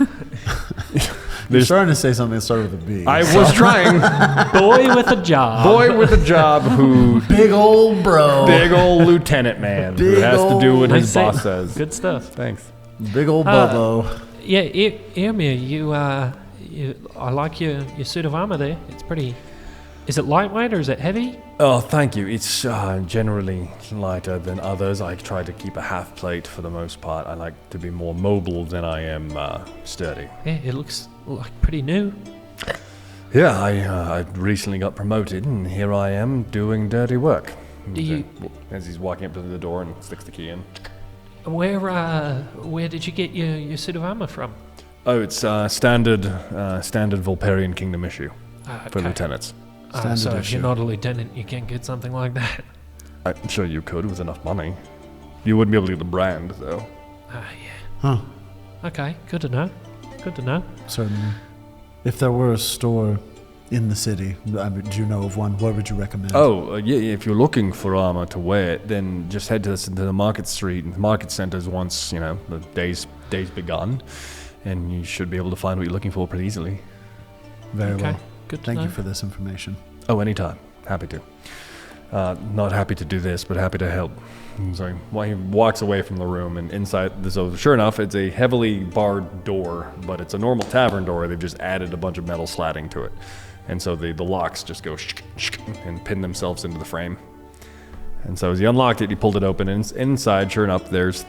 You're starting to say something that started with a B. I was trying. Boy with a job. Boy with a job who Big old bro. big old lieutenant man who Big has to do what I his say- boss says. Good stuff. Thanks. Big old Bobo. Yeah, Ymir, I like your suit of armor there. It's pretty. Is it lightweight or is it heavy? Oh, thank you. It's generally lighter than others. I try to keep a half plate for the most part. I like to be more mobile than I am sturdy. Yeah, it looks like pretty new. Yeah, I recently got promoted, and here I am doing dirty work. Do you- As he's walking up to the door and sticks the key in. Where did you get your suit of armor from? Oh, it's standard Volparian Kingdom issue for lieutenants. Standard So if issue. you're not a lieutenant, you can't get something like that. I'm sure you could with enough money. You wouldn't be able to get the brand, though. Yeah. Huh. Okay, good to know. Good to know. Certainly. If there were a store in the city, do you know of one? What would you recommend? Oh, yeah, if you're looking for armor to wear, then just head to the market street and market centers once, the day's begun, and you should be able to find what you're looking for pretty easily. Very Okay, well. good to Thank know. you for this information. Oh, anytime. Happy to. Not happy to do this, but happy to help. So he walks away from the room, and inside, so sure enough, it's a heavily barred door, but it's a normal tavern door. They've just added a bunch of metal slatting to it. And so the locks just go and pin themselves into the frame. And so as he unlocked it, he pulled it open, and inside, sure enough, there's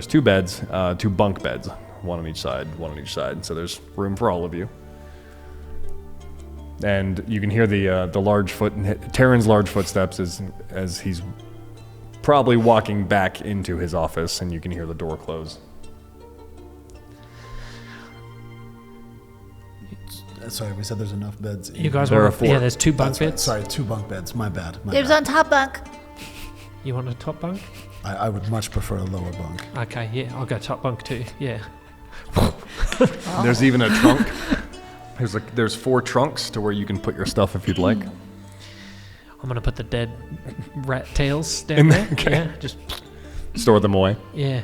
two beds, 2 bunk beds, one on each side. So there's room for all of you. And you can hear the Terran's large footsteps as he's probably walking back into his office, and you can hear the door close. Sorry, we said there's enough beds. You guys There are want? 4. Yeah, there's 2 bunk That's right. beds. Sorry, 2 bunk beds. My bad. There's on top bunk. You want a top bunk? I would much prefer a lower bunk. Okay, yeah, I'll go top bunk too. Yeah. There's even a trunk. There's 4 trunks to where you can put your stuff if you'd like. I'm gonna put the dead rat tails down In there. there? Okay. Yeah, just Store them away. yeah.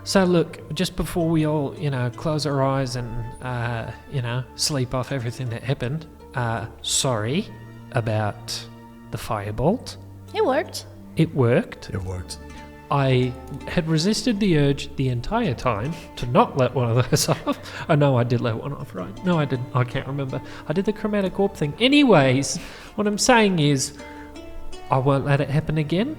So look, just before we all, close our eyes and, sleep off everything that happened, sorry about the firebolt. It worked. It worked. It worked. I had resisted the urge the entire time to not let one of those off. Oh, no, I did let one off, right? No, I didn't. I can't remember. I did the chromatic orb thing. Anyways, what I'm saying is I won't let it happen again.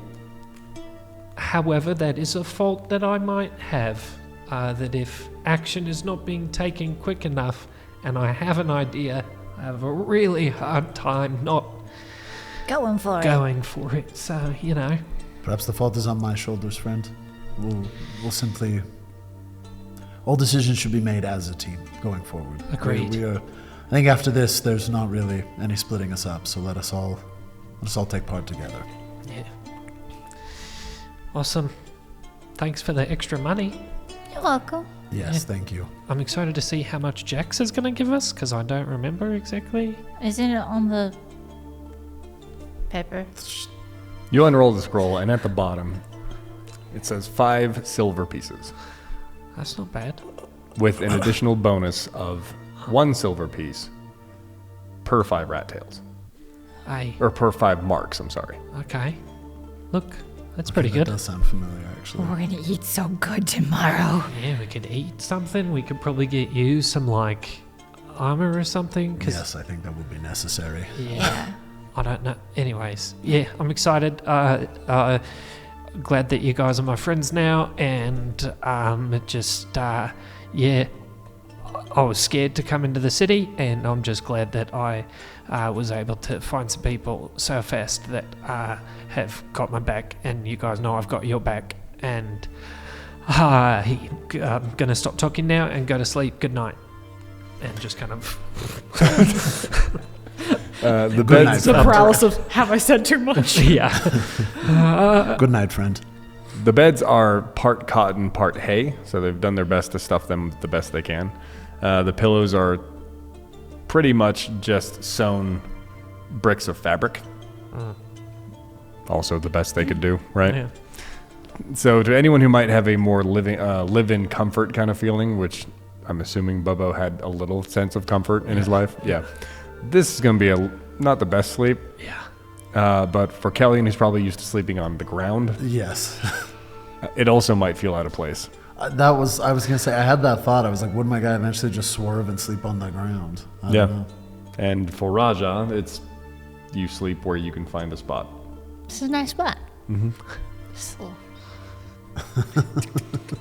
However, that is a fault that I might have. That if action is not being taken quick enough and I have an idea, I have a really hard time not Going for it. going for it. So, Perhaps the fault is on my shoulders, friend. We'll simply... All decisions should be made as a team going forward. Agreed. I think after this, there's not really any splitting us up, so let us all take part together. yeah. Awesome. Thanks for the extra money. You're welcome. Yes, thank you. I'm excited to see how much Jax is going to give us, because I don't remember exactly. Isn't it on the paper? You unroll the scroll, and at the bottom, it says 5 silver pieces, That's not bad. with an additional bonus of 1 silver piece per 5 rat tails. Or per 5 marks, I'm sorry. Okay. Look, that's pretty That good. does sound familiar, actually. We're gonna eat so good tomorrow. Yeah, we could eat something. We could probably get you some, armor or something. Yes, I think that would be necessary. Yeah. I don't know. Anyways, yeah, I'm excited. Glad that you guys are my friends now. And I was scared to come into the city. And I'm just glad that I was able to find some people so fast that have got my back. And you guys know I've got your back. And I'm going to stop talking now and go to sleep. Good night. And just kind of... The Good beds, night. The paralysis of, have I said too much? yeah. Good night, friend. the beds are part cotton, part hay, so they've done their best to stuff them the best they can. The pillows are pretty much just sewn bricks of fabric. Also the best they could do, right? Yeah. So to anyone who might have a more live-in comfort kind of feeling, which I'm assuming Bubbo had a little sense of comfort in his life, this is going to be not the best sleep. Yeah. But for Kellyan, who's probably used to sleeping on the ground, Yes. it also might feel out of place. I was going to say, I had that thought. I was like, would my guy eventually just swerve and sleep on the ground? I don't know. And for Raja, it's you sleep where you can find a spot. This is a nice spot. Mm-hmm. Just a little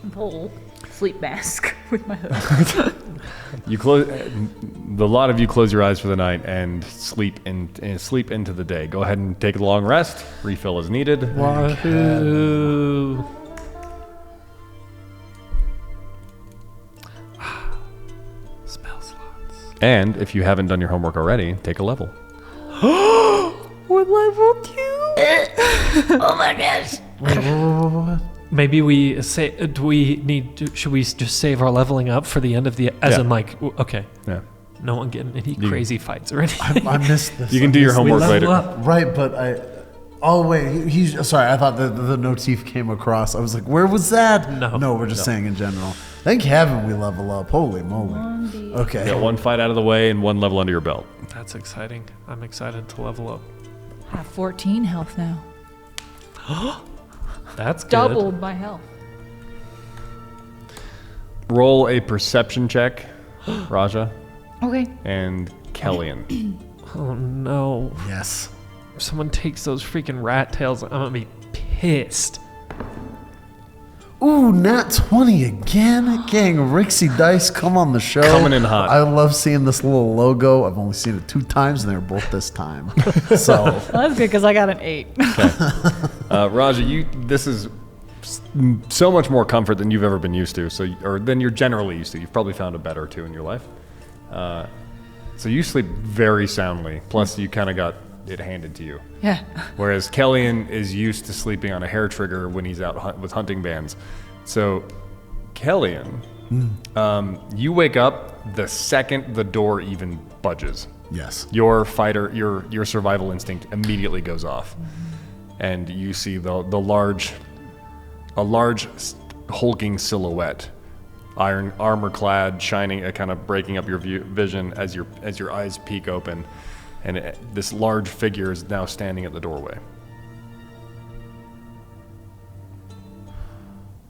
bowl sleep mask with my hood. You close. The lot of you close your eyes for the night and sleep into the day. Go ahead and take a long rest. Refill as needed. Wahoo! Spell slots. And if you haven't done your homework already, take a level. What level 2? Oh my gosh. Maybe we say, should we just save our leveling up for the end of the, okay, Yeah. no one getting any crazy fights or anything. I missed this. You can do your homework later. Right, but oh wait, he's sorry. I thought the motif came across. I was like, where was that? No, we're just saying in general. Thank heaven we level up. Holy moly. Okay. Got one fight out of the way and one level under your belt. That's exciting. I'm excited to level up. I have 14 health now. That's good. Doubled my health. Roll a perception check, Raja, Okay. and Kellyan. Oh no. Yes. If someone takes those freaking rat tails, I'm gonna be pissed. Ooh, nat 20 again. Gang, Rixie Dice, come on the show. Coming in hot. I love seeing this little logo. I've only seen it 2 times, and they were both this time. So, Well, that's good because I got an 8. Raja, this is so much more comfort than you've ever been used to, or than you're generally used to. You've probably found a bed or two in your life. So you sleep very soundly. Plus, you kind of got it handed to you. Yeah. Whereas Kellyan is used to sleeping on a hair trigger when he's out with hunting bands. So, Kellyan, you wake up the second the door even budges. yes. Your survival instinct immediately goes off, and you see a large hulking silhouette, iron armor clad, shining, kind of breaking up your vision as your eyes peek open, and this large figure is now standing at the doorway.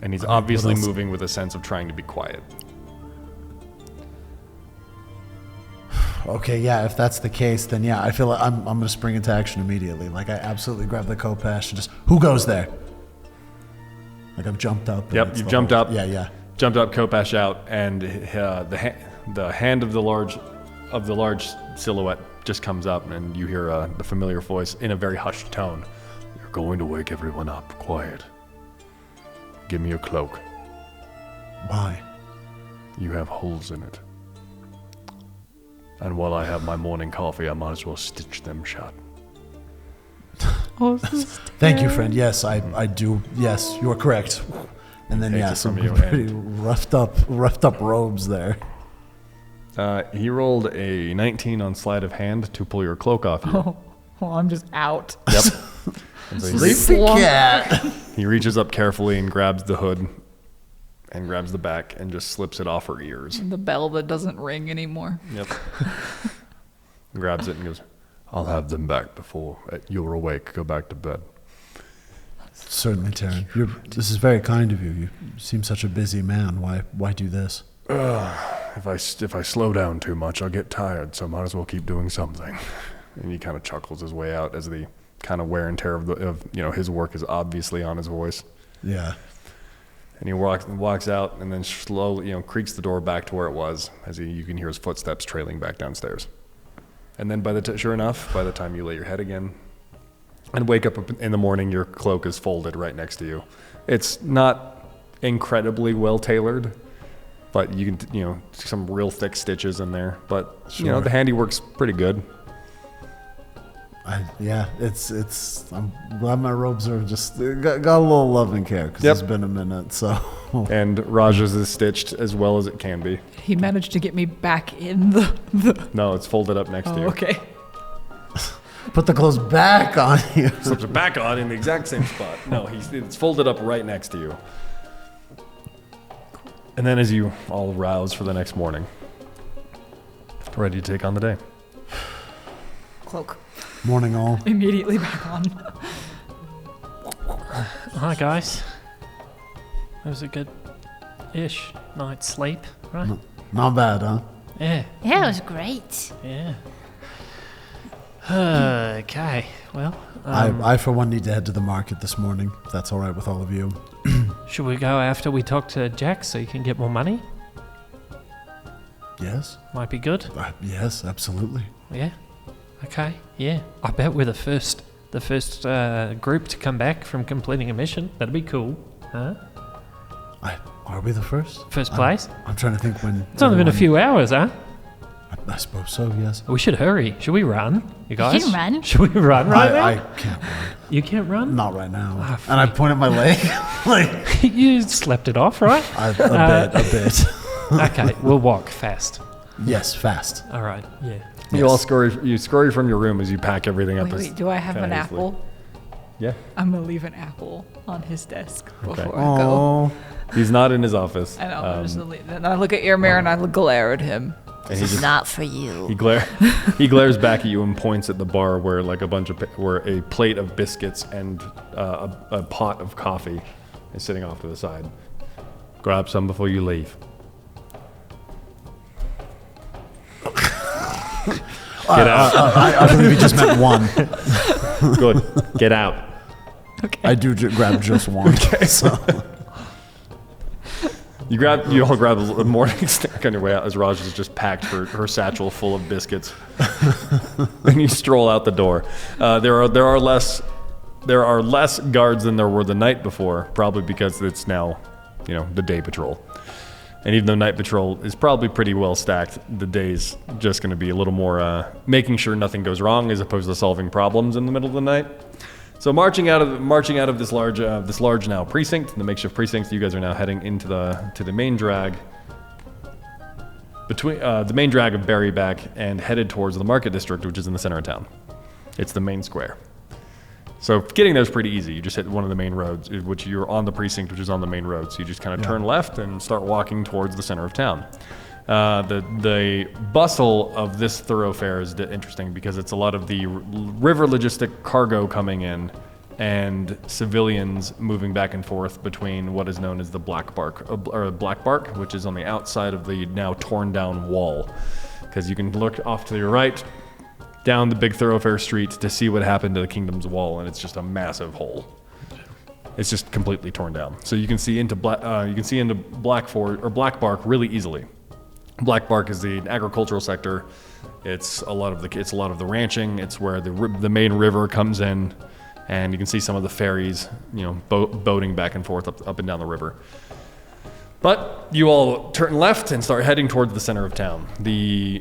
And he's obviously what else? moving with a sense of trying to be quiet. Okay, yeah, if that's the case, then yeah, I feel like I'm going to spring into action immediately. Like, I absolutely grab the Kopesh and just, who goes there? Like, I've jumped up. and Yep, it's you've the jumped whole- up. Yeah. Jumped up, Kopesh out, and the hand of the large silhouette just comes up, and you hear the familiar voice in a very hushed tone. You're going to wake everyone up. Quiet. Give me your cloak. Why? You have holes in it. And while I have my morning coffee, I might as well stitch them shut. Thank you, friend. Yes, I do. Yes, you are correct. And then, Takes yeah, it some from you, pretty roughed up robes there. He rolled a 19 on sleight of hand to pull your cloak off you. Well, I'm just out. Yep. And so Sleepy cat. he reaches up carefully and grabs the hood and grabs the back and just slips it off her ears. The bell that doesn't ring anymore. Yep. Grabs it and goes, I'll have them back before you're awake. Go back to bed. Certainly, Taryn. This is very kind of you. You seem such a busy man. Why do this? If I slow down too much, I'll get tired, so might as well keep doing something. And he kind of chuckles his way out as the kind of wear and tear of his work is obviously on his voice. Yeah. And he walks out and then slowly, creaks the door back to where it was as you can hear his footsteps trailing back downstairs. And then sure enough, by the time you lay your head again and wake up in the morning, your cloak is folded right next to you. It's not incredibly well tailored, but you can, some real thick stitches in there. But, Sure. the handiwork's pretty good. I'm glad my robes are just got a little love and care because Yep. it's been a minute. So And Raja's is stitched as well as it can be. He managed to get me back in the No, it's folded up next to you. okay. put the clothes back on you. Slips it back on in the exact same spot. No, it's folded up right next to you. And then as you all rouse for the next morning, ready to take on the day. Cloak. Morning, all. Immediately back on. Hi guys. That was a good-ish night's sleep, right? Not bad, huh? Yeah, Yeah, it was great. yeah. Okay, well, I for one need to head to the market this morning. If that's all right with all of you. should we go after we talk to Jack so you can get more money? Yes. Might be good. Yes, absolutely. Yeah. Okay. Yeah. I bet we're the first group to come back from completing a mission. That'd be cool, huh? Are we the first? First place. I'm trying to think when. It's only been a few hours, huh? I suppose so. Yes. We should hurry. Should we run, you guys? can run. Should we run right now? I can't run. You can't run. Not right now. Ah, and I point at my leg. like You slept it off, right? a bit. Okay. We'll walk fast. Yes, fast. All right. Yeah. You all scurry from your room as you pack everything up. Wait, do I have an kinda easily. apple? Yeah. I'm gonna leave an apple on his desk before I go. Oh, He's not in his office. I know. I'm just gonna leave. Then I look at Earmere and I glare at him. And he just Not for you. he glares back at you and points at the bar where where a plate of biscuits and a pot of coffee is sitting off to the side. Grab some before you leave. Get out. I believe he just meant one. Good. Get out. Okay. I do grab just one. So You all grab a morning snack on your way out as Raj has just packed her satchel full of biscuits. And you stroll out the door. There are less guards than there were the night before, probably because it's now, the day patrol. And even though night patrol is probably pretty well stacked, the day's just going to be a little more making sure nothing goes wrong as opposed to solving problems in the middle of the night. So marching out of this large now precinct, the makeshift precinct, you guys are now heading into the main drag. Between the main drag of Berryback and headed towards the market district, which is in the center of town. It's the main square. So getting there is pretty easy. You just hit one of the main roads, which you're on the precinct, which is on the main road. So you just kind of turn left and start walking towards the center of town. The bustle of this thoroughfare is interesting because it's a lot of the river logistic cargo coming in and civilians moving back and forth between what is known as the Black Bark, which is on the outside of the now torn down wall. Because you can look off to your right, down the big thoroughfare street to see what happened to the kingdom's wall, and it's just a massive hole. It's just completely torn down. So you can see into Black Bark really easily. Black Bark is the agricultural sector. It's a lot of the ranching. It's where the main river comes in, and you can see some of the ferries, boating back and forth up and down the river. But you all turn left and start heading towards the center of town. The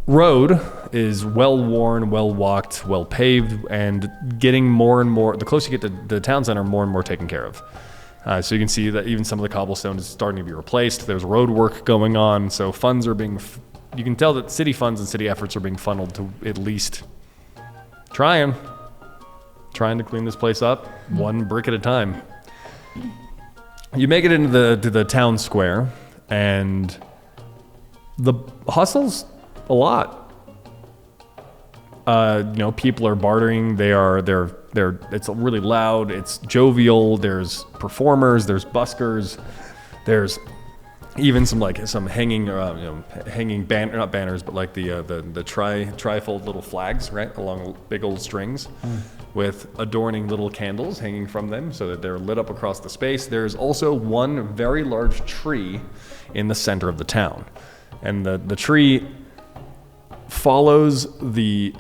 road is well worn, well walked, well paved, and getting more and more. The closer you get to the town center, more and more taken care of. So you can see that even some of the cobblestone is starting to be replaced. There's road work going on, so funds are being. You can tell that city funds and city efforts are being funneled to at least trying to clean this place up, one brick at a time. You make it into the town square, and the hustle's a lot. People are bartering. It's really loud. It's jovial. There's performers. There's buskers. There's even some hanging, not banners, but like the trifold little flags, right, along big old strings, with adorning little candles hanging from them, so that they're lit up across the space. There's also one very large tree in the center of the town, and the tree follows the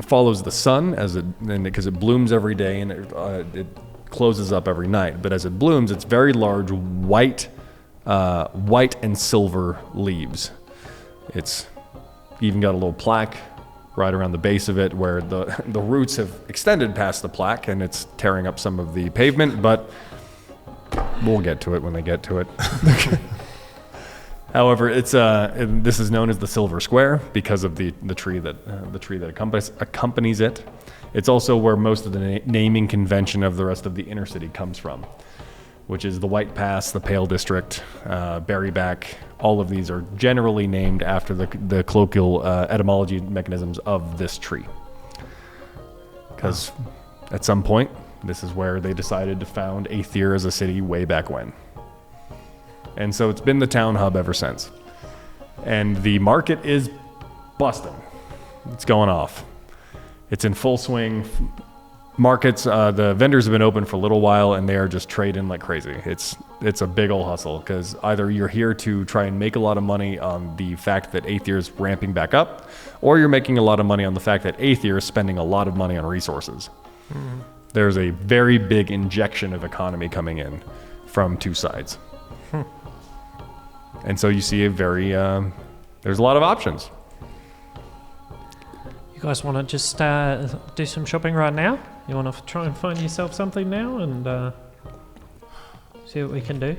sun because it blooms every day and it closes up every night. But as it blooms, it's very large, white and silver leaves. It's even got a little plaque right around the base of it where the roots have extended past the plaque and it's tearing up some of the pavement. But we'll get to it when they get to it. However, this is known as the Silver Square because of the tree that accompanies it. It's also where most of the naming convention of the rest of the inner city comes from, which is the White Pass, the Pale District, Berryback. All of these are generally named after the colloquial etymology mechanisms of this tree. Because at some point, this is where they decided to found Aether as a city way back when. And so it's been the town hub ever since. And the market is busting. It's going off. It's in full swing. Markets, the vendors have been open for a little while and they are just trading like crazy. It's a big old hustle because either you're here to try and make a lot of money on the fact that Aether is ramping back up, or you're making a lot of money on the fact that Aether is spending a lot of money on resources. Mm-hmm. There's a very big injection of economy coming in from two sides. And so you see there's a lot of options. You guys want to just do some shopping right now? You want to try and find yourself something now and see what we can do?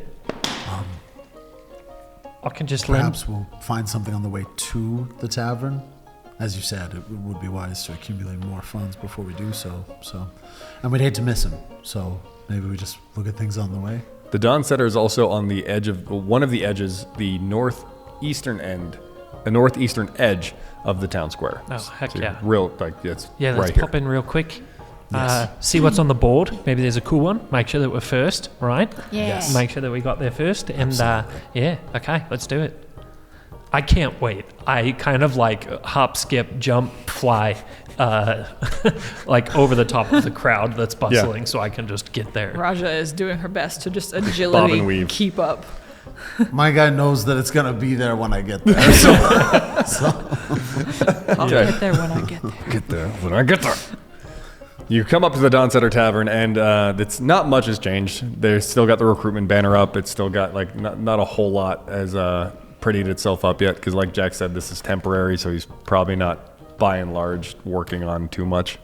I can just perhaps we'll find something on the way to the tavern. As you said, it would be wise to accumulate more funds before we do so. And we'd hate to miss him. So maybe we just look at things on the way. The Dawn Setter is also on the edge of one of the edges, the northeastern edge of the town square. Oh, heck so yeah. Let's right pop in real quick. Yes. See what's on the board. Maybe there's a cool one. Make sure that we're first, right? Yes. Make sure that we got there first. And okay, let's do it. I can't wait. I kind of hop, skip, jump, fly, over the top of the crowd that's bustling so I can just get there. Raja is doing her best to just Bob and agility weave. keep up. My guy knows that it's gonna be there when I get there. So, I'll get there when I get there. Get there when I get there. You come up to the Dawnsetter Tavern, and it's not much has changed. They've still got the recruitment banner up. It's still got like not a whole lot has prettied itself up yet, because like Jack said, this is temporary, so he's probably not by and large working on too much.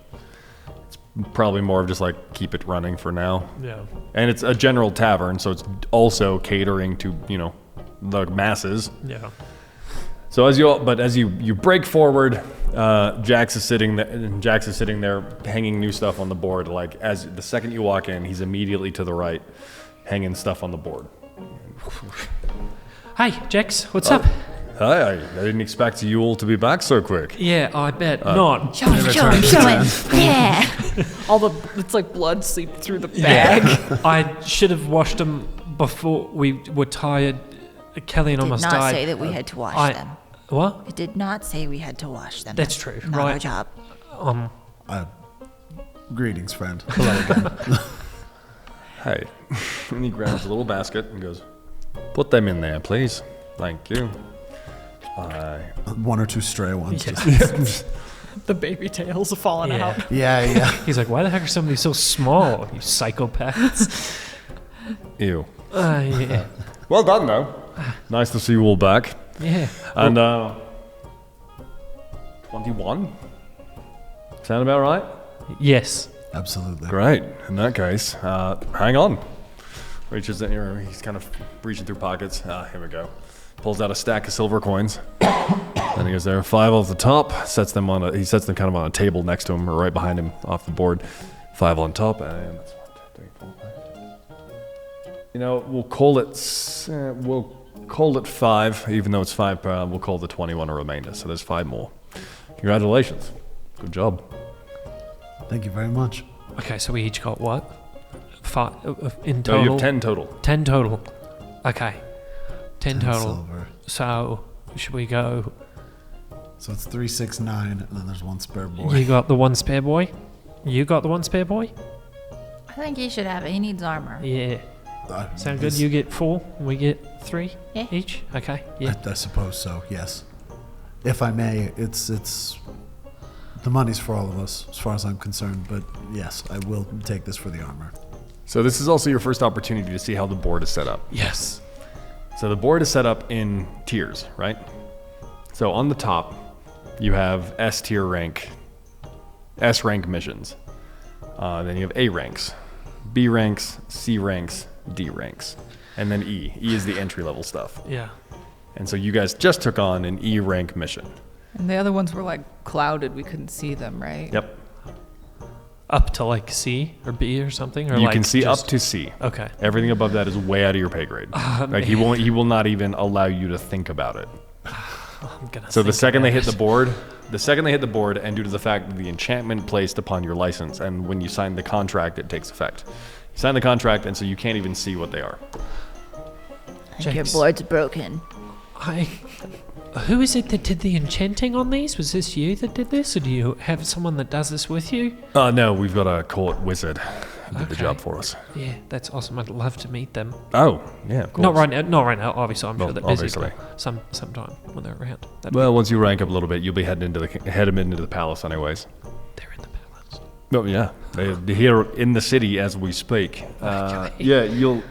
It's probably more of just like keep it running for now. Yeah. And it's a general tavern, so it's also catering to the masses. Yeah. So as you break forward, Jax is sitting there hanging new stuff on the board. Like as the second you walk in, he's immediately to the right, hanging stuff on the board. Hey, Jax, what's up? Hi, I didn't expect you all to be back so quick. Yeah, I bet not. Show him. Yeah. It's like blood seeped through the bag. I should have washed them before we were tired. Kelly and Did almost not died. say that we had to wash them. What? It did not say we had to wash them. That's true, Not right. our job. greetings, friend. Hey. And he grabs a little basket and goes, "Put them in there, please. Thank you." One or two stray ones. The baby tails are falling out. Yeah. He's like, why the heck are some of these so small, you psychopaths? Ew. Yeah. Well done, though. Nice to see you all back. Yeah. And 21? Sound about right? Yes. Absolutely. Great. In that case, hang on. Reaches in here. He's kind of reaching through pockets. Here we go. Pulls out a stack of silver coins. And he goes, there are 5 off the top. He sets them kind of on a table next to him, or right behind him off the board. 5 on top, and that's 1, 2, 3, 4, 5. We'll call it 5, even though it's 5 per. We'll call the 21 a remainder. So there's 5 more. Congratulations. Good job. Thank you very much. Okay, so we each got what? 5 in No, total? you have 10 total. 10 total. Okay. 10 total. Silver. So, should we go? So it's 3, 6, 9, and then there's 1 spare boy. You got the 1 spare boy? You got the 1 spare boy? I think he should have it. He needs armor. Yeah. Sound good? You get 4, we get 3 Yeah. each? Okay, yeah. I suppose so. Yes. If I may, it's the money's for all of us, as far as I'm concerned. But yes, I will take this for the armor. So this is also your first opportunity to see how the board is set up. Yes. So the board is set up in tiers, right? So on the top, you have S tier rank, S rank missions. Then you have A ranks, B ranks, C ranks, D ranks, and then E. E is the entry level stuff. Yeah. And so you guys just took on an E rank mission. And the other ones were like clouded. We couldn't see them, right? Yep. Up to like C or B or something? Or You like can see just- up to C. Okay. Everything above that is way out of your pay grade. Like he will not even allow you to think about it. I'm gonna So the think second they about hit the it. board, and due to the fact that the enchantment placed upon your license, and when you sign the contract, it takes effect. You sign the contract, and so you can't even see what they are. I think your Jax. board's broken. Who is it that did the enchanting on these? Was this you that did this, or do you have someone that does this with you? No, we've got a court wizard who did the Okay. job for us. Yeah, that's awesome. I'd love to meet them. Oh, yeah, of course. Not right now. Not right now. Obviously, I'm Well, sure they're busy. obviously. But sometime when they're around. Well, once you rank up a little bit, you'll be heading into the palace, anyways. They're in the palace. Oh yeah, they're here in the city as we speak. Okay.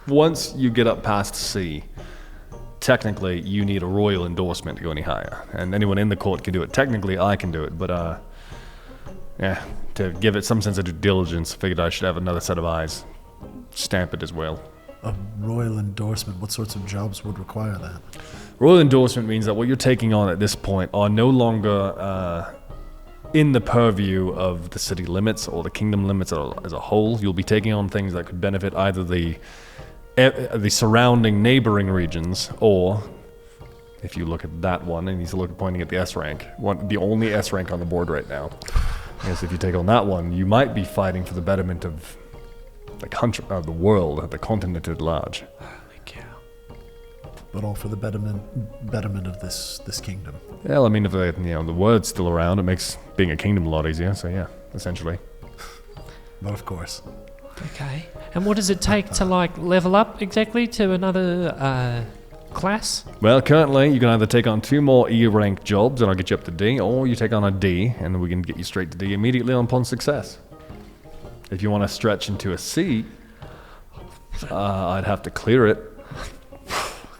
Once you get up past C. Technically, you need a royal endorsement to go any higher, and anyone in the court can do it. Technically, I can do it, but to give it some sense of due diligence, figured I should have another set of eyes stamp it as well. A royal endorsement. What sorts of jobs would require that? Royal endorsement means that what you're taking on at this point are no longer in the purview of the city limits or the kingdom limits as a whole. You'll be taking on things that could benefit either the surrounding neighboring regions, or if you look at that one, and he's pointing at the S rank, the only S rank on the board right now. I guess if you take on that one, you might be fighting for the betterment of the country, of the world, the continent at large. Holy cow. But all for the betterment of this kingdom. Well, I mean, if the word's still around, it makes being a kingdom a lot easier. So yeah, essentially. But of course. Okay. And what does it take to like level up exactly to another class? Well, currently you can either take on 2 more E rank jobs, and I'll get you up to D, or you take on a D, and we can get you straight to D immediately upon success. If you want to stretch into a C, I'd have to clear it.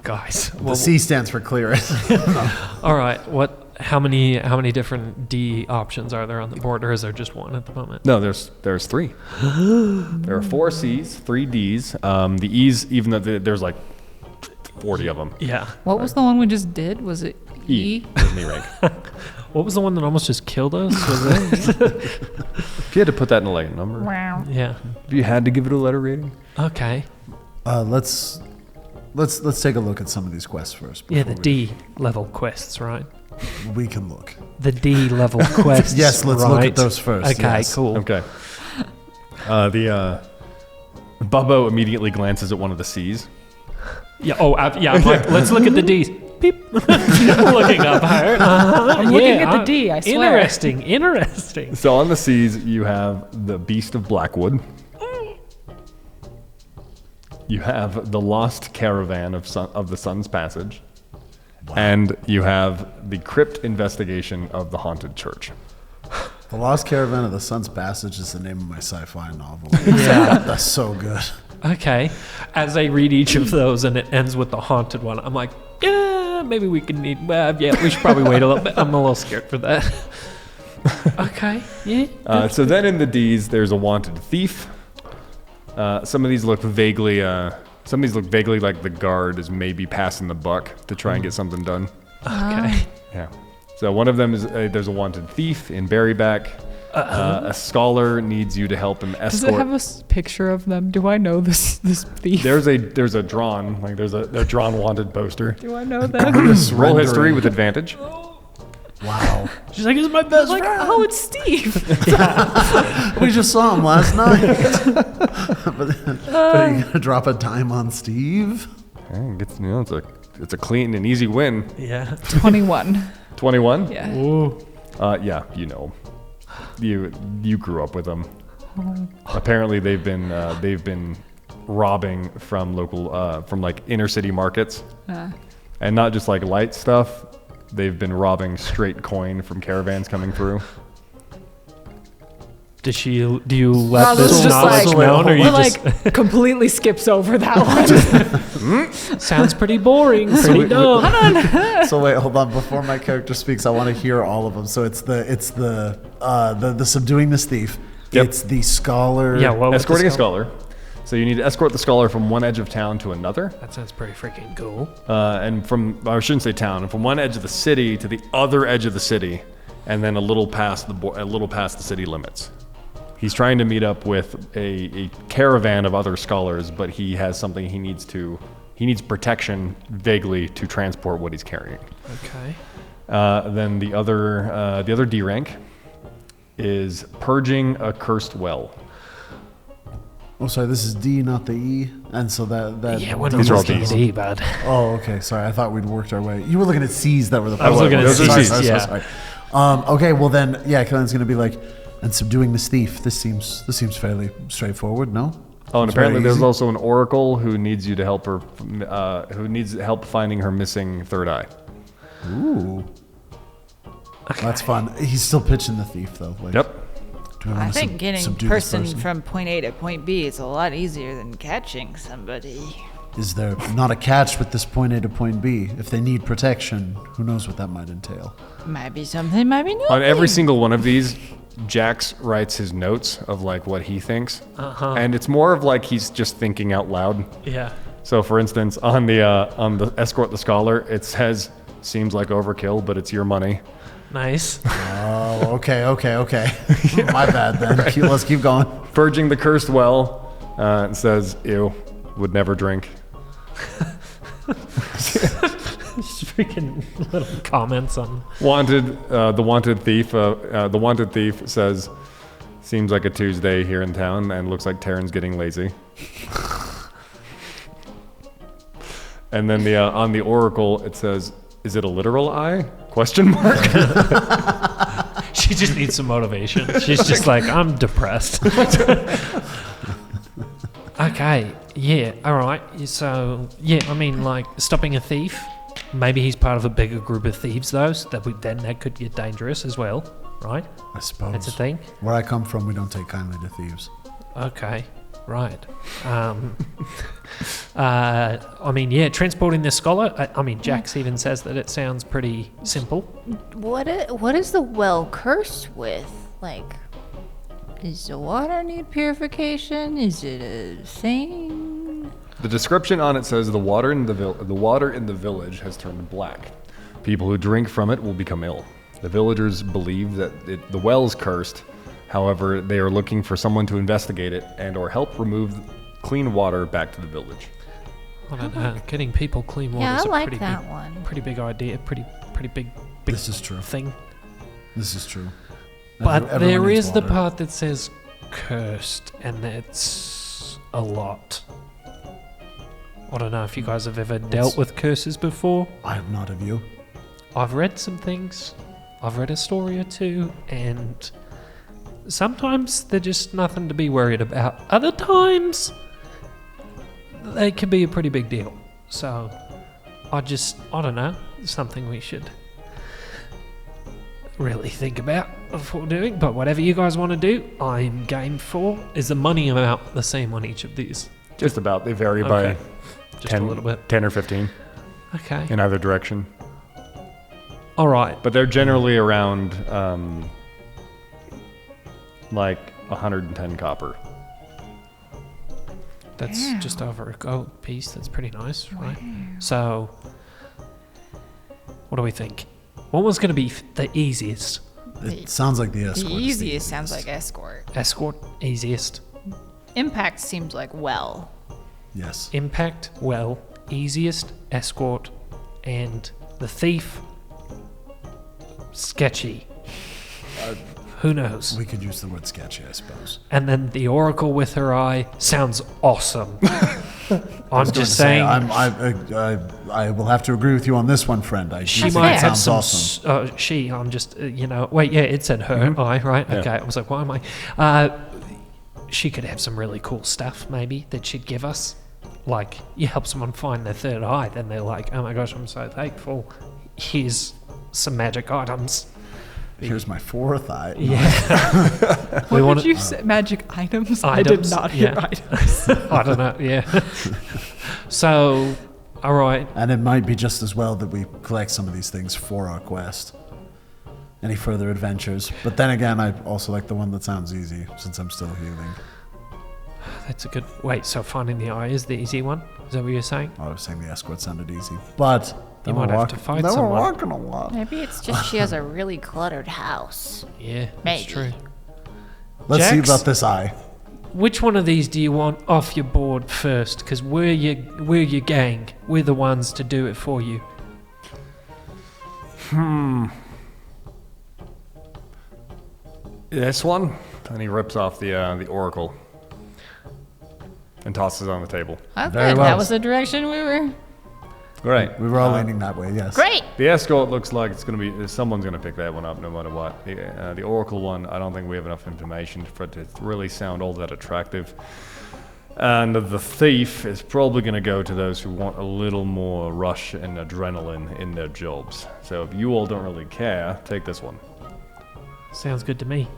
Guys. The C stands for clear it. All right. How many different D options are there on the board, or is there just one at the moment? No, there's 3. There are 4 C's, 3 D's. The E's, even though there's like 40 of them. Yeah. What was the one we just did? Was it E? There's an E rank. What was the one that almost just killed us? Was it? If you had to put that in like a number, Yeah. if you had to give it a letter rating, Okay. Let's take a look at some of these quests first. Yeah, the before D level quests, right? we can look. The D level quests. Yes, let's look right? at those first. Okay, yes. cool. okay. Bubbo immediately glances at one of the C's. Yeah. Oh, yeah. I'm like, let's look at the D's. Beep. Looking up higher. I'm looking at the D, I swear. Interesting. So on the C's, you have the Beast of Blackwood. You have the Lost Caravan of the Sun's Passage. Wow. And you have the Crypt Investigation of the Haunted Church. The Lost Caravan of the Sun's Passage is the name of my sci-fi novel. Yeah. That's so good. Okay. As I read each of those and it ends with the haunted one, I'm like, yeah, maybe we can need. Yeah, we should probably wait a little bit. I'm a little scared for that. Okay. Yeah. So then in the D's, there's a wanted thief. Some of these look vaguely. Some of these look vaguely like the guard is maybe passing the buck to try and get something done. Okay. Yeah. So one of them is there's a wanted thief in Berryback. A scholar needs you to help him escort. Does it have a picture of them? Do I know this thief? There's a drawn there's a drawn wanted poster. Do I know that? Roll history with advantage. Wow. She's like, "It's my best Like, friend." oh, it's Steve. We just saw him last night. but are you gonna drop a dime on Steve? It's a clean and easy win. Yeah. 21. 21. Yeah. Ooh. Yeah, you know, you grew up with them. Apparently, they've been robbing from local from like inner city markets, and not just like light stuff. They've been robbing straight coin from caravans coming through. Do you let this this just knowledge like- known, or you Or just like completely skips over that one. sounds pretty boring, pretty dumb? So wait, hold on. Before my character speaks, I want to hear all of them. So it's the subduing this thief. Yep. It's the scholar. Yeah, what was Escorting the a scholar. So you need to escort the scholar from one edge of town to another. That sounds pretty freaking cool. And I shouldn't say town, and from one edge of the city to the other edge of the city, and then a little past the city limits. He's trying to meet up with a caravan of other scholars, but he has something he needs protection vaguely to transport what he's carrying. Okay. Then the other D rank is purging a cursed well. Oh, sorry. This is D, not the E, and so that. Yeah, we're These not are all looking at Ds. D, bud. Oh, okay. Sorry, I thought we'd worked our way. You were looking at C's that were the. I was looking at Sorry, C's, sorry, yeah. sorry. Okay, well then, yeah, Kellen's gonna be like, and subduing this thief. This seems fairly straightforward, no? Oh, and It's very apparently there's easy. also an oracle who needs you to help her, who needs help finding her missing third eye. Ooh. That's fun. He's still pitching the thief though. Like, Yep. do we I wanna think getting subdue this person from point A to point B is a lot easier than catching somebody. Is there not a catch with this point A to point B? If they need protection, who knows what that might entail? Might be something, might be nothing. On every single one of these, Jax writes his notes of like what he thinks, and it's more of like he's just thinking out loud. Yeah. So, for instance, on the escort the scholar, it says, "Seems like overkill, but it's your money." Nice. Oh, okay. My bad then. Let's keep going. Purging the cursed well, it says, "Ew, would never drink." Just freaking little comments on. The wanted thief says, "Seems like a Tuesday here in town, and looks like Taryn's getting lazy." And then on the oracle, it says, "Is it a literal eye? Question mark." She just needs some motivation. She's just like, I'm depressed. Okay, yeah, alright. So, yeah, I mean, like, stopping a thief. Maybe he's part of a bigger group of thieves, though, so that could get dangerous as well, right? I suppose. That's a thing. Where I come from, we don't take kindly to thieves. Okay, right. I mean, yeah, transporting the scholar. I mean, Jax even says that it sounds pretty simple. What is the well cursed with? Like, does the water need purification? Is it a thing? The description on it says the water in the village has turned black. People who drink from it will become ill. The villagers believe that the well is cursed. However, they are looking for someone to investigate it and or help remove clean water back to the village. I don't know. Getting people clean water Yeah, is I a like pretty that big, one. pretty big idea. Pretty big This is true. thing. This is true. But Everyone there needs is the water. part that says cursed, and that's a lot. I don't know if you guys have ever dealt with curses before. I have not of you. I've read some things. I've read a story or two, and sometimes they're just nothing to be worried about. Other times, they can be a pretty big deal. So, I don't know, something we should really think about before doing. But whatever you guys want to do, I'm game for. Is the money amount the same on each of these? Just about. They vary Okay. by Just a little bit. 10 or 15 Okay. in either direction. All right. But they're generally around like 110 copper. That's just over a gold piece. That's pretty nice, right? So, what do we think? What was going to be the easiest? It sounds like the escort. The is easiest sounds like escort. Escort, easiest. Impact seems like well. Yes. Impact, well, easiest, escort, and the thief, sketchy. Who knows? We could use the word sketchy, I suppose. And then the oracle with her eye sounds awesome. I'm just saying. I will have to agree with you on this one, friend. She think might it have sounds some. awesome. I'm just, wait, yeah, it said her eye, right? Yeah. Okay, I was like, why am I? She could have some really cool stuff, maybe, that she'd give us. Like, you help someone find their third eye, then they're like, oh my gosh, I'm so thankful. Here's some magic items. Here's my fourth eye. Yeah. What did you say? Magic items? I did Items, not hear yeah. items. I don't know, yeah. So, all right. And it might be just as well that we collect some of these things for our quest. Any further adventures. But then again, I also like the one that sounds easy, since I'm still healing. That's a good. Wait, so finding the eye is the easy one? Is that what you're saying? I was saying the escort sounded easy. But You might have to fight then someone. we're walking a lot. Maybe it's just she has a really cluttered house. Yeah, that's Maybe. true. Let's see Jax? about this eye. Which one of these do you want off your board first? Because we're your gang. We're the ones to do it for you. This one? And he rips off the oracle and tosses it on the table. Okay, Very well. that was the direction we were. Right. We were all leaning that way, yes. Great. The escort looks like it's going to be someone's going to pick that one up no matter what. The oracle one, I don't think we have enough information for it to really sound all that attractive. And the thief is probably going to go to those who want a little more rush and adrenaline in their jobs. So if you all don't really care, take this one. Sounds good to me.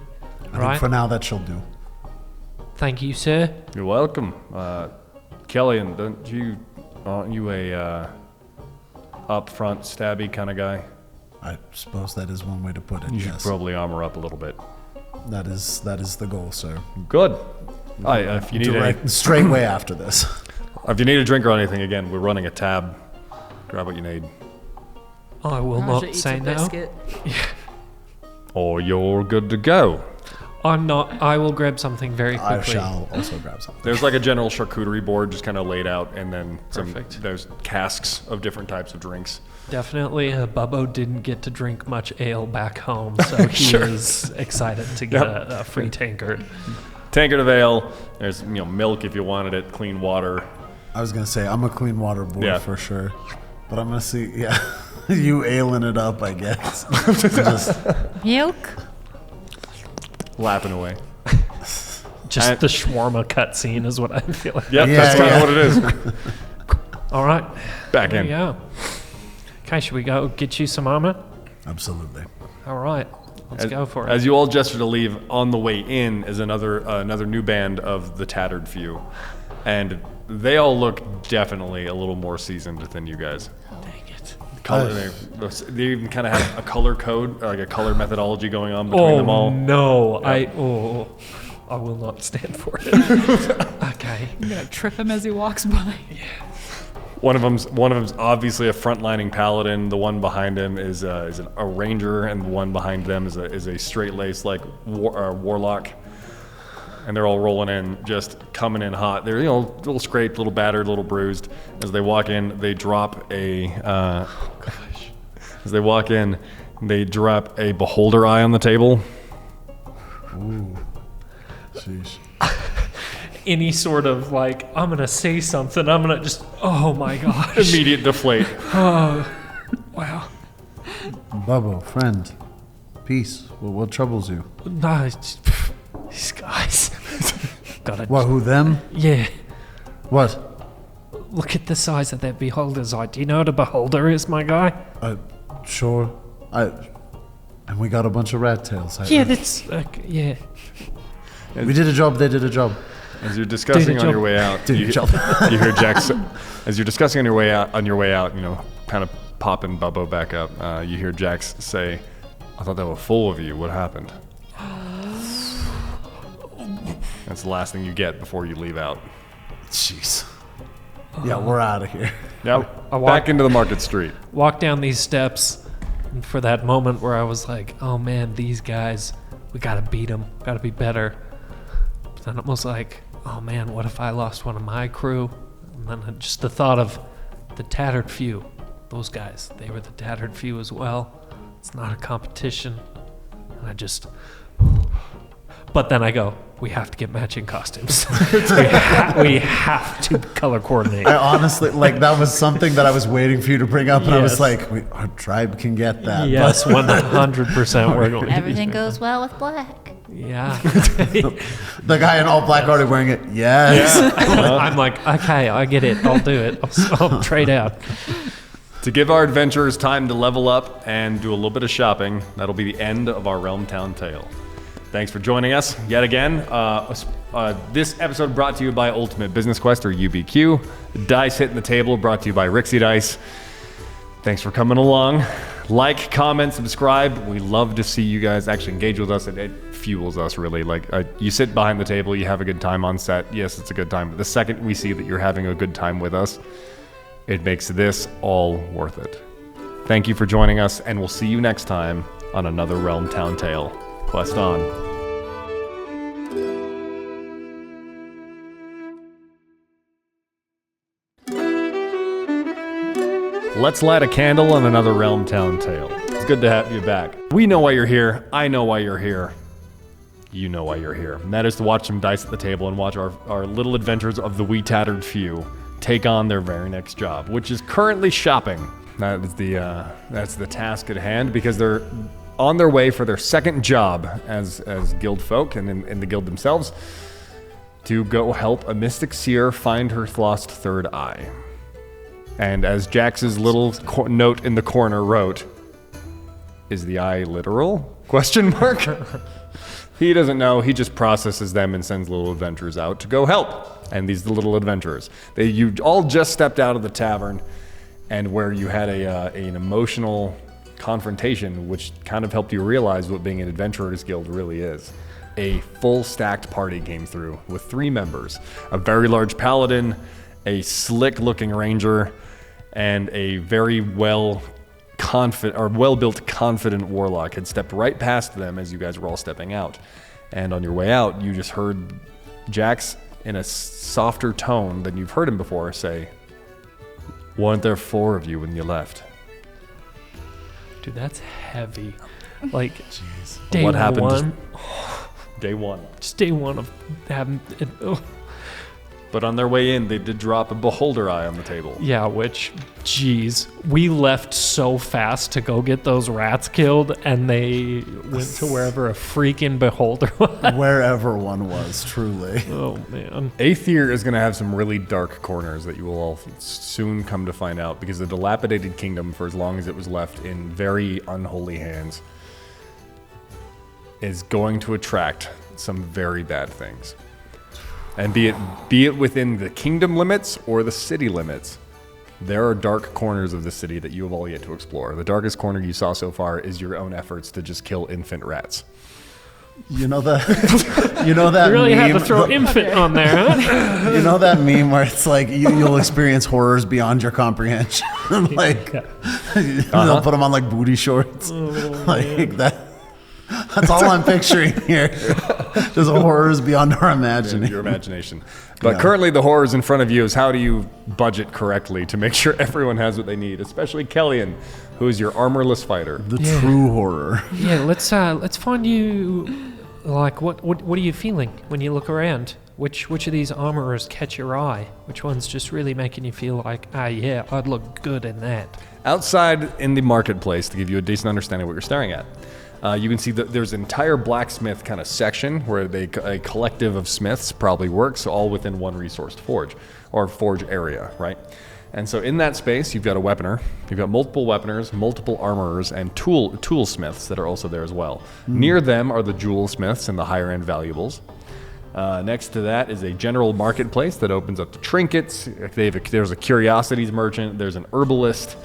I Right. think for now that she'll do. Thank you, sir. You're welcome. Kellyan, aren't you a up-front, stabby kind of guy? I suppose that is one way to put it, You should yes. probably armor up a little bit. That is the goal, sir. Good. If you need Straight way after this. if you need a drink or anything, again, we're running a tab. Grab what you need. I will not say no. Or you're good to go. I'm not. I will grab something very I quickly. shall also grab something. There's like a general charcuterie board just kind of laid out, and then Perfect. there's casks of different types of drinks. Definitely, Bubbo didn't get to drink much ale back home, so he Sure. is excited to get Yep. a free tankard. Tankard of ale. There's milk if you wanted it. Clean water. I was gonna say I'm a clean water boy Yeah. for sure, but I'm gonna see. Yeah, you ailing it up, I guess. Just Milk? Lapping away. Just the shawarma cutscene is what I feel like. Yep, that's kind of what it is. All right. Back There in. you go. Okay, should we go get you some armor? Absolutely. All right. Let's go for it. As you all gesture to leave, on the way in is another new band of the Tattered Few. And they all look definitely a little more seasoned than you guys. Dang it. They even kind of have a color code, like a color methodology going on between them all. No. I will not stand for it. Okay. I'm gonna trip him as he walks by. One of them's obviously a frontlining paladin. The one behind him is a ranger, and the one behind them is a straight-laced like warlock. And they're all rolling in, just coming in hot. They're a little scraped, a little battered, a little bruised. As they walk in, they drop a As they walk in, they drop a beholder eye on the table. Ooh. Jeez. Any sort of like, I'm gonna say something. I'm gonna just. Oh my gosh. Immediate deflate. Oh, wow. Bubbo, friend. Peace. Well, what troubles you? No, these guys. Gotta. What, who, them? Yeah. What? Look at the size of that beholder's eye. Do you know what a beholder is, my guy? Sure. And we got a bunch of rat tails. Yeah, that's. Yeah. We did a job, they did a job. As you're discussing on your way out, you hear Jax. As you're discussing on your way out, kind of popping Bubbo back up. You hear Jax say, "I thought they were full of you. What happened?" That's the last thing you get before you leave out. Jeez. Yeah, we're out of here. Yep. Back into the market street. Walk down these steps, and for that moment where I was like, "Oh man, these guys, we gotta beat them. Gotta be better." But then it was like, "Oh man, what if I lost one of my crew?" And then just the thought of the Tattered Few. Those guys, they were the Tattered Few as well. It's not a competition. And I just... But then I go, we have to get matching costumes. we have to color coordinate. I honestly, that was something that I was waiting for you to bring up, and I was Yes. like, our tribe can get that. Yes, 100% we're going to Everything goes well with black. Yeah. The guy in all black already wearing it. Yes. I'm like, okay, I get it. I'll do it. I'll trade out. To give our adventurers time to level up and do a little bit of shopping, that'll be the end of our RealmTown tale. Thanks for joining us yet again. This episode brought to you by Ultimate Business Quest, or UBQ. Dice Hitting the Table brought to you by Rixie Dice. Thanks for coming along. Like, comment, subscribe. We love to see you guys actually engage with us. It fuels us, really. You sit behind the table, you have a good time on set. Yes, it's a good time. But the second we see that you're having a good time with us, it makes this all worth it. Thank you for joining us, and we'll see you next time on another RealmTown tale. Quest on. Let's light a candle on another RealmTown tale. It's good to have you back. We know why you're here. I know why you're here. You know why you're here. And that is to watch some dice at the table and watch our little adventures of the wee tattered few take on their very next job, which is currently shopping. That's the task at hand, because they're on their way for their second job as guild folk and in the guild themselves, to go help a mystic seer find her lost third eye. And as Jax's little note in the corner wrote, "Is the eye literal?" Question mark. He doesn't know. He just processes them and sends little adventurers out to go help. And these little adventurers, you all just stepped out of the tavern, and where you had an emotional confrontation, which kind of helped you realize what being an adventurers guild really is. A full stacked party came through with 3 members: a very large paladin, a slick looking ranger, and a very well-built confident warlock had stepped right past them as you guys were all stepping out. And on your way out, you just heard Jax, in a softer tone than you've heard him before, say, "Weren't there 4 of you when you left?" Dude, that's heavy. Like, Jeez. day What happened? one. Day one. Just day one of having it. Oh. But on their way in, they did drop a beholder eye on the table. Yeah, which, geez, we left so fast to go get those rats killed, and they went to wherever a freaking beholder was. Wherever one was, truly. Oh, man. Aether is going to have some really dark corners that you will all soon come to find out, because the dilapidated kingdom, for as long as it was left in very unholy hands, is going to attract some very bad things. And be it within the kingdom limits or the city limits, there are dark corners of the city that you have all yet to explore. The darkest corner you saw so far is your own efforts to just kill infant rats. You know that. You know that. You really meme, had to throw infant on there, huh? You know that meme where it's like you'll experience horrors beyond your comprehension. Like they'll put them on like booty shorts, like that. That's all I'm picturing here. Just horrors beyond our imagining. Your imagination. But currently the horrors in front of you is how do you budget correctly to make sure everyone has what they need, especially Kellyan, who is your armorless fighter. The true horror. Yeah, let's find you. Like, what are you feeling when you look around? Which of these armorers catch your eye? Which one's just really making you feel like, yeah, I'd look good in that? Outside in the marketplace, to give you a decent understanding of what you're staring at, you can see that there's an entire blacksmith kind of section where a collective of smiths probably works, all within one resourced forge, or forge area, right? And so in that space, you've got a weaponer, you've got multiple weaponers, multiple armorers, and toolsmiths that are also there as well. Near them are the jewel smiths and the higher end valuables. Next to that is a general marketplace that opens up to trinkets. There's a curiosities merchant, there's an herbalist,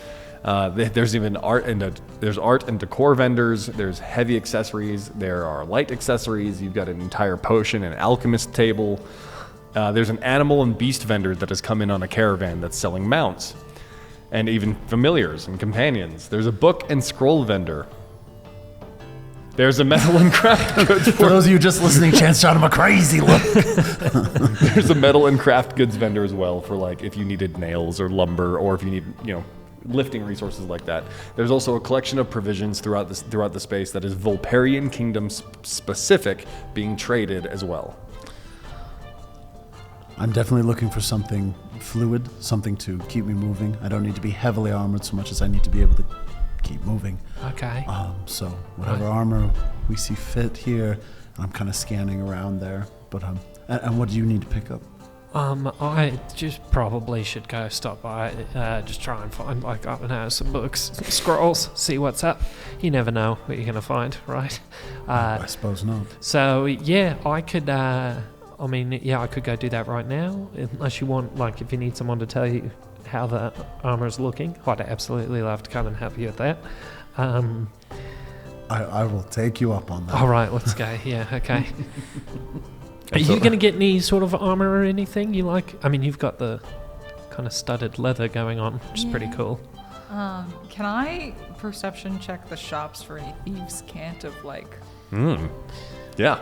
there's even art and decor vendors. There's heavy accessories. There are light accessories. You've got an entire potion and alchemist table. There's an animal and beast vendor that has come in on a caravan that's selling mounts, and even familiars and companions. There's a book and scroll vendor. There's a metal and craft goods. For those of you just listening, Chance shot him a crazy look. There's a metal and craft goods vendor as well for like if you needed nails or lumber, or if you need lifting resources like that. There's also a collection of provisions throughout the space that is Volparian Kingdom specific, being traded as well. I'm definitely looking for something fluid, something to keep me moving. I don't need to be heavily armored so much as I need to be able to keep moving. Okay. So whatever armor we see fit here, I'm kind of scanning around there. But and what do you need to pick up? I just probably should go stop by, just try and find, like, I don't know, some books, some scrolls, see what's up. You never know what you're going to find, right? I suppose not. So, yeah, I could, I could go do that right now, unless you want, like, if you need someone to tell you how the armor's looking, I'd absolutely love to come and help you with that. I will take you up on that. All right, let's go. Yeah, okay. Are you going to get any sort of armor or anything you like? I mean, you've got the kind of studded leather going on, which is pretty cool. Can I perception check the shops for any thieves' cant of like Yeah.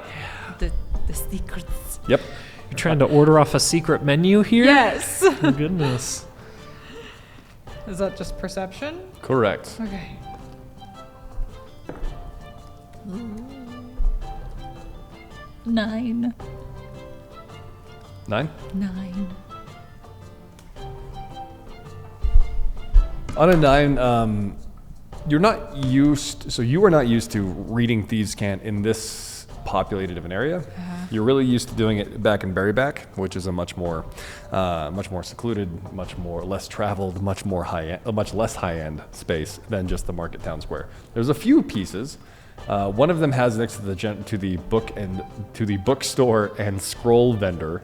the secrets? Yep. You're trying to order off a secret menu here? Yes. Oh, goodness. Is that just perception? Correct. Okay. Nine. 9? 9. On a 9, you are not used to reading Thieves' Cant in this populated of an area. You're really used to doing it back in Berryback, which is a much more secluded, much less traveled, much less high-end space than just the Market Town Square. There's a few pieces. One of them has next to the bookstore and scroll vendor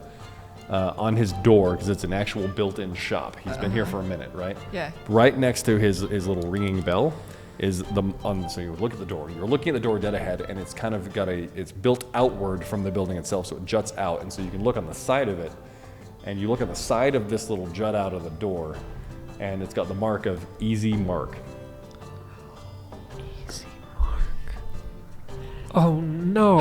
on his door, because it's an actual built-in shop. He's been here for a minute, right? Yeah. Right next to his little ringing bell is so you look at the door. You're looking at the door dead ahead, and it's kind of it's built outward from the building itself, so it juts out, and so you can look on the side of it, and you look on the side of this little jut out of the door, and it's got the mark of Easy Mark. Oh, no.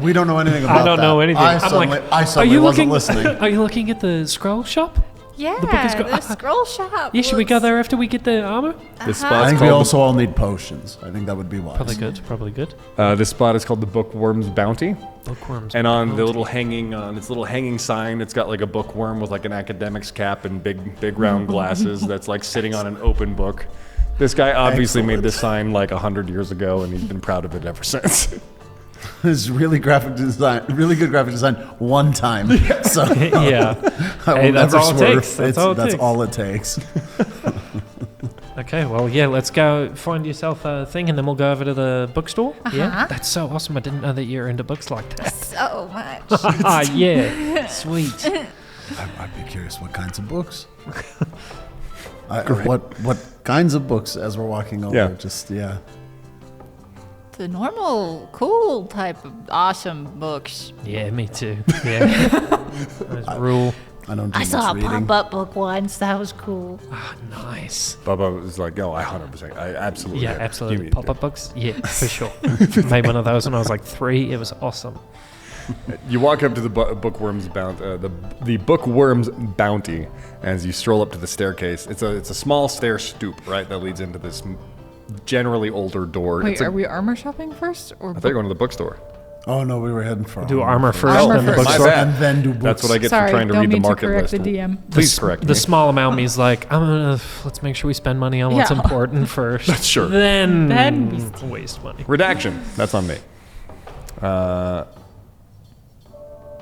We don't know anything about that. I don't know anything. I suddenly are you wasn't looking, listening. Are you looking at the scroll shop? Yeah, The book is the scroll shop. Yeah, should we go looks- there after we get the armor? This I spot's think we called also all need potions. I think that would be wise. Probably good. this spot is called the Bookworm's Bounty. Bookworms. And on the little hanging, on its little hanging sign, it's got like a bookworm with like an academic's cap and big round glasses that's like sitting on an open book. This guy obviously made this sign like 100 years ago, and he's been proud of it ever since. It's really graphic design, really good graphic design one time. So Yeah. I will Hey, that's never all it swerve. takes. That's all it That's takes. all it takes. Okay, well, yeah, let's go find yourself a thing and then we'll go over to the bookstore. Yeah, that's so awesome. I didn't know that you're into books like that. So much. Ah, yeah, sweet. I'd be curious what kinds of books. What kinds of books as we're walking over? Yeah. Just yeah. The normal, cool type of awesome books. Yeah, me too. Yeah. That's rule. I don't do I saw a much reading. pop-up book once. That was cool. Ah, nice. Bubba was like, "Oh, I 100%, I absolutely, Yeah, have. absolutely. Give me- Pop-up books? Yeah, for sure. Made one of those when I was like 3. It was awesome. You walk up to the bookworm's the bookworm's bounty as you stroll up to the staircase. It's a small stair stoop, right, that leads into this generally older door. Wait, It's a- are we armor shopping first? Or I thought you were going to the bookstore. Oh no, we were heading for Do armor first, Armor then the first. My bookstore. bad. and then do books. That's what I get Sorry, for trying to don't read the mean to market correct list. the DM. Please correct me. The small amount me's like, let's make sure we spend money on what's Yeah. important first. Sure. Then Then waste money. Redaction. That's on me.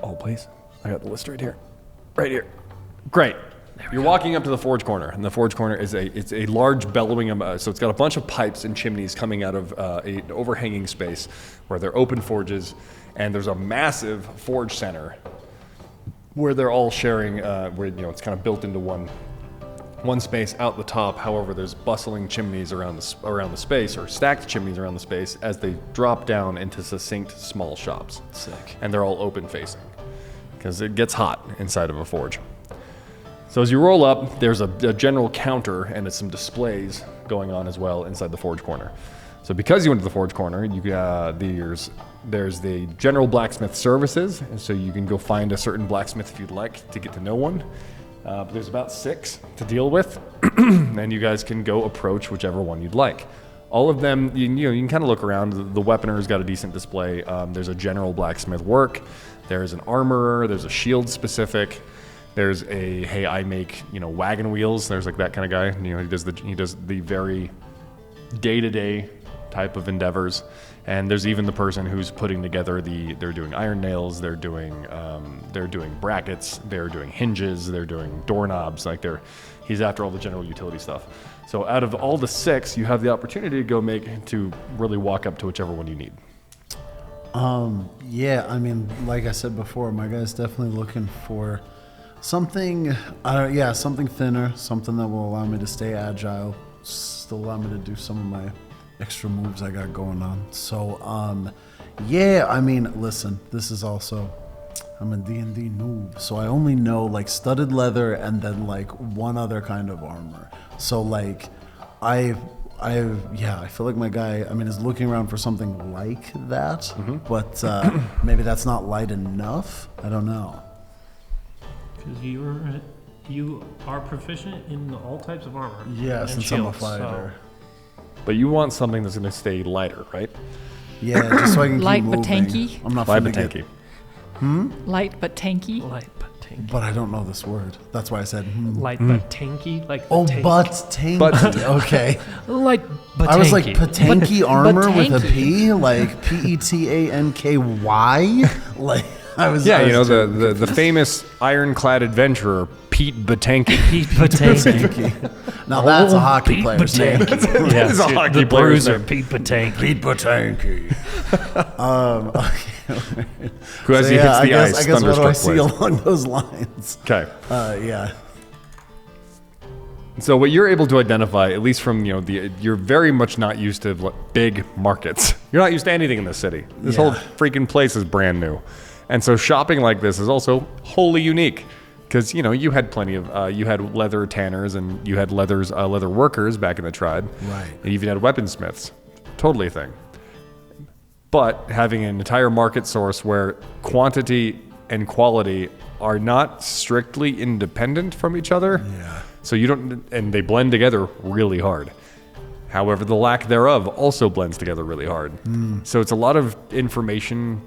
Oh, please. I got the list right here. Right here. Great. You're walking up to the forge corner, and the forge corner is it's a large bellowing, so it's got a bunch of pipes and chimneys coming out of an overhanging space where they're open forges, and there's a massive forge center where they're all sharing, where it's kind of built into one space out the top. However, there's bustling chimneys around the space, or stacked chimneys around the space, as they drop down into succinct small shops. Sick. And they're all open facing because it gets hot inside of a forge. So as you roll up, there's a general counter and some displays going on as well inside the forge corner. So because you went to the forge corner, there's the general blacksmith services, and so you can go find a certain blacksmith if you'd like to get to know one. But there's about 6 to deal with, and you guys can go approach whichever one you'd like. All of them, you can kind of look around. The weaponer's got a decent display. There's a general blacksmith work. There's an armorer. There's a shield specific. There's a, hey, I make, wagon wheels. There's like that kind of guy. He does the very day-to-day type of endeavors. And there's even the person who's putting together they're doing iron nails, they're doing brackets, they're doing hinges, they're doing doorknobs. He's after all the general utility stuff. So out of all the 6, you have the opportunity to really walk up to whichever one you need. Yeah, I mean, like I said before, my guy's definitely looking for something, something thinner, something that will allow me to stay agile, still allow me to do some of my extra moves I got going on. So, I mean, listen, this is also, I'm a D&D noob, so I only know like studded leather and then like one other kind of armor. So like, I feel like my guy, is looking around for something like that, but maybe that's not light enough. I don't know. Because you are proficient in all types of armor. Yeah, and since I'm a shields, fighter. But you want something that's going to stay lighter, right? Yeah, just so I can Light keep but moving. tanky? I'm not Light finna but get- tanky. Light but tanky. Light but tanky. But I don't know this word. That's why I said. Light but tanky, like Oh, tank. but tanky. But- Okay. Light but I was like tanky. patanky armor with a tanky. P, like PETANKY. Like I was. Yeah, I was the famous ironclad adventurer, Pete Batanky. Pete Patanky. Now that's a hockey Pete player's name. Patanky. That is a dude, hockey the player's bruiser, name. Pete Patanky. Pete Patanky. Who, as he hits the I ice, guess what do I thunderstruck see plays. along those lines? Okay. Yeah. So what you're able to identify, at least from you're very much not used to big markets. You're not used to anything in this city. This whole Yeah. freaking place is brand new, and so shopping like this is also wholly unique. Because you had plenty of you had leather tanners and you had leather workers back in the tribe. Right. And you even had weaponsmiths, totally a thing. But having an entire market source where quantity and quality are not strictly independent from each other. Yeah. So you don't, and they blend together really hard. However, the lack thereof also blends together really hard. So it's a lot of information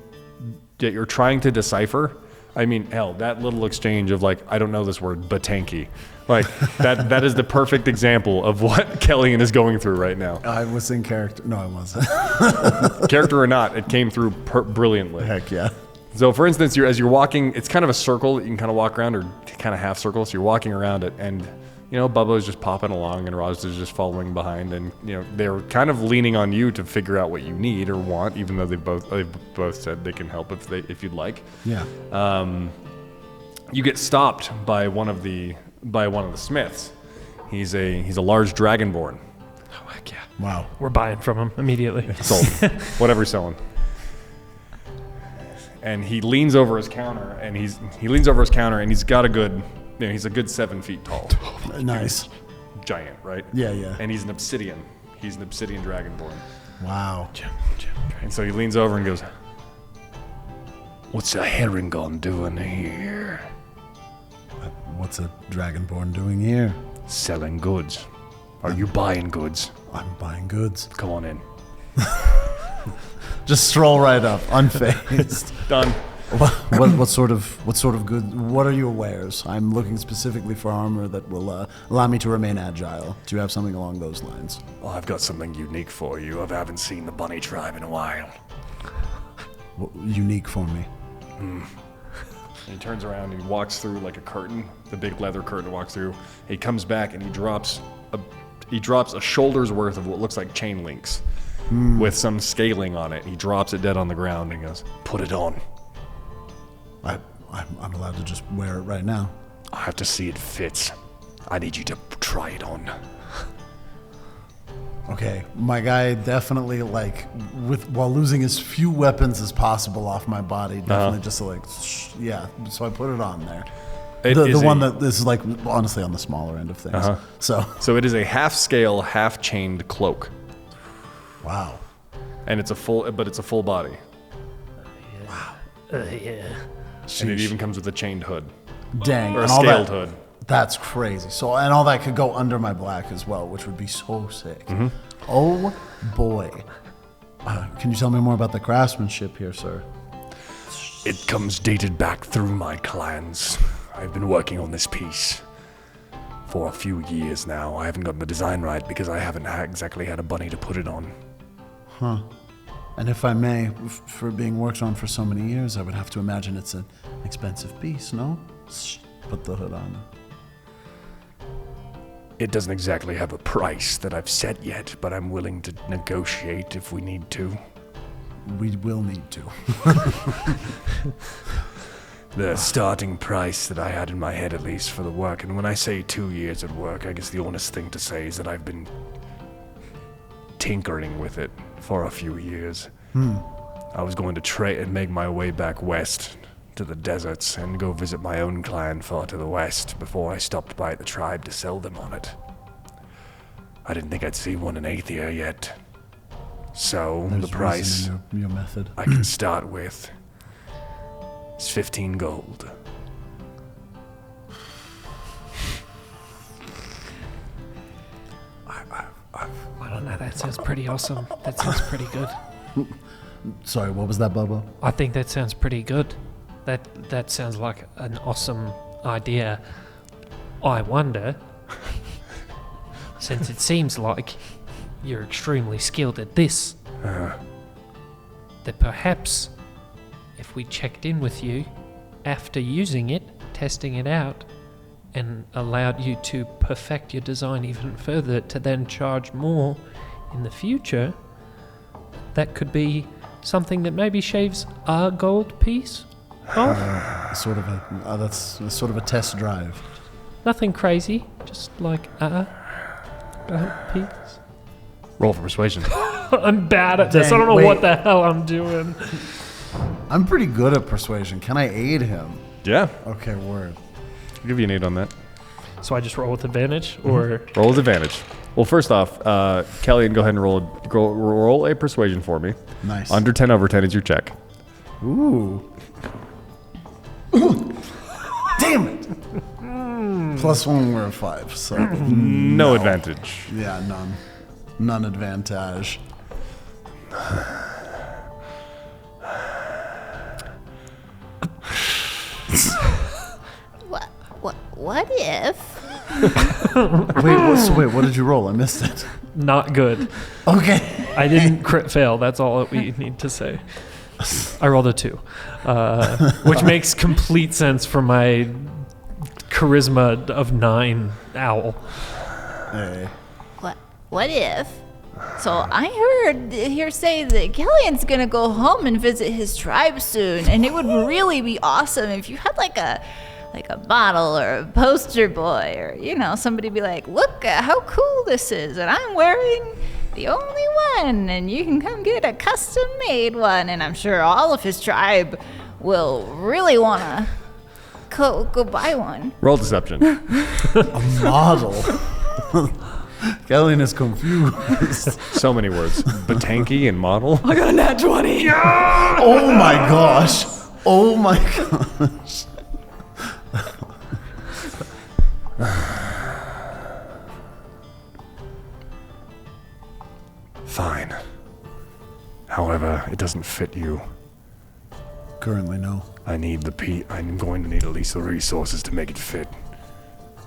that you're trying to decipher. I mean, hell, that little exchange of like, I don't know this word, batanki. Like, that is the perfect example of what Kellyanne is going through right now. I was in character. No, I wasn't. Character or not, it came through brilliantly. Heck yeah. So, for instance, as you're walking, it's kind of a circle that you can kind of walk around, or kind of half circle. So you're walking around it, and Bubba is just popping along, and Raj is just following behind, and they're kind of leaning on you to figure out what you need or want, even though they've both said they can help if you'd like. Yeah. You get stopped by one of the smiths. He's a large dragonborn. Oh, heck yeah. Wow. We're buying from him immediately. Sold. Whatever he's selling. And he leans over his counter, and he's got a good, he's a good 7 feet tall. Nice. Giant, right? Yeah, yeah. And he's an obsidian. He's an obsidian dragonborn. Wow. And so he leans over and goes, "What's a Herringon doing here?" What's a dragonborn doing here? "Selling goods. Are you buying goods?" I'm buying goods. "Come on in." Just stroll right up, unfazed. Done. What sort of good? What are your wares? I'm looking specifically for armor that will allow me to remain agile. Do you have something along those lines? Well, I've got something unique for you. I haven't seen the bunny tribe in a while. Unique for me. And he turns around and he walks through like a curtain, the big leather curtain walks through. He comes back and he drops a shoulder's worth of what looks like chain links with some scaling on it. He drops it dead on the ground and goes, "Put it on." I'm allowed to just wear it right now. "I have to see it fits. I need you to try it on." Okay, my guy definitely while losing as few weapons as possible off my body, definitely just yeah. So I put it on there. The one that this is honestly on the smaller end of things. So it is a half scale, half chained cloak, wow. and it's a full body, Yeah. and it even comes with a chained hood Dang, or a and all scaled that, hood. That's crazy. So and all that could go under my black as well, which would be so sick. Oh boy. Can you tell me more about the craftsmanship here, sir? It comes dated back through my clans. I've been working on this piece for a few years now. I haven't gotten the design right because I haven't exactly had a bunny to put it on. Huh. And if I may, for being worked on for so many years, I would have to imagine it's an expensive piece, no? Put the hood on. It doesn't exactly have a price that I've set yet, but I'm willing to negotiate if we need to. We will need to. The starting price that I had in my head, at least, for the work, and when I say 2 years at work, I guess the honest thing to say is that I've been tinkering with it for a few years. I was going to trade and make my way back west to the deserts and go visit my own clan far to the west before I stopped by the tribe to sell them on it. I didn't think I'd see one in Aethia yet. So There's the price reason in your method. I can start with is 15 gold. I don't know. That sounds pretty awesome. That sounds pretty good. Sorry, what was that, Bobo? I think that sounds pretty good. That sounds like an awesome idea. I wonder, since it seems like you're extremely skilled at this, that perhaps if we checked in with you after using it, testing it out, and allowed you to perfect your design even further to then charge more in the future, that could be something that maybe shaves a gold piece off. That's sort of a test drive. Nothing crazy, just like a gold piece. Roll for persuasion. I'm bad at this. Dang, I don't know wait. what the hell I'm doing. I'm pretty good at persuasion. Can I aid him? Yeah, Okay, word. I'll give you an 8 on that. So I just roll with advantage, or Roll with advantage. Well, first off, Kellyanne, go ahead and roll a persuasion for me. Nice. Under 10 over 10 is your check. Ooh. Damn it! +1, we're at 5, so No advantage. yeah, none. None advantage. What if? Wait, what did you roll? I missed it. Not good. Okay. I didn't crit fail. That's all that we need to say. I rolled a 2, which makes complete sense for my charisma of 9 owl. Hey. What if? So I hear say that Killian's gonna go home and visit his tribe soon, and it would really be awesome if you had like a model or a poster boy, or somebody be like, look at how cool this is, and I'm wearing the only one, and you can come get a custom made one, and I'm sure all of his tribe will really wanna go buy one. Roll deception. A model. Kellyan is confused. So many words. Batanky and model. I got a nat 20. Oh my gosh. Oh my gosh. Fine. However, it doesn't fit you. Currently, no. I'm going to need at least the resources to make it fit.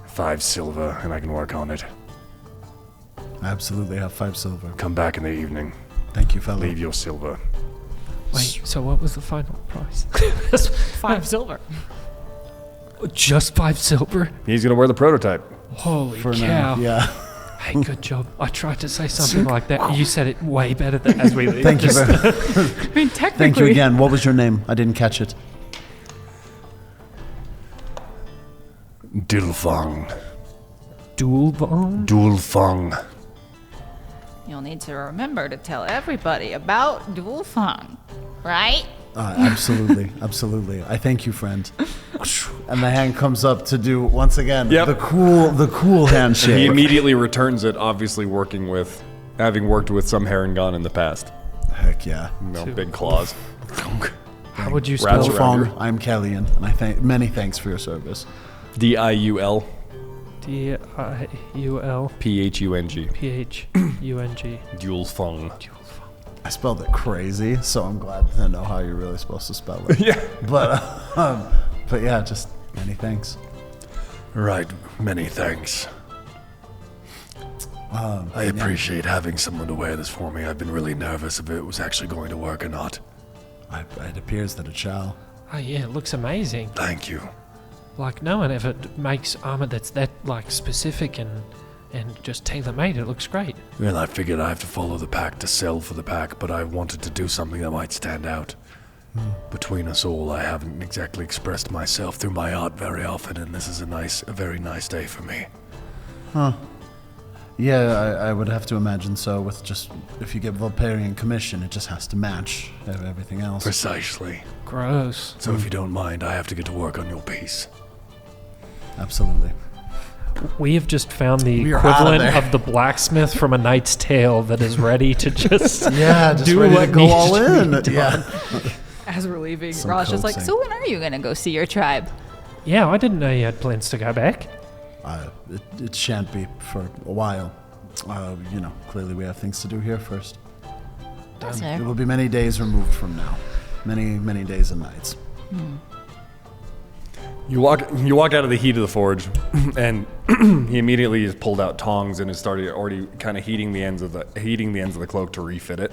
5 silver, and I can work on it. I absolutely have 5 silver. Come back in the evening. Thank you, fella. Leave your silver. Wait, so what was the final price? 5 silver. Just 5 silver? He's gonna wear the prototype. Holy For cow. now, yeah. Hey, good job. I tried to say something like that. You said it way better than as we leave. Thank you. Just- I mean, technically. Thank you again. What was your name? I didn't catch it. Dilfang. Dual bone? Dulfang. You'll need to remember to tell everybody about Dual Fang, right? Absolutely, absolutely. I thank you, friend. And the hand comes up to do once again Yep. the cool He handshake. immediately returns it, obviously having worked with some Harengon in the past. Heck yeah. Big claws. How would you Rats spell around Fong, here. I'm Kellyan, and I thank many thanks for your service. Diul. D-I-U-L Phung. P-H-U-N-G. Dulfang. I spelled it crazy, so I'm glad to know how you're really supposed to spell it. Yeah. But yeah, just many thanks. Right. Many thanks. I appreciate having someone to wear this for me. I've been really nervous if it was actually going to work or not. It appears that it shall. Oh yeah, it looks amazing. Thank you. Like no one ever makes armor that's that like specific and just tailor-made. It looks great. Well, I figured I have to follow the pack to sell for the pack, but I wanted to do something that might stand out. Between us all, I haven't exactly expressed myself through my art very often, and this is a very nice day for me. Yeah, I would have to imagine so. With just if you get Vulparian commission, it just has to match everything else. Precisely. Gross. So if you don't mind, I have to get to work on your piece. Absolutely. We have just found the We are outta equivalent there. of the blacksmith from A Knight's Tale that is ready to just Yeah, just do ready what to go needs all to in. be done. Yeah. As we're leaving, Some Rosh is like, coaxing. so when are you going to go see your tribe? Yeah, I didn't know you had plans to go back. It shan't be for a while. Clearly we have things to do here first. That's It fair. will be many days removed from now. Many, many days and nights. You walk out of the heat of the forge, and he immediately has pulled out tongs and has started already kind of heating the ends of the cloak to refit it.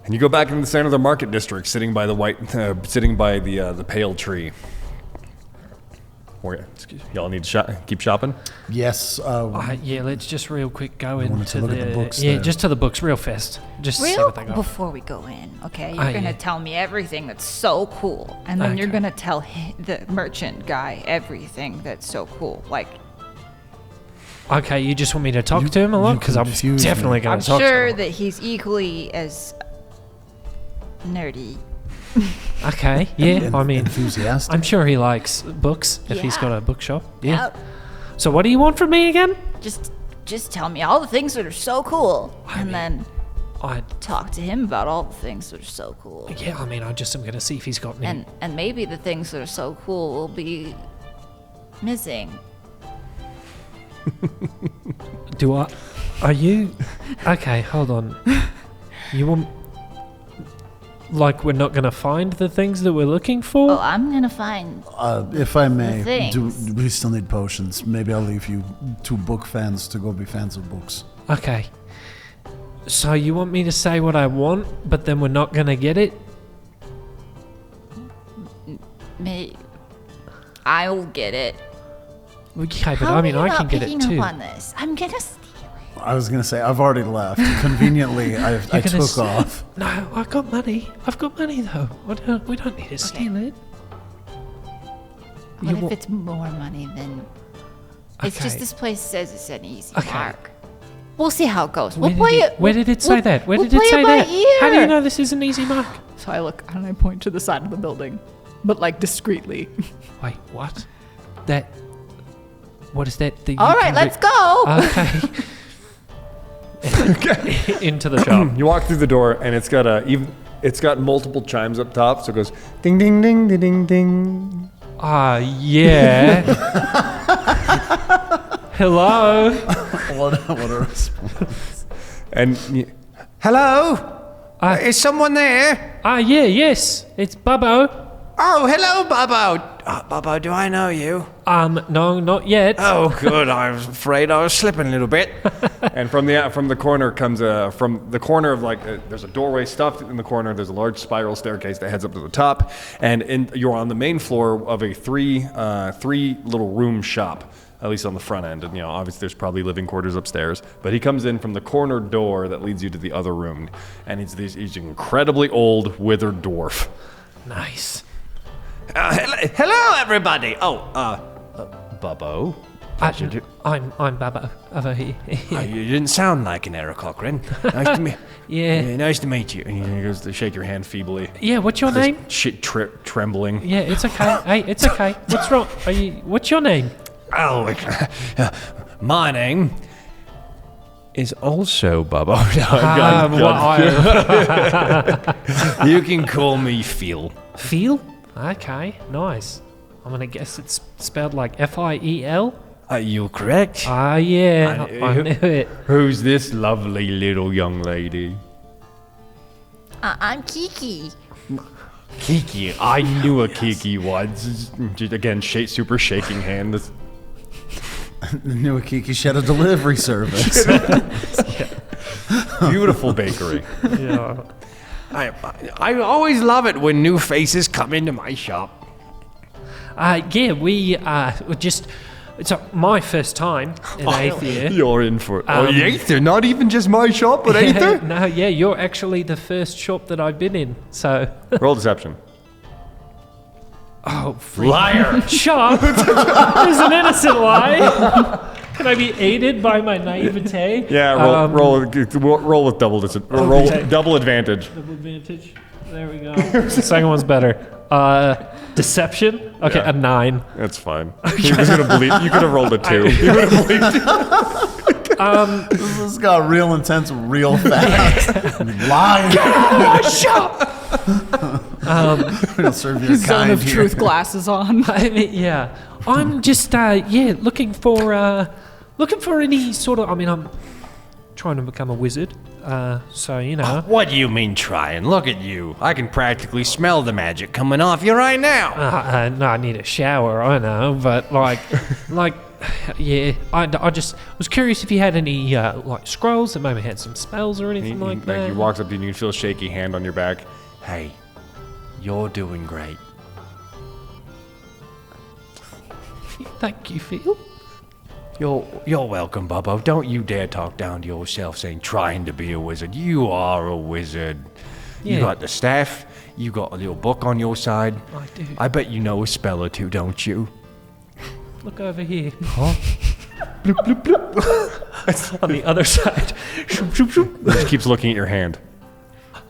And you go back into the center of the market district, sitting by the pale tree. Y'all need to keep shopping. Yes. Yeah, let's just real quick go wanted into to look at the books yeah, there. just to the books real fast. Just see Real what they got. before we go in, okay? You're Ah, gonna yeah. tell me everything that's so cool, and then you're Okay. gonna tell the merchant guy everything that's so cool. Like, Okay, you just want me to talk to him a lot you because I'm confuse me. definitely going I'm to talk to sure him. that he's equally as nerdy. Okay, yeah. I mean, enthusiastic. I'm sure he likes books if he's Yeah. got a bookshop. Yeah. Yep. So what do you want from me again? Just tell me all the things that are so cool, and then talk to him about all the things that are so cool. Yeah, I mean, I just am going to see if he's got any. And maybe the things that are so cool will be missing. Are you? Okay, hold on. You want... Like, we're not going to find the things that we're looking for? Oh, I'm gonna find. If I may, things. we still need potions. Maybe I'll leave you two book fans to go be fans of books. Okay. So you want me to say what I want, but then we're not going to get it? I'll get it. Okay, but How I mean, are you I can not get it picking too. up on this? I'm gonna steal it. I was gonna say I've already left. Conveniently, I took off. No, I got money. I've got money though. We don't need to steal it. What if it's more money than? It's just Okay. this place says it's an easy Okay. mark. We'll see how it goes. Where did it say that? Where we'll did it play say by that? ear. How do you know this is an easy mark? So I look and I point to the side of the building, but like discreetly. Wait, what? What is that? All right, let's go. Okay. Into the shop. You walk through the door, and it's got multiple chimes up top, so it goes ding, ding, ding, ding, ding, ding. Yeah. Hello. What a response. And Hello? Is someone there? Yeah, yes. It's Bubbo. Oh, hello, Bubbo. Bubbo, do I know you? No, not yet. Oh, good. I was afraid I was slipping a little bit. And from the corner comes from the corner of there's a doorway stuffed in the corner. There's a large spiral staircase that heads up to the top, and you're on the main floor of a three little room shop, at least on the front end. And obviously there's probably living quarters upstairs. But he comes in from the corner door that leads you to the other room, and he's an incredibly old, withered dwarf. Nice. Hello, everybody. Oh, Bubbo. I'm Bubbo over here. you didn't sound like an Eric Cochran. Nice to meet. Yeah. Nice to meet you. And he goes to shake your hand feebly. Yeah, what's your name? Shit trembling. Yeah, it's okay. Hey, it's okay. What's wrong? What's your name? Oh, my name is also Bubbo. You can call me Phil. Phil? Okay, nice. I'm gonna guess it's spelled like F-I-E-L. Are you correct? Yeah, I knew it. Who's this lovely little young lady? I'm Kiki. Kiki. I knew a Kiki once. Just, again, super shaking hand. This- The new Akiki shed a delivery service. Beautiful bakery. Yeah. I always love it when new faces come into my shop. Yeah, we just. It's my first time in Aether. You're in for it. Aether? Not even just my shop, but Aether? No, yeah, you're actually the first shop that I've been in. So. Roll deception. Oh, Liar! Shop is an innocent lie. Can I be aided by my naivete? Yeah, roll with double double advantage. Double advantage. There we go. The second one's better. Deception. Okay, Yeah. a 9. That's fine. He was gonna believe. You could have rolled a 2. He would have believed. This got real intense real fast. Lying. It'll serve you a Zone kind of here. truth glasses on. I mean, yeah. I'm just looking for any sort of. I mean, I'm trying to become a wizard. So What do you mean trying? Look at you. I can practically smell the magic coming off you right now. No, I need a shower. I know, but yeah. I just was curious if you had any scrolls that maybe had some spells or anything like that. He walks up to you and you feel a shaky hand on your back. Hey, you're doing great. Thank you, Phil. You're welcome, Bubbo. Don't you dare talk down to yourself saying trying to be a wizard. You are a wizard. You Yeah. got the staff. You got a little book on your side. I do. I bet you know a spell or two, don't you? Look over here. Huh? It's on the other side. Shoop, shoop, shoop. He just keeps looking at your hand.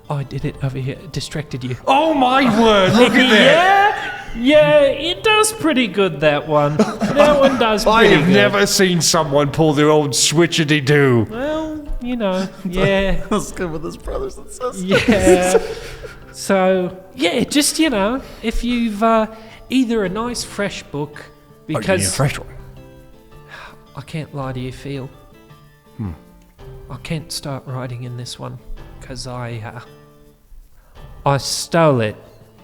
I did it over here. Distracted you. Oh my word! Look at that. Yeah, it does pretty good, that one. That one does I pretty have good. never seen someone pull their own switchity-do. Well, you know, yeah. Let's go with his brothers and sisters. Yeah. So, yeah, just, you know, if you've either a nice fresh book, because a fresh one. I can't lie to you, Phil. I can't start writing in this one because I stole it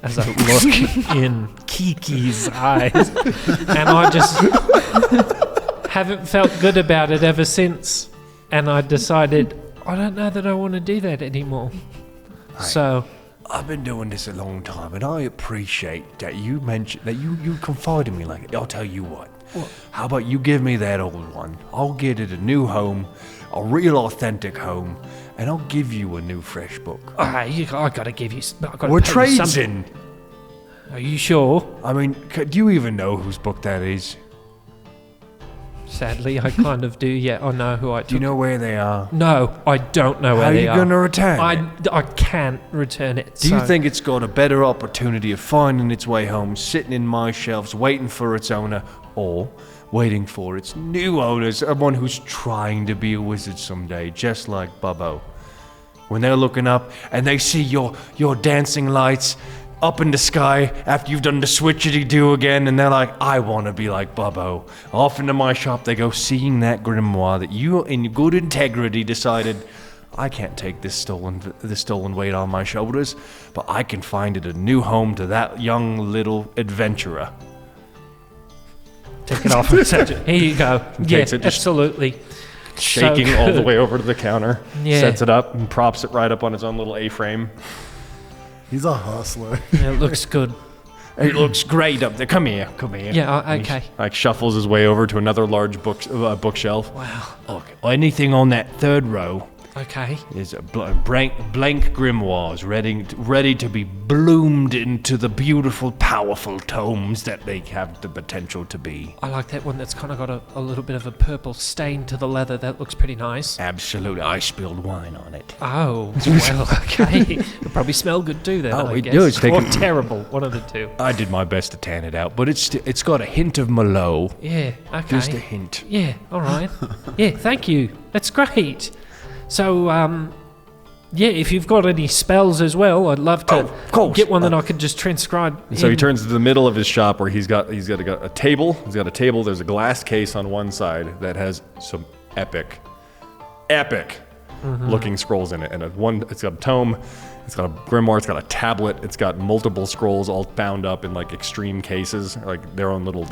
as I look in Kiki's eyes, and I just haven't felt good about it ever since. And I decided I don't know that I want to do that anymore. So I've been doing this a long time, and I appreciate that you mentioned that you confide in me like that. I'll tell you what. How about you give me that old one? I'll get it a new home, a real authentic home, and I'll give you a new fresh book. I gotta give you. We're trades in. Are you sure? I mean, do you even know whose book that is? Sadly, I kind of do. Yeah, I know who I took. Do you know where they are? No, I don't know where How are they you are. going to return it? I can't return it. Do you think it's got a better opportunity of finding its way home, sitting in my shelves, waiting for its owner, or waiting for its new owner, someone who's trying to be a wizard someday, just like Bubbo? When they're looking up and they see your dancing lights up in the sky after you've done the switchity-do again, and they're like, I want to be like Bubbo. Off into my shop they go, seeing that grimoire that you, in good integrity, decided, I can't take this stolen weight on my shoulders, but I can find it a new home to that young little adventurer. Take it off and set it. Here you go. Yeah, takes it, just absolutely. Shaking So all the good. way over to the counter, Yeah. sets it up and props it right up on his own little A-frame. He's a hustler. Yeah, it looks good. It looks great up there. Come here. Yeah, okay. Like shuffles his way over to another large bookshelf. Wow. Look, anything on that third row Okay. is a blank grimoires ready to be bloomed into the beautiful, powerful tomes that they have the potential to be. I like that one that's kind of got a little bit of a purple stain to the leather. That looks pretty nice. Absolutely. I spilled wine on it. Oh, well, okay. It'll probably smell good too then, Oh, I it guess. does. Take Or a- terrible, one of the two. I did my best to tan it out, but it's got a hint of Merlot. Yeah, okay. Just a hint. Yeah, all right. Yeah, thank you. That's great. So, yeah, if you've got any spells as well, I'd love to of course. get one that I could just transcribe. So he in. turns to the middle of his shop where he's got a table. He's got a table. There's a glass case on one side that has some epic looking scrolls in it, and it's got a tome. It's got a grimoire. It's got a tablet. It's got multiple scrolls all bound up in like extreme cases, like their own little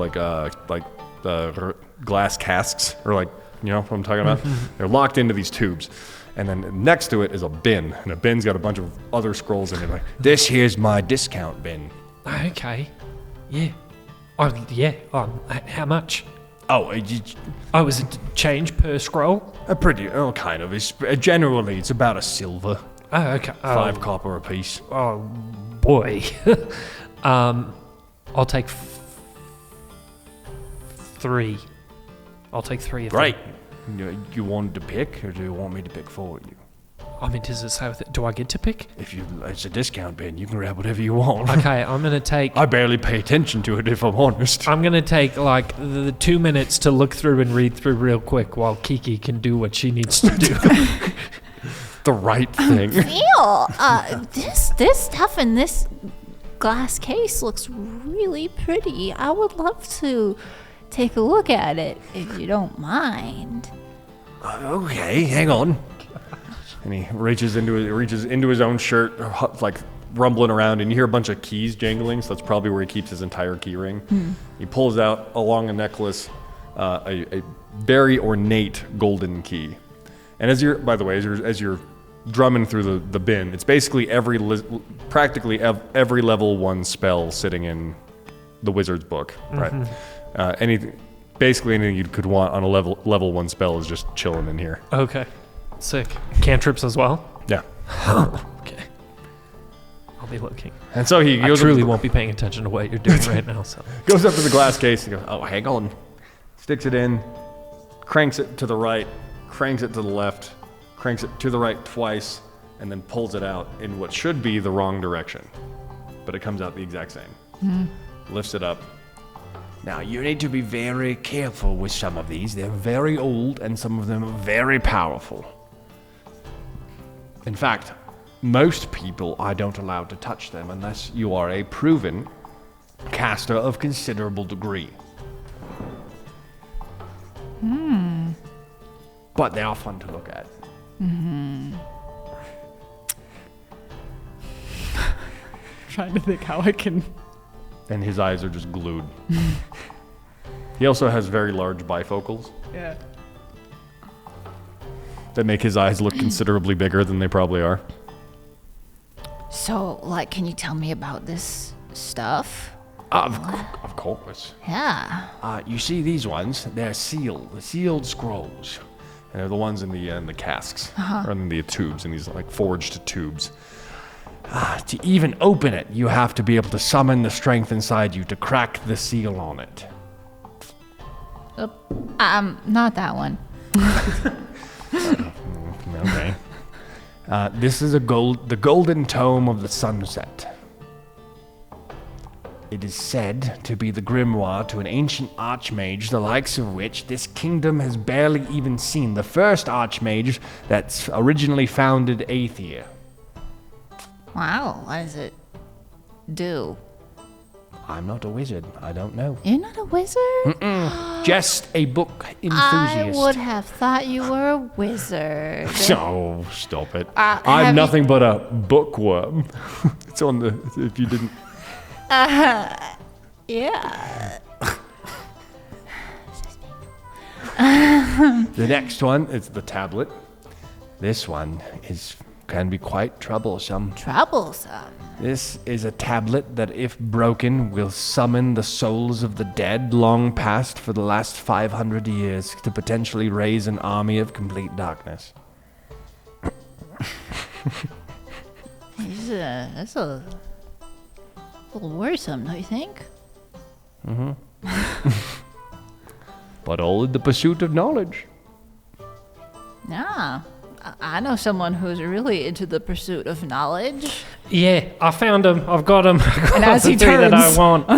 glass casks, or like, you know what I'm talking about? They're locked into these tubes. And then next to it is a bin, and a bin's got a bunch of other scrolls in it. Like, This here's my discount bin. Okay. Yeah. How much? Oh, Oh, is it change per scroll? kind of. Generally, it's about a silver. Oh, okay. 5 copper apiece. Oh, boy. I'll take 3. I'll take 3 of Great. them. You wanted to pick, or do you want me to pick for you? I mean, does it say with it? Do I get to pick? It's a discount bin. You can grab whatever you want. Okay, I'm going to take... I barely pay attention to it, if I'm honest. I'm going to take, like, the 2 minutes to look through and read through real quick while Kiki can do what she needs to do. the right thing. Neil, this stuff in this glass case looks really pretty. I would love to take a look at it if you don't mind. Okay, hang on. And he reaches into his own shirt, like rumbling around, and you hear a bunch of keys jangling. So that's probably where he keeps his entire key ring. He pulls out along a necklace a very ornate golden key. And as you're drumming through the bin, it's basically practically every level 1 spell sitting in the wizard's book, right? Basically anything you could want on a level 1 spell is just chilling in here. Okay. Sick. Cantrips as well? Yeah. Okay. I'll be looking. And so he I goes truly won't be paying attention to what you're doing right now, so... goes up to the glass case and goes, oh, hang on. Sticks it in, cranks it to the right, cranks it to the left, cranks it to the right twice, and then pulls it out in what should be the wrong direction. But it comes out the exact same. Lifts it up. Now, you need to be very careful with some of these. They're very old, and some of them are very powerful. In fact, most people I don't allow to touch them unless you are a proven caster of considerable degree. But they are fun to look at. Trying to think how I can. And his eyes are just glued. He also has very large bifocals Yeah. that make his eyes look considerably bigger than they probably are. So, like, can you tell me about this stuff? Of course. Yeah. You see these ones? They're sealed scrolls. And they're the ones in the casks, or in the tubes, in these like forged tubes. To even open it, you have to be able to summon the strength inside you to crack the seal on it. Not that one. Okay. This is the golden tome of the sunset. It is said to be the grimoire to an ancient archmage, the likes of which this kingdom has barely even seen. The first archmage that's originally founded Aether. Wow, what does it do? I'm not a wizard. I don't know. You're not a wizard? Just a book I enthusiast. would have thought you were a wizard. Oh, stop it. have I'm you- nothing but a bookworm. It's on the, if you didn't. Yeah. The next one is the tablet. This one can be quite troublesome. Troublesome. This is a tablet that, if broken, will summon the souls of the dead long past for the last 500 years to potentially raise an army of complete darkness. That's a little worrisome, don't you think? But all in the pursuit of knowledge. Yeah. I know someone who's really into the pursuit of knowledge. Yeah, I found him. I've got him. And as he the three that I turns- want.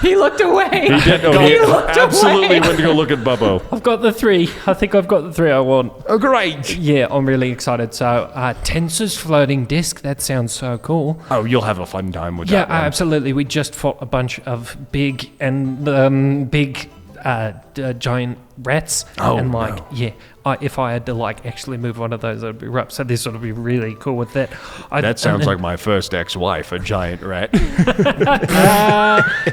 He looked away. He did. Oh, he looked absolutely away. went to go look at Bubbo. I've got the three. I think I've got the three I want. Oh, great! Yeah, I'm really excited. So, Tensor's floating disc. That sounds so cool. Oh, you'll have a fun time with Yeah, that one. absolutely. We just fought a bunch of big giant rats. Oh, and like, no. yeah, if I had to like actually move one of those, I'd be rough. So this would be really cool with that. That sounds like my first ex-wife, a giant rat.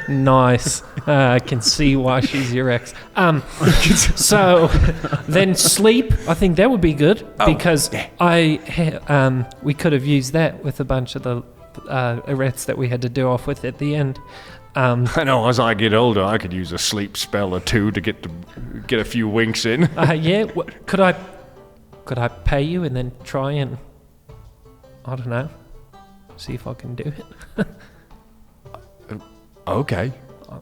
Nice. I can see why she's your ex. So then sleep. I think that would be good because we could have used that with a bunch of the rats that we had to do off with at the end. I know, as I get older, I could use a sleep spell or two to get a few winks in. Yeah. Could I pay you and then try and I don't know, see if I can do it? Okay.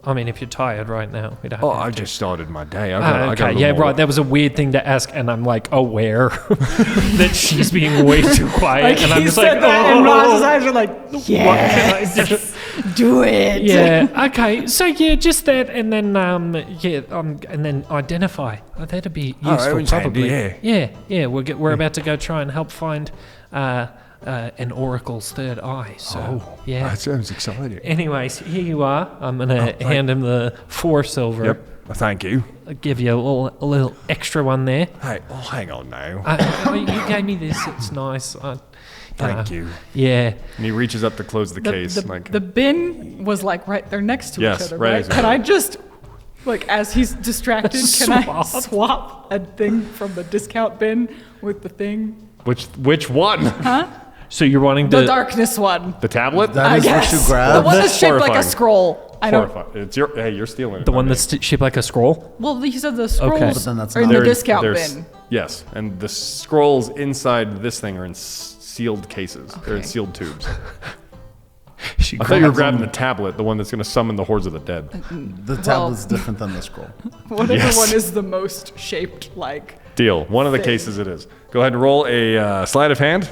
I mean, if you're tired right now, we don't. Oh, have I to. just started my day. Okay, yeah, right. That was a weird thing to ask, and I'm like aware that she's being way too quiet, and I'm he just said like, that, oh, and Roz's eyes are like, yes, do it. yeah. Okay, so yeah, just that, and then and then identify. Oh, that'd be Oh, useful, everyone's probably. handy, Yeah. We're about to go try and help find an oracle's third eye. So yeah. That sounds exciting. Anyways, here you are. I'm gonna hand him the 4 silver. Yep. Thank you. I'll give you a little extra one there. Hey, hang on now. You gave me this. It's nice. Thank you. Yeah. And he reaches up to close the case. The bin was like right there next to Yes, each other, right right? as Can well. I just, like, as he's distracted, can I Swap. swap a thing from the discount bin with the thing? Which one? So you're wanting The to? darkness one. The tablet? That I is guess. what you The grab. one that's shaped like horrifying. a scroll. I don't. Horrifying. It's your. Hey, you're stealing it. The not one me. that's shaped like a scroll. Well, he said the scrolls But then that's are in not- the They're- discount they're bin. Yes, and the scrolls inside this thing are in sealed cases. They're in Okay. sealed tubes. She I thought you were grabs grabbing the tablet, the one that's going to summon the hordes of the dead. The tablet's different than the scroll. Whatever Yes. one is the most shaped like. Deal. One of the Thing. cases it is. Go ahead and roll a sleight of hand.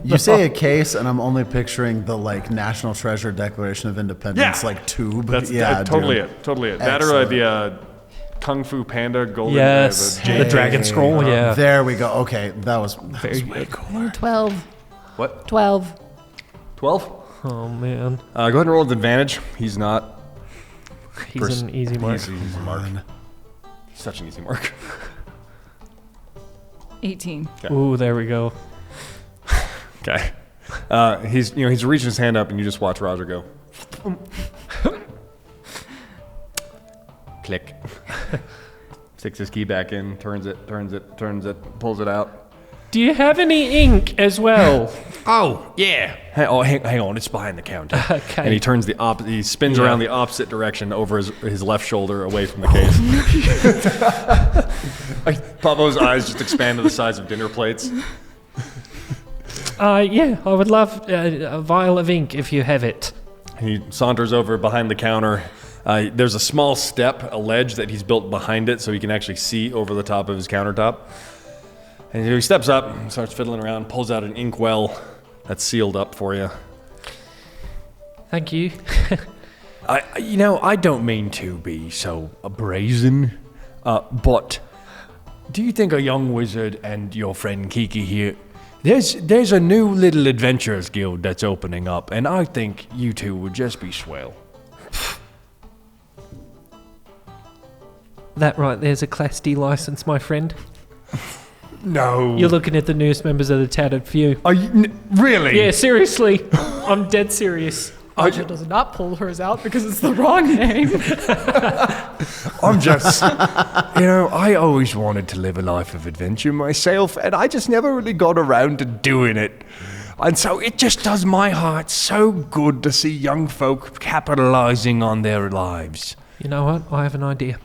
You say a case, and I'm only picturing the like National Treasure Declaration of Independence Yeah. like tube. That's yeah, totally dude. it. Totally it. That or Excellent. Kung Fu Panda golden. Yes, The the dragon scroll. Yeah. There we go. Okay, that was Very way good. cooler. 12. What? 12. 12. Oh man, Go ahead and roll with advantage. He's not. he's an easy mark. He's an easy mark. Such an easy mark. 18. Ooh, there we go. Okay. He's reaching his hand up, and you just watch Roger go. Click. Sticks his key back in, turns it, pulls it out. Do you have any ink as well? Oh, yeah. Hang on, it's behind the counter. Okay. And he turns he spins around the opposite direction over his left shoulder away from the case. Pablo's eyes just expand to the size of dinner plates. Yeah, I would love a vial of ink if you have it. He saunters over behind the counter. There's a small step, a ledge that he's built behind it so he can actually see over the top of his countertop. And he steps up, starts fiddling around, pulls out an inkwell that's sealed up for you. Thank you. I don't mean to be so brazen, but do you think a young wizard and your friend Kiki here, there's a new little adventurers guild that's opening up, and I think you two would just be swell. That right there's a Class D license, my friend. No. You're looking at the newest members of the Tattered Few. Are you really? Yeah, seriously. I'm dead serious. Roger does not pull hers out because it's the wrong name. I'm just, I always wanted to live a life of adventure myself, and I just never really got around to doing it. And so it just does my heart so good to see young folk capitalizing on their lives. You know what? I have an idea.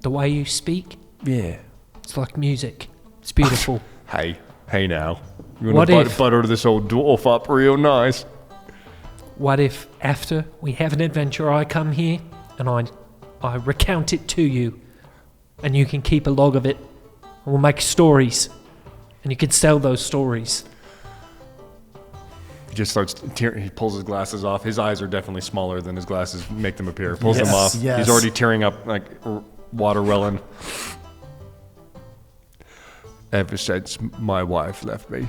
The way you speak, Yeah. it's like music. It's beautiful. Hey now. You What want to if- butter this old dwarf up real nice? What if after we have an adventure I come here and I recount it to you and you can keep a log of it and we'll make stories and you can sell those stories. He just starts he pulls his glasses off. His eyes are definitely smaller than his glasses make them appear. Pulls them off. Yes. He's already tearing up like water welling. Ever since my wife left me,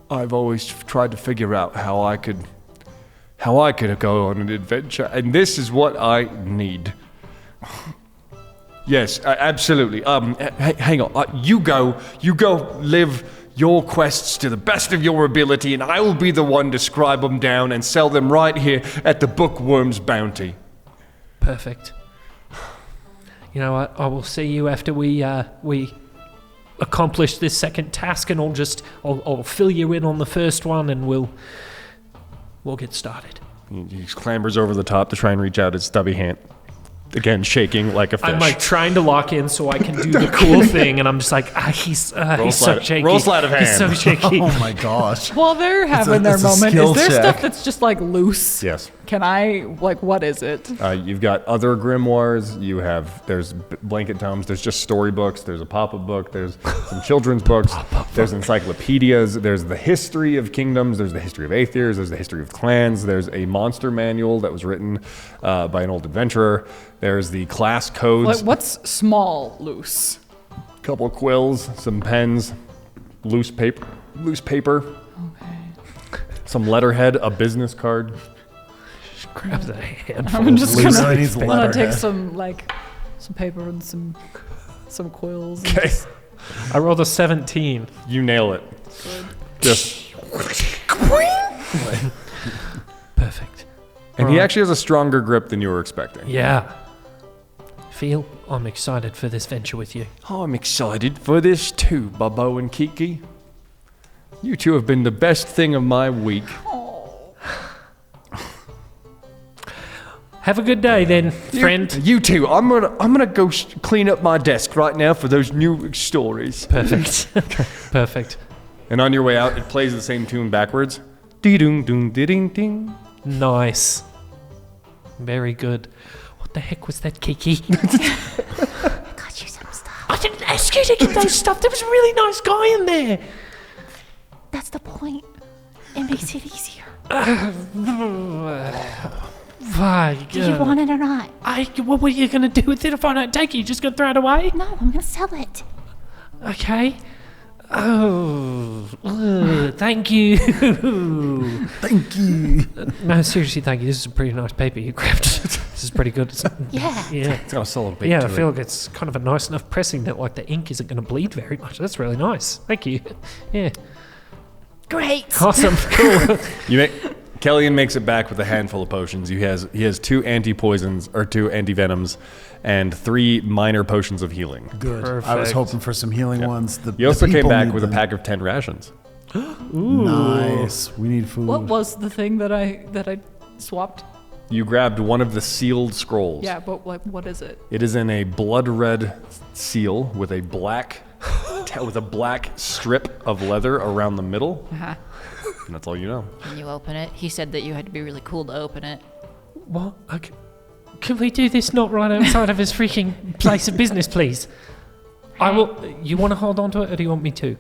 I've always tried to figure out how I could go on an adventure, and this is what I need. Yes, absolutely. Hang on. You go live your quests to the best of your ability, and I will be the one to scribe them down and sell them right here at the Bookworm's Bounty. Perfect. You know what? I will see you after we accomplish this second task, and I'll fill you in on the first one, and we'll get started. He clambers over the top to try and reach out his stubby hand. Again, shaking like a fish. I'm like trying to lock in so I can do the cool thing, and I'm just like, he's so shaky. roll sleight of hand. He's so shaky. Oh my gosh. While they're having their it's a moment, skill is there check. stuff that's just like loose? Yes. Can I, what is it? You've got other grimoires. There's blanket tomes. There's just storybooks. There's a pop-up book. There's some children's books. There's encyclopedias. There's the history of kingdoms. There's the history of Aethirs. There's the history of clans. There's a monster manual that was written by an old adventurer. There's the class codes. Like, what's small loose? Couple quills, some pens, loose paper, Okay. some letterhead, a business card. Just grab the handful. I'm just Loose gonna, needs I'm gonna take letterhead. some paper and some quills. Okay. I rolled a 17. You nail it. Just, Perfect. and he actually has a stronger grip than you were expecting. Yeah. Phil, I'm excited for this venture with you. I'm excited for this too, Bubbo and Kiki. You two have been the best thing of my week. Have a good day then, friend. You two, I'm gonna go clean up my desk right now for those new stories. Perfect. Perfect. And on your way out, it plays the same tune backwards. Dee-doong-doong-dee-ding-ding. Nice. Very good. What the heck was that, Kiki? Got you some stuff. I didn't ask you to get those stuff. There was a really nice guy in there. That's the point. It makes it easier. Fuck. Do you want it or not? What were you going to do with it if I don't take it? You just going to throw it away? No, I'm gonna sell it. Okay. Oh, thank you. Thank you. No, seriously, thank you. This is a pretty nice paper you grabbed. This is pretty good. Yeah. Yeah. It's got a solid bait Yeah, to I feel it. like it's kind of a nice enough pressing that like the ink isn't going to bleed very much. That's really nice. Thank you. Yeah. Great. Awesome. Cool. Kellyan makes it back with a handful of potions. He has 2 anti-poisons or 2 anti-venoms and 3 minor potions of healing. Good. I was Perfect. hoping for some healing ones. He also came back with a them. pack of 10 rations. Nice. We need food. What was the thing that I swapped? You grabbed one of the sealed scrolls. Yeah, but like, what is it? It is in a blood red seal with a black strip of leather around the middle. Uh-huh. And that's all you know. Can you open it? He said that you had to be really cool to open it. What? Okay. Can we do this not right outside of his freaking place of business, please? I will. You want to hold on to it, or do you want me to?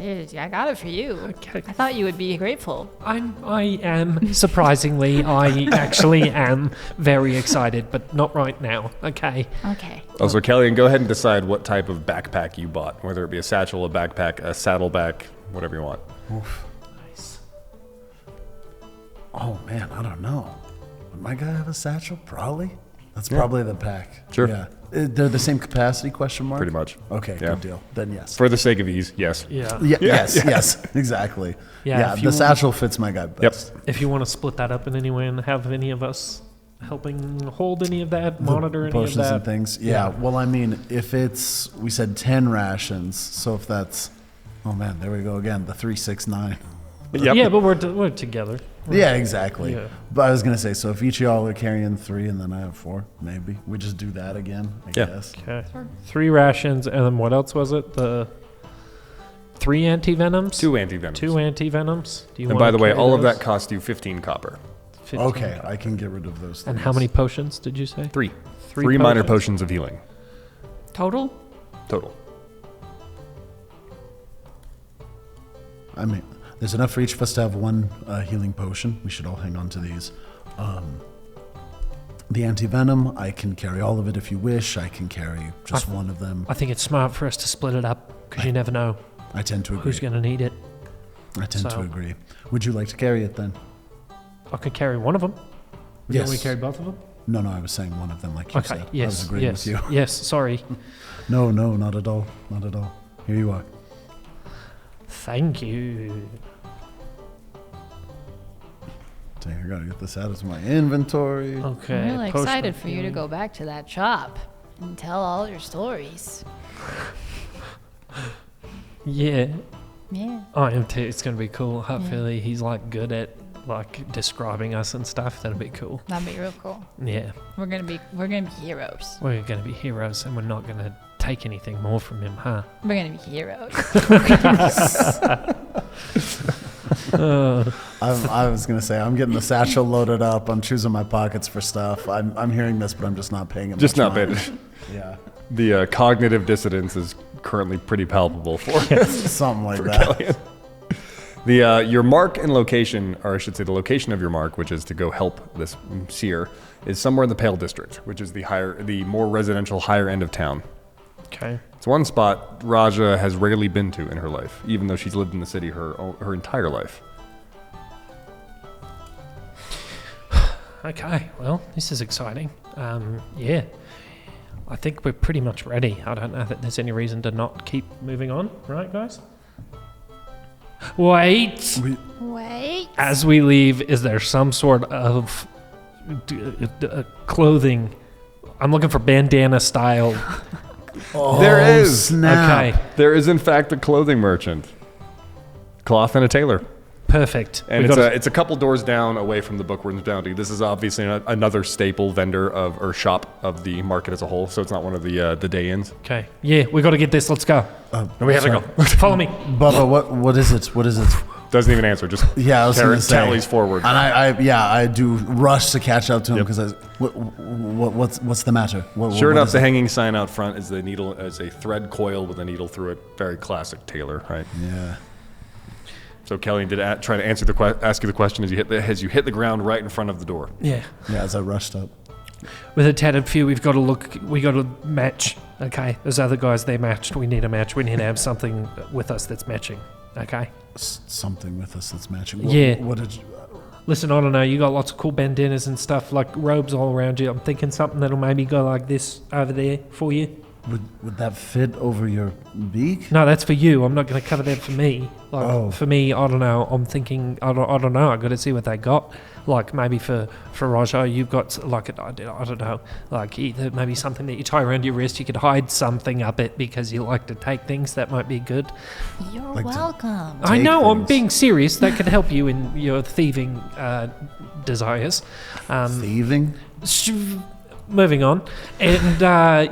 I got it for you. Okay. I thought you would be grateful. I am surprisingly. I actually am very excited, but not right now. Okay. Okay. Also, Kellyan, go ahead and decide what type of backpack you bought, whether it be a satchel, a backpack, a saddleback, whatever you want. Nice. Oh man, I don't know. Would my guy have a satchel? Probably. That's probably the pack. Sure. Yeah. They're the same capacity? Question mark. Pretty much. Okay. Yeah. Good deal. Then yes. For the sake of ease, yes. Yeah. Yes. Exactly. Yeah, Yeah. if The you- satchel fits my guy best. If you want to split that up in any way and have any of us helping hold any of that, monitor any of Potions that. and things. Yeah. Well, I mean, if it's we said 10 rations, so if that's oh man, there we go again. The 369. Yep. Yeah, but we're together. Yeah, exactly. Yeah. But I was gonna say, so if each of y'all are carrying 3 and then I have 4, maybe we just do that again. I Yeah. guess. Okay. 3 rations, and then what else was it? The 3 anti-venoms? 2 anti-venoms. 2 anti-venoms. Do you And wanna by the way, carry all of those? that cost you 15 copper. 15. Okay, I can get rid of those. And things. how many potions did you say? 3. 3 3 minor potions. potions of healing Total? total. I mean, there's enough for each of us to have 1 healing potion. We should all hang on to these. The anti-venom, I can carry all of it if you wish. I can carry just one of them. I think it's smart for us to split it up because you never know I tend to agree. who's going to need it. I tend to so- agree. Would you like to carry it then? I could carry one of them. You Yes. want me to carry both of them? No, I was saying one of them, like you Okay. said. I was Yes. agreeing Yes. with you. Yes. Sorry. No, not at all. Not at all. Here you are. Thank you. Dang, I gotta get this out of my inventory. Okay. I'm really potion excited of for you to healing. go back to that shop and tell all your stories. Yeah. Yeah. I am too. It's going to be cool. Hopefully, he's like good at like describing us and stuff. That'll be cool. That'd be real cool. Yeah. We're gonna be heroes. We're going to be heroes and we're not going to take anything more from him, huh? We're gonna be heroes. I was gonna say I'm getting the satchel loaded up. I'm choosing my pockets for stuff. I'm hearing this, but I'm just not paying it. Just much not mind. bad. Yeah, The cognitive dissonance is currently pretty palpable for him. something like that. Kellyan. The your mark and location, or I should say the location of your mark, which is to go help this seer, is somewhere in the Pale District, which is the more residential, higher end of town. Okay. It's one spot Raja has rarely been to in her life, even though she's lived in the city her entire life. Okay. Well, this is exciting. Yeah. I think we're pretty much ready. I don't know that there's any reason to not keep moving on, right, guys? Wait. Wait. As we leave, is there some sort of clothing? I'm looking for bandana style. There is. Snap. Okay. There is in fact a clothing merchant, cloth and a tailor, Perfect. and We gotta- it's a couple doors down away from the Bookworm's Bounty. This is obviously another staple vendor or shop of the market as a whole, so it's not one of the day-ins. Okay. Yeah, we got to get this. Let's go. We have to go. Follow me. Bubba, what is it? What is it? Doesn't even answer. Just Yeah, I was gonna say. tallies forward. And I do rush to catch up to him because what's the matter? Sure what enough, is the it? hanging sign out front is the needle, as a thread coil with a needle through it. Very classic tailor, right? Yeah. So Kelly did try to answer ask you the question as you hit the ground right in front of the door. Yeah. Yeah, as I rushed up. With a tattered few, we got to match. Okay, those other guys, they matched. We need a match. We need to have something with us that's matching. Okay. Something with us that's matching. Yeah. What did you... Listen, I don't know. You got lots of cool bandanas and stuff, like robes all around you. I'm thinking something that'll maybe go like this over there for you. Would that fit over your beak? No, that's for you. I'm not going to cover that for me. Like, for me, I don't know. I'm thinking, I don't know. I got to see what they got. Like, maybe for Roger, you've got, like, I don't know, like, either maybe something that you tie around your wrist. You could hide something up it because you like to take things. That might be good. You're Like to welcome. I know, I'm things. being serious. That could help you in your thieving desires. Thieving? Moving on. And,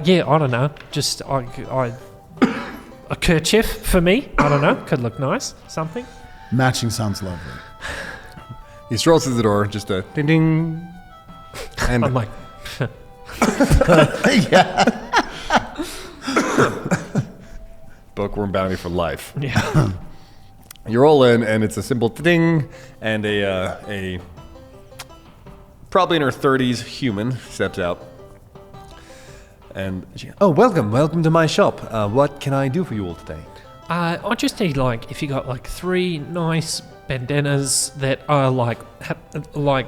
yeah, I don't know. Just, a kerchief for me. I don't know. Could look nice. Something. Matching sounds lovely. He strolls through the door, just a ding ding. And I'm like, bookworm bounty for life. yeah. You roll in, and it's a simple ding, and a probably in her 30s human steps out. And welcome to my shop. What can I do for you all today? I just need, like, if you got, like, 3 nice bandanas that are, like,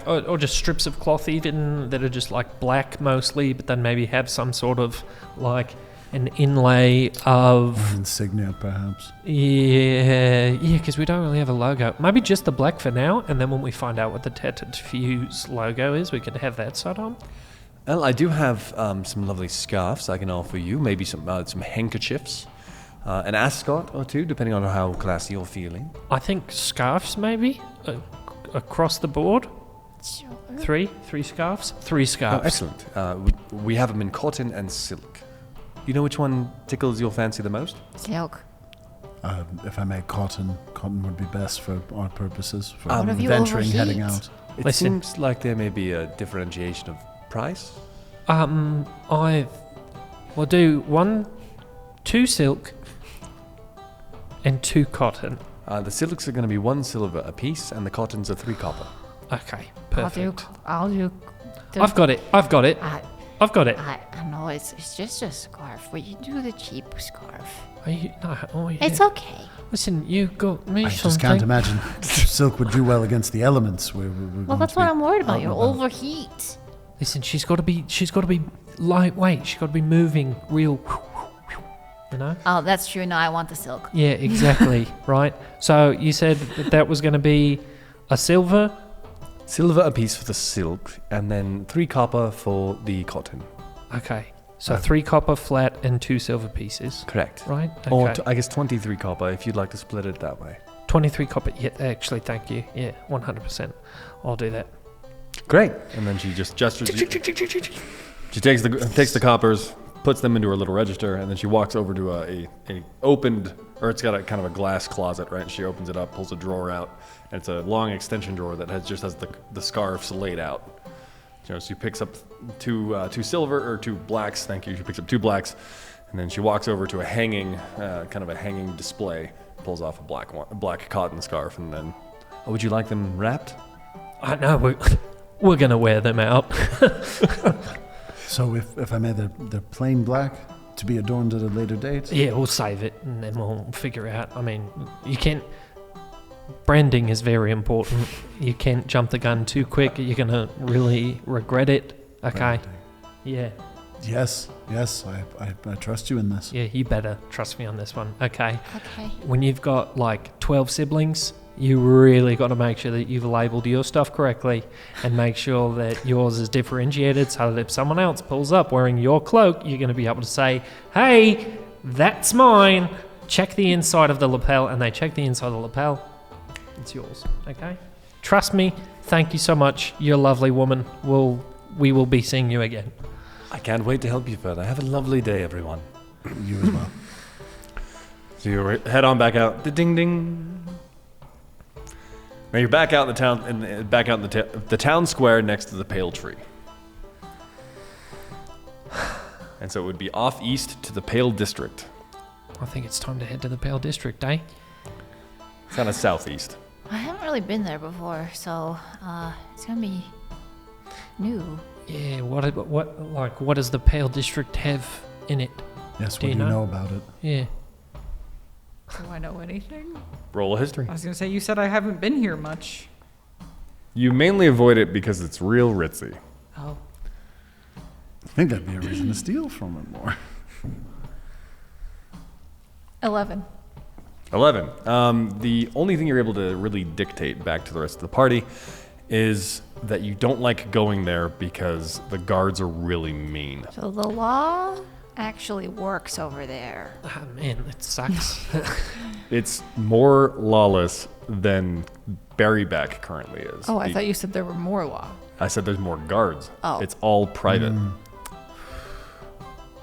or just strips of cloth even that are just, like, black mostly, but then maybe have some sort of, like, an inlay of... Insignia, perhaps. Yeah, because we don't really have a logo. Maybe just the black for now, and then when we find out what the Tattered Fuse logo is, we can have that side on. Well, I do have some lovely scarves I can offer you. Maybe some handkerchiefs. An ascot or two, depending on how classy you're feeling. I think scarves, maybe, across the board. Sure. 3 scarves? 3 scarves. Oh, excellent. We have them in cotton and silk. You know which one tickles your fancy the most? Silk. If I may, cotton would be best for our purposes. For What if you venturing, overheat? heading out. It Listen. seems like there may be a differentiation of price. We'll do 2 silk and 2 cotton. The silks are going to be 1 silver apiece, and the cottons are 3 copper. Okay, perfect. I'll do. I've got it. I know it's just a scarf. Will you do the cheap scarf? Are you, no, oh, yeah. It's okay. Listen, you got me I something. just can't imagine silk would do well against the elements. We're Well, going that's to what be I'm worried about. out You'll and about. overheat. Listen, she's got to be lightweight. She's got to be moving real. You know? Oh, that's true. No, I want the silk. Yeah, exactly. Right. So you said that was going to be a silver. Silver apiece for the silk, and then 3 copper for the cotton. Okay. So 3 copper flat and 2 silver pieces. Correct. Right. Okay. Or I guess 23 copper if you'd like to split it that way. 23 copper. Yeah, actually, thank you. Yeah, 100%. I'll do that. Great. And then she just gestures. She takes the coppers, puts them into her little register, and then she walks over to a opened, or it's got a kind of a glass closet, right? And she opens it up, pulls a drawer out, and it's a long extension drawer that has the scarves laid out. You know, so she picks up two silver or 2 blacks. Thank you. She picks up 2 blacks, and then she walks over to a hanging, kind of a hanging display, pulls off a black cotton scarf, and then. Oh, would you like them wrapped? I know we're gonna wear them out. So if I may, they're plain black to be adorned at a later date. Yeah, we'll save it and then we'll figure out. I mean, you can't. Branding is very important. You can't jump the gun too quick. You're gonna really regret it. Okay. Branding. Yeah. Yes, I trust you in this. Yeah. You better trust me on this one. Okay. Okay. When you've got like 12 siblings, you really got to make sure that you've labelled your stuff correctly and make sure that yours is differentiated so that if someone else pulls up wearing your cloak, you're going to be able to say, hey, that's mine. Check the inside of the lapel, and they check the inside of the lapel. It's yours, okay? Trust me. Thank you so much. You're a lovely woman. We will be seeing you again. I can't wait to help you further. Have a lovely day, everyone. You as well. So you head on back out. Ding ding. Now you're back out in the town, back out in the town square next to the pale tree. And so it would be off east to the Pale District. I think it's time to head to the Pale District, eh? It's kind of southeast. I haven't really been there before, so it's gonna be new. Yeah, what does the Pale District have in it? Yes, Do what you do you know? know about it? Yeah. Do I know anything? Roll a history. I was gonna say, you said I haven't been here much. You mainly avoid it because it's real ritzy. Oh. I think that'd be a reason to steal from it more. 11. 11. The only thing you're able to really dictate back to the rest of the party is that you don't like going there because the guards are really mean. So the law actually works over there. Ah, man, it sucks. It's more lawless than Berryback currently is. Oh, I thought you said there were more law. I said there's more guards. Oh. It's all private.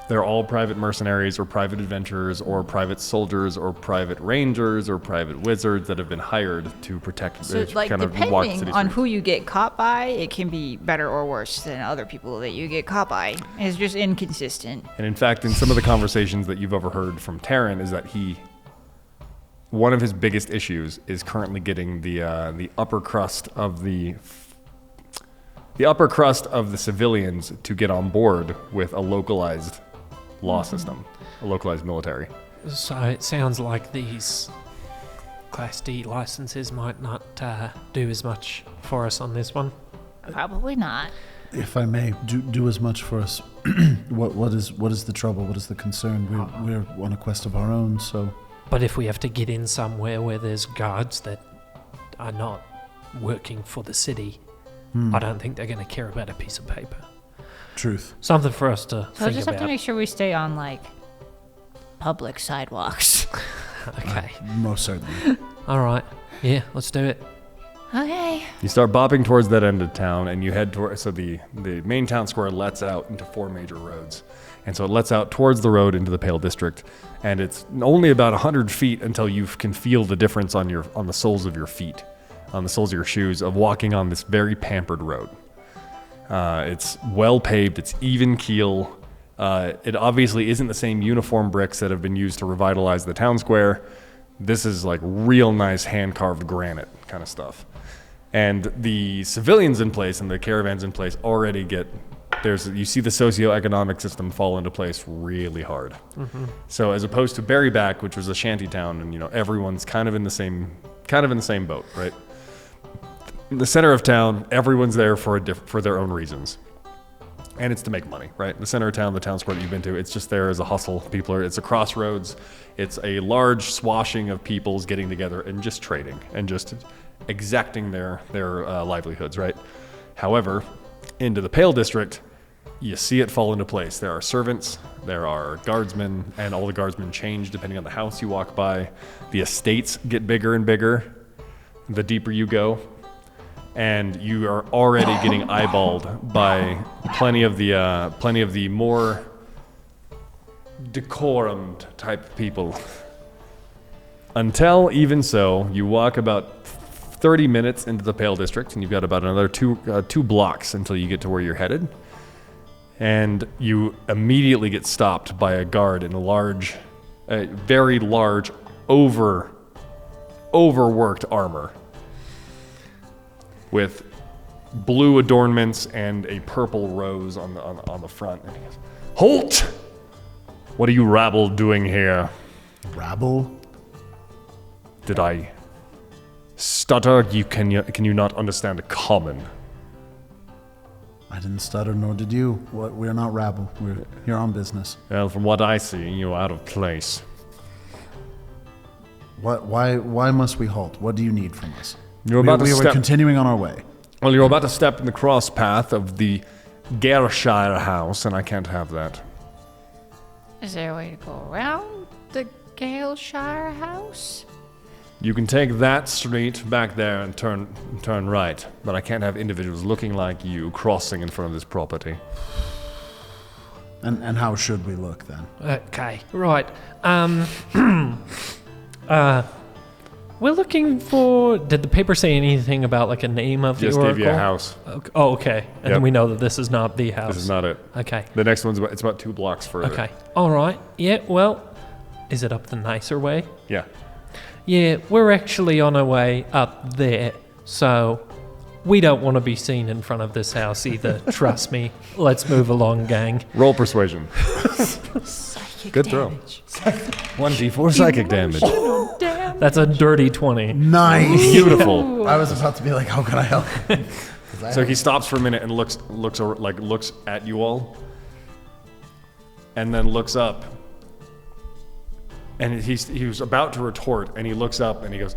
They're all private mercenaries or private adventurers or private soldiers or private rangers or private wizards that have been hired to protect So, like, kind of walk the depending city on streets. who you get caught by, it can be better or worse than other people that you get caught by. It's just inconsistent. And in fact, in some of the conversations that you've overheard from Taryn is that one of his biggest issues is currently getting the upper crust of the civilians to get on board with a localized law system, a localized military. So it sounds like these Class D licenses might not do as much for us on this one. Probably not. If I may, do as much for us. What is the trouble? What is the concern? We're on a quest of our own, so... But if we have to get in somewhere where there's guards that are not working for the city, I don't think they're going to care about a piece of paper. Truth. Something for us to So think just about. have to make sure we stay on, like, public sidewalks. Okay. Most certainly. All right. Yeah, let's do it. Okay. You start bopping towards that end of town, and you head toward. So the main town square lets out into 4 major roads, and so it lets out towards the road into the Pale District, and it's only about 100 feet until you can feel the difference on the soles of your feet, on the soles of your shoes, of walking on this very pampered road. It's well paved. It's even keel. It obviously isn't the same uniform bricks that have been used to revitalize the town square. This is like real nice hand-carved granite kind of stuff. And the civilians in place and the caravans in place already you see the socioeconomic system fall into place really hard. So as opposed to Berryback, which was a shanty town, and everyone's kind of in the same boat, right? In the center of town, everyone's there for their own reasons. And it's to make money, right? The center of town, the town square that you've been to, it's just there as a hustle. It's a crossroads. It's a large swashing of peoples getting together and just trading and just exacting their livelihoods, right? However, into the Pale District, you see it fall into place. There are servants, there are guardsmen, and all the guardsmen change depending on the house you walk by. The estates get bigger and bigger the deeper you go. And you are already getting eyeballed by plenty of the more decorum type people. Until, even so, you walk about 30 minutes into the Pale District, and you've got about another two blocks until you get to where you're headed. And you immediately get stopped by a guard in a very large, overworked armor, with blue adornments and a purple rose on the front. And he goes, "Halt! What are you rabble doing here? Rabble? Did I stutter? Can you not understand common?" I didn't stutter, nor did you. We're not rabble. We're here on business. Well, from what I see, you're out of place. Why must we halt? What do you need from us? You're about we to were step. continuing on our way. Well, you're about to step in the cross path of the Gareshire house, and I can't have that. Is there a way to go around the Galeshire house? You can take that street back there and turn right, but I can't have individuals looking like you crossing in front of this property. And how should we look then? Okay, right. We're looking for... Did the paper say anything about, like, a name of the Just oracle? gave you a house. Okay. Oh, okay. And Yep. then we know that this is not the house. This is not it. Okay. The next one's it's about 2 blocks further. Okay. All right. Yeah, well, is it up the nicer way? Yeah. Yeah, we're actually on our way up there, so we don't want to be seen in front of this house either. Trust me. Let's move along, gang. Roll persuasion. Psychic Good throw. damage. 1d4 psychic damage. That's a dirty 20. Nice. Beautiful. I was about to be like, how can I help? So he stops for a minute and looks at you all, and then looks up. And he was about to retort, and he looks up and he goes,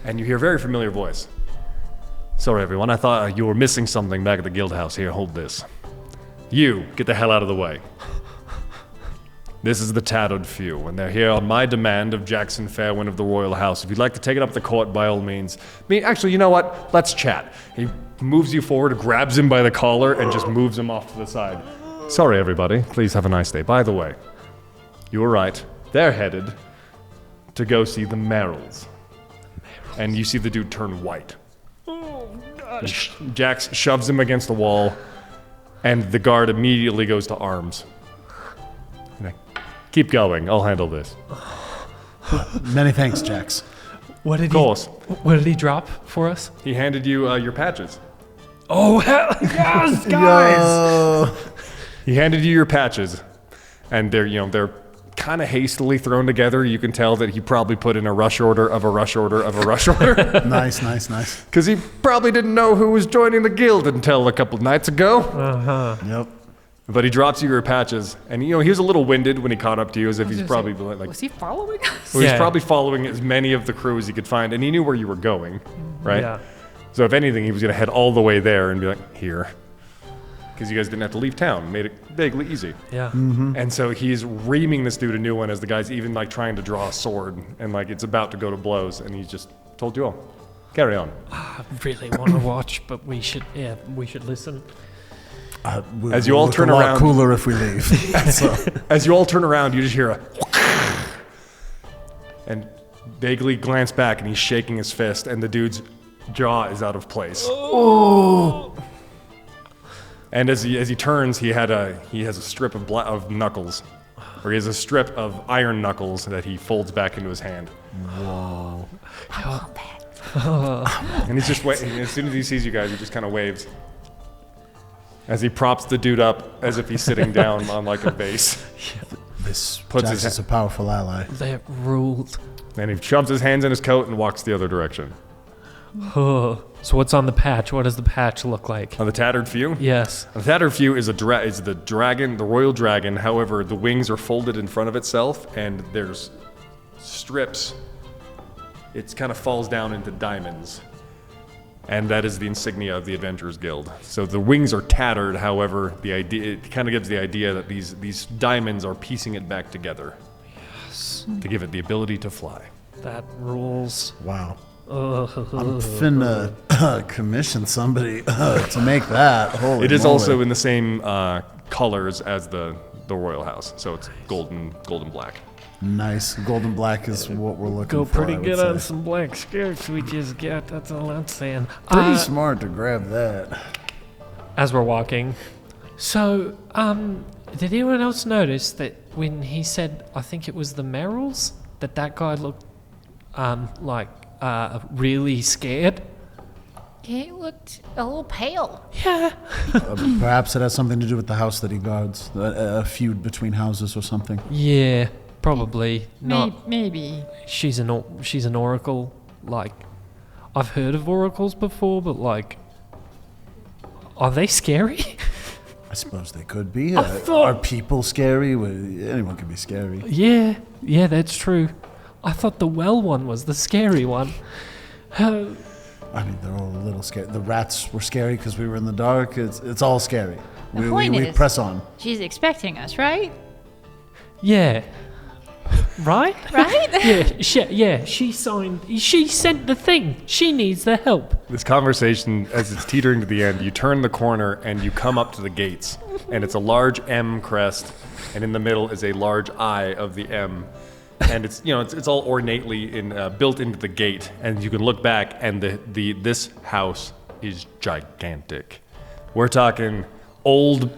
and you hear a very familiar voice. Sorry, everyone. I thought you were missing something back at the guild house. Here, hold this. You, get the hell out of the way. This is the Tattered Few, and they're here on my demand of Jackson Fairwind of the Royal House. If you'd like to take it up at the court, by all means. Actually, you know what? Let's chat. He moves you forward, grabs him by the collar, and just moves him off to the side. Sorry, everybody. Please have a nice day. By the way, you were right. They're headed to go see the Merrills. And you see the dude turn white. Oh, gosh. Jax shoves him against the wall, and the guard immediately goes to arms. Keep going. I'll handle this. Many thanks, Jax. What did What did he drop for us? He handed you your patches. Oh, hell yes, guys! He handed you your patches, and they're kind of hastily thrown together. You can tell that he probably put in a rush order of a rush order of a rush order. Nice. Because he probably didn't know who was joining the guild until a couple of nights ago. Yep. But he drops you your patches, and he was a little winded when he caught up to you, as if he's probably like. Was he following us? Well, he's probably following as many of the crew as he could find, and he knew where you were going, right? Yeah. So if anything, he was going to head all the way there and be like, here. Because you guys didn't have to leave town. Made it vaguely easy. Yeah. And so he's reaming this dude a new one as the guy's even like trying to draw a sword, and like it's about to go to blows, and he's just told you all. Carry on. I really want to watch, but we should listen. As you all turn around, cooler if we leave. So. As you all turn around, you just hear a and vaguely glance back, and he's shaking his fist, and the dude's jaw is out of place. Oh! And as he turns, he has a strip of knuckles, or he has a strip of iron knuckles that he folds back into his hand. Whoa! And he's just waiting. As soon as he sees you guys, he just kind of waves. As he props the dude up as if he's sitting down on like a base. This Puts Jax his is a powerful ally. That ruled. And he shoves his hands in his coat and walks the other direction. So what's on the patch? What does the patch look like? On the Tattered Few? Yes. The Tattered Few is the dragon, the royal dragon. However, the wings are folded in front of itself, and there's strips. It kind of falls down into diamonds. And that is the insignia of the Adventurers Guild. So the wings are tattered, however, it kind of gives the idea that these diamonds are piecing it back together. Yes. To give it the ability to fly. That rules. Wow. I'm finna commission somebody to make that. Holy It is moly. also in the same colors as the royal house, so it's golden black. Nice. Golden black is what we're looking Go for. pretty I would good say. on some black skirts we just got. That's all I'm saying. Pretty smart to grab that. As we're walking. So, did anyone else notice that when he said, I think it was the Merrills, that guy looked really scared? He looked a little pale. Yeah. Perhaps it has something to do with the house that he guards. A feud between houses or something. Yeah, probably. Not. Maybe. She's an oracle. Like, I've heard of oracles before, but like, are they scary? I suppose they could be. thought- Are people scary? Well, anyone can be scary. Yeah, that's true. I thought the well one was the scary one. I mean, they're all a little scary. The rats were scary because we were in the dark. It's all scary. The point we is- press on. She's expecting us, right? Yeah. Right? Right? She sent the thing. She needs the help. This conversation, as it's teetering to the end, you turn the corner and you come up to the gates, and it's a large M crest, and in the middle is a large I of the M, and it's all ornately built into the gate, and you can look back, and this house is gigantic. We're talking old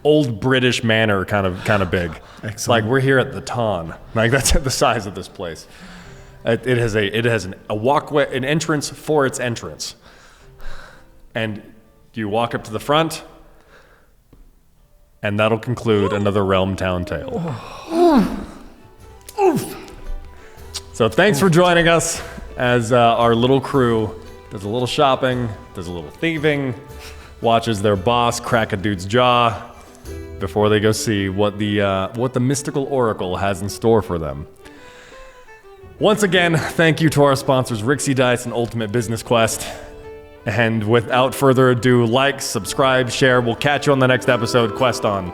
old British manor kind of big. It's like we're here at the Ton. Like that's the size of this place. It has a walkway, an entrance for its entrance. And you walk up to the front, and that'll conclude another RealmTown tale. So thanks for joining us as our little crew does a little shopping, does a little thieving, watches their boss crack a dude's jaw before they go see what the mystical oracle has in store for them. Once again, thank you to our sponsors Rixie Dice and Ultimate Business Quest. And without further ado, like, subscribe, share. We'll catch you on the next episode. Quest on.